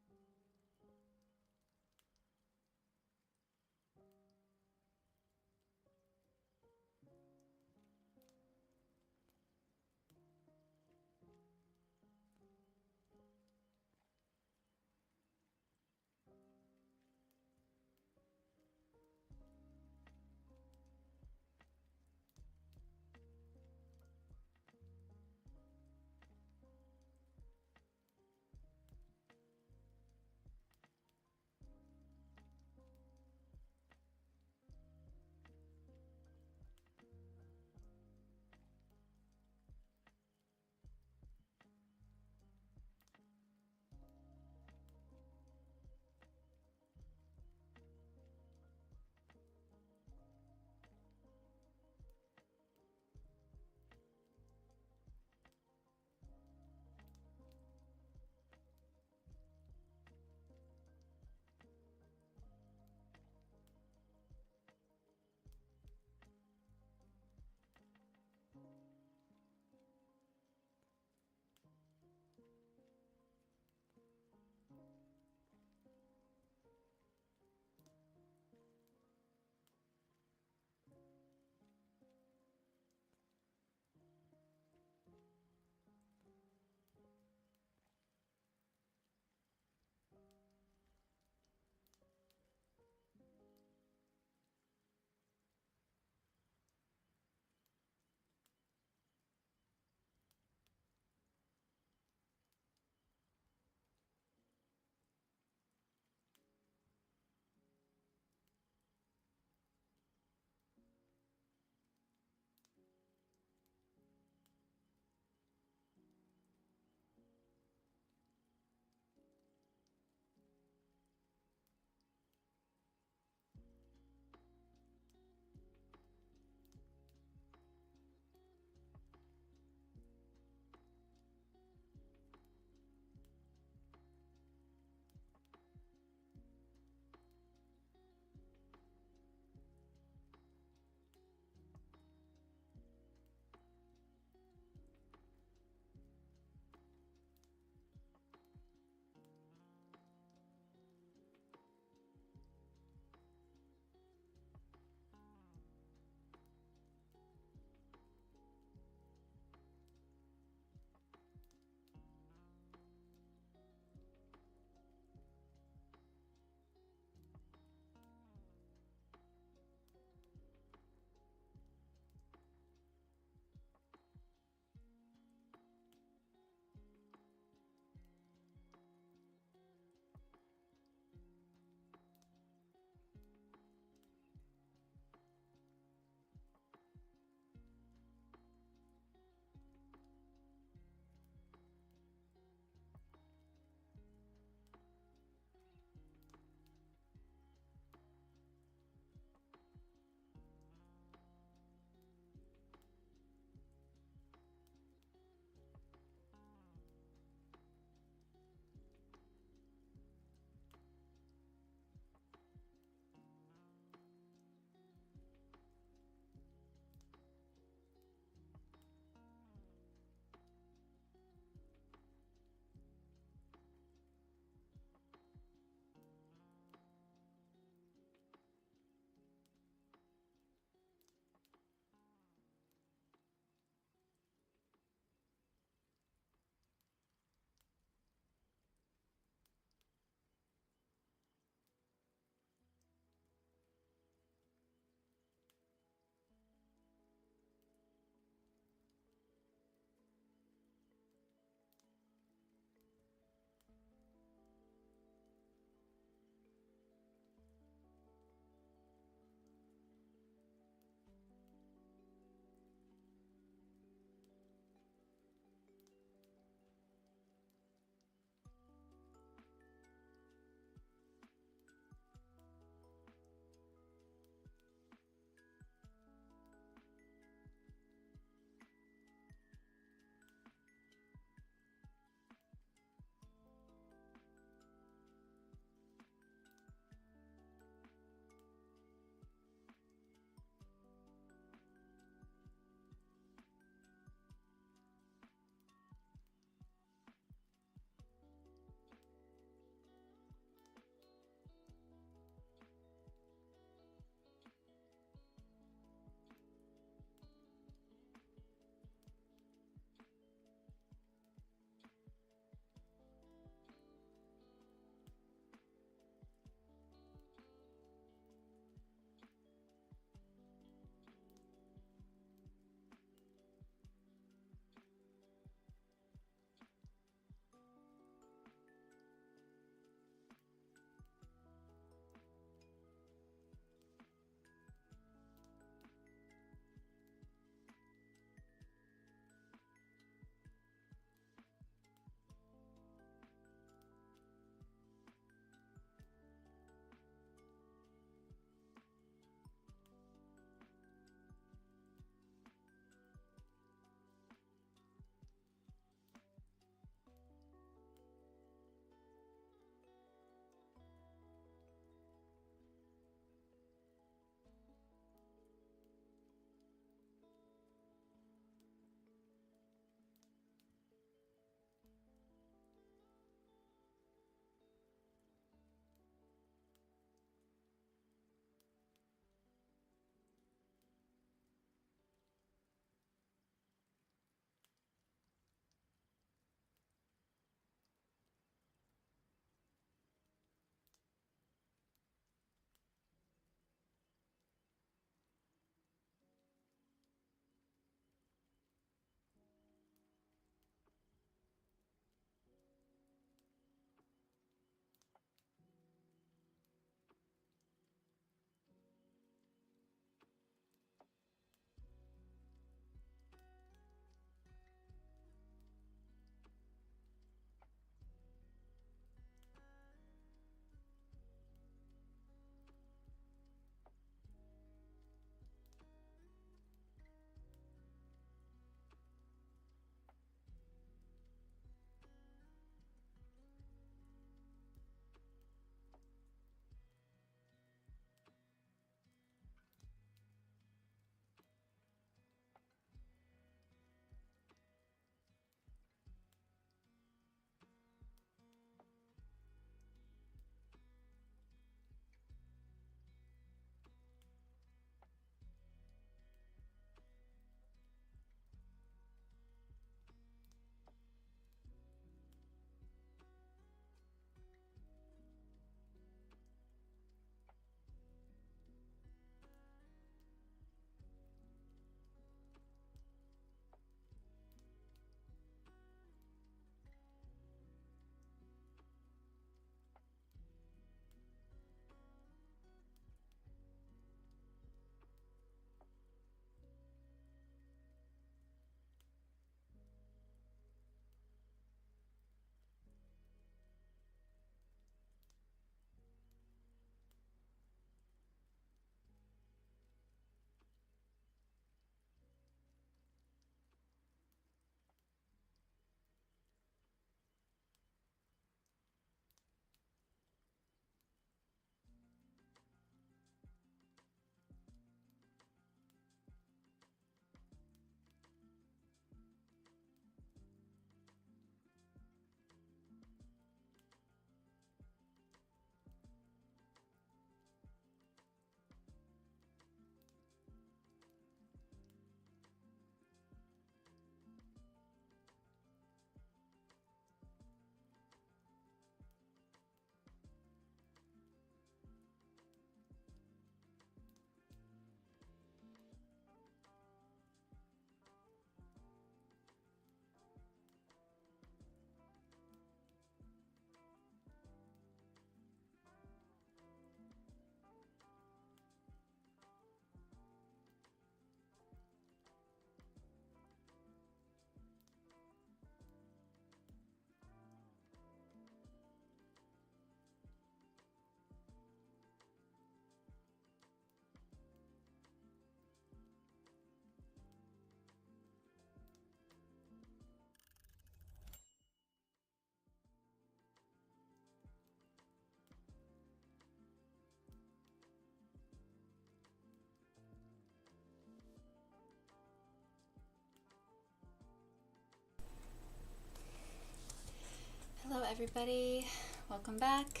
everybody. Welcome back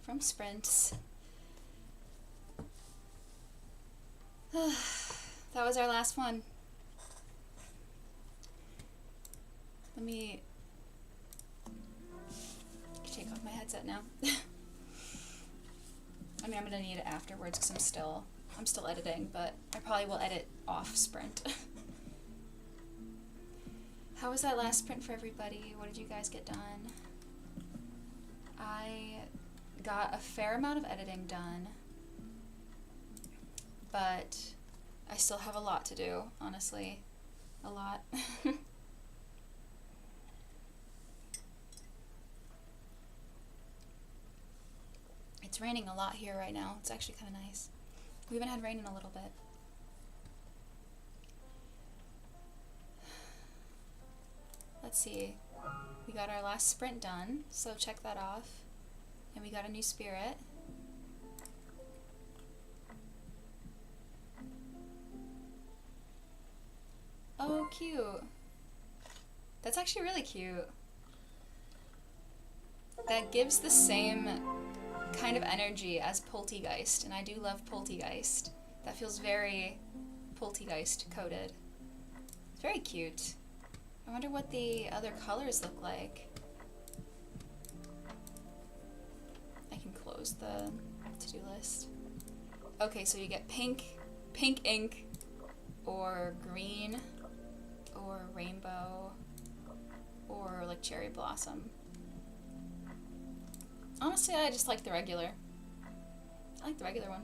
from sprints. That was our last one. Let me take off my headset now. I mean, I'm gonna need it afterwards because I'm still editing, but I probably will edit off sprint. How was that last sprint for everybody? What did you guys get done? I got a fair amount of editing done, but I still have a lot to do, honestly. A lot. It's raining a lot here right now. It's actually kind of nice. We haven't had rain in a little bit. Let's see. We got our last sprint done, so check that off. And we got a new spirit. Oh, cute. That's actually really cute. That gives the same kind of energy as Poltergeist, and I do love Poltergeist. That feels very Poltergeist coded. It's very cute. I wonder what the other colors look like. I can close the to-do list. Okay, so you get pink ink, or green, or rainbow, or like cherry blossom. Honestly, I just like the regular. I like the regular one.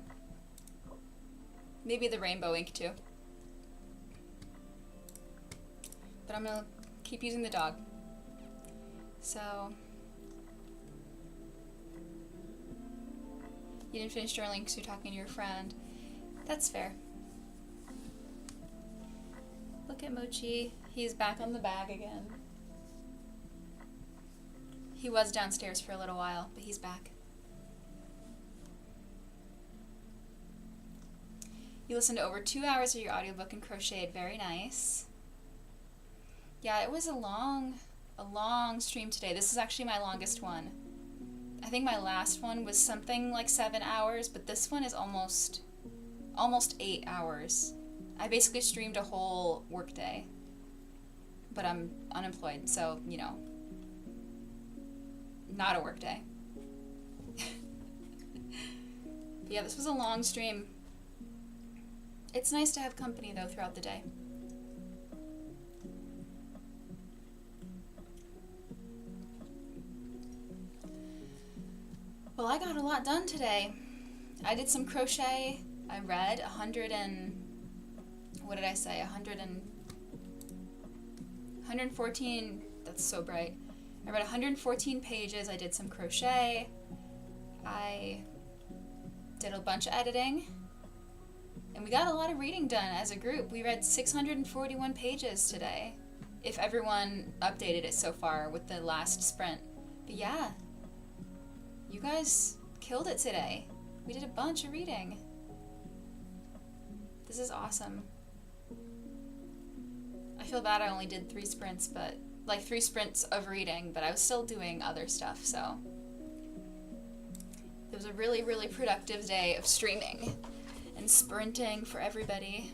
Maybe the rainbow ink too. But I'm gonna keep using the dog. So, you didn't finish journaling because you're talking to your friend. That's fair. Look at Mochi. He's back on the bag again. He was downstairs for a little while, but he's back. You listened to over 2 hours of your audiobook and crocheted. Very nice. Yeah, it was a long stream today. This is actually my longest one. I think my last one was something like 7 hours, but this one is almost 8 hours. I basically streamed a whole workday, but I'm unemployed, so, you know, not a workday. Yeah, this was a long stream. It's nice to have company, though, throughout the day. Well, I got a lot done today. I did some crochet. I read 114, that's so bright. I read 114 pages. I did some crochet. I did a bunch of editing. And we got a lot of reading done as a group. We read 641 pages today, if everyone updated it so far with the last sprint. But yeah, you guys killed it today. We did a bunch of reading. This is awesome. I feel bad I only did 3 sprints, but like 3 sprints of reading, but I was still doing other stuff, so it was a really, really productive day of streaming and sprinting for everybody.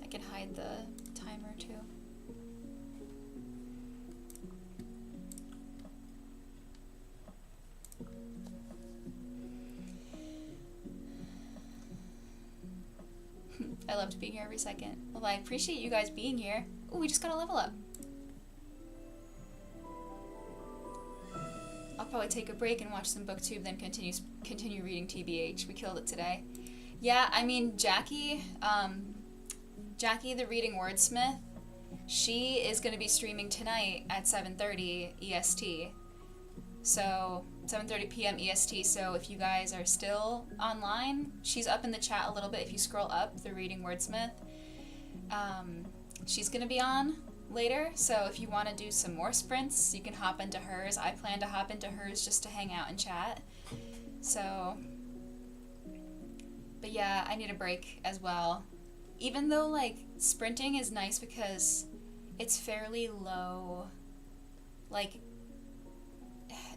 I can hide the timer too. I loved being here every second. Well, I appreciate you guys being here. Ooh, we just got a level up. I'll probably take a break and watch some booktube, then continue reading TBH. We killed it today. Yeah, I mean, Jackie the Reading Wordsmith, she is going to be streaming tonight at 7:30 EST. So 7:30 p.m. EST. So if you guys are still online, she's up in the chat a little bit. If you scroll up, the Reading Wordsmith, she's going to be on later. So if you want to do some more sprints, you can hop into hers. I plan to hop into hers just to hang out and chat. So, but yeah, I need a break as well. Even though like sprinting is nice because it's fairly low, like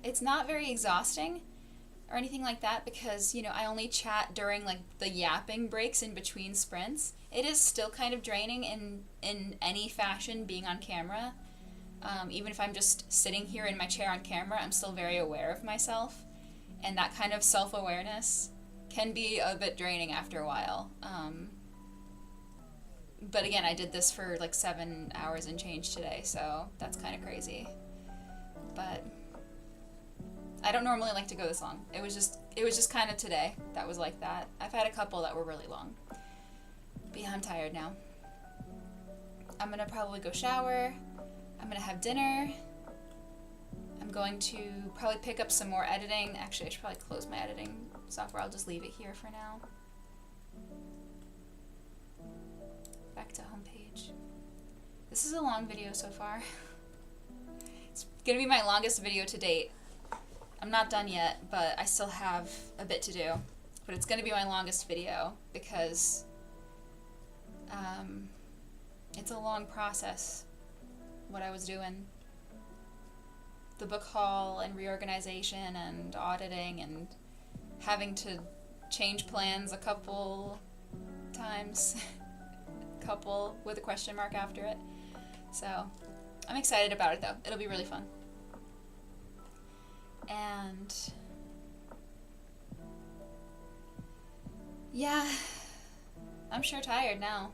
it's not very exhausting or anything like that because, you know, I only chat during like the yapping breaks in between sprints. It is still kind of draining in any fashion being on camera. Even if I'm just sitting here in my chair on camera, I'm still very aware of myself. And that kind of self-awareness can be a bit draining after a while. But again, I did this for like 7 hours and change today, so that's kind of crazy. But I don't normally like to go this long. It was just kind of today that was like that. I've had a couple that were really long. But yeah, I'm tired now. I'm gonna probably go shower. I'm gonna have dinner. I'm going to probably pick up some more editing. Actually, I should probably close my editing software. I'll just leave it here for now. Back to homepage. This is a long video so far. It's gonna be my longest video to date. I'm not done yet, but I still have a bit to do. But it's gonna be my longest video because it's a long process, what I was doing. The book haul and reorganization and auditing and having to change plans a couple times. Couple with a question mark after it. So I'm excited about it though. It'll be really fun. And yeah, I'm sure tired now.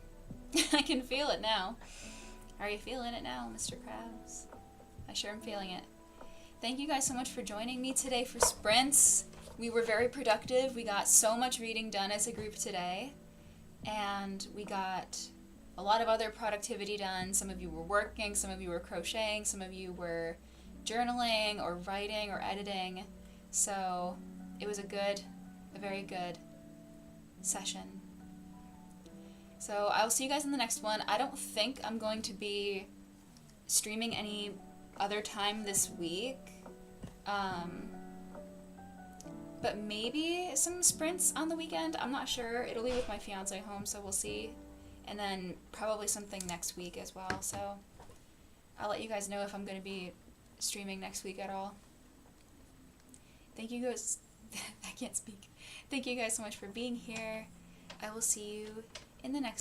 I can feel it now. Are you feeling it now, Mr. Krabs? I sure am feeling it. Thank you guys so much for joining me today for sprints. We were very productive. We got so much reading done as a group today. And we got a lot of other productivity done. Some of you were working, some of you were crocheting, some of you were journaling or writing or editing. So it was a very good session. So I'll see you guys in the next one. I don't think I'm going to be streaming any other time this week. But maybe some sprints on the weekend. I'm not sure. It'll be with my fiance home, so we'll see. And then probably something next week as well. So I'll let you guys know if I'm going to be streaming next week at all. Thank you guys. I can't speak. Thank you guys so much for being here. I will see you in the next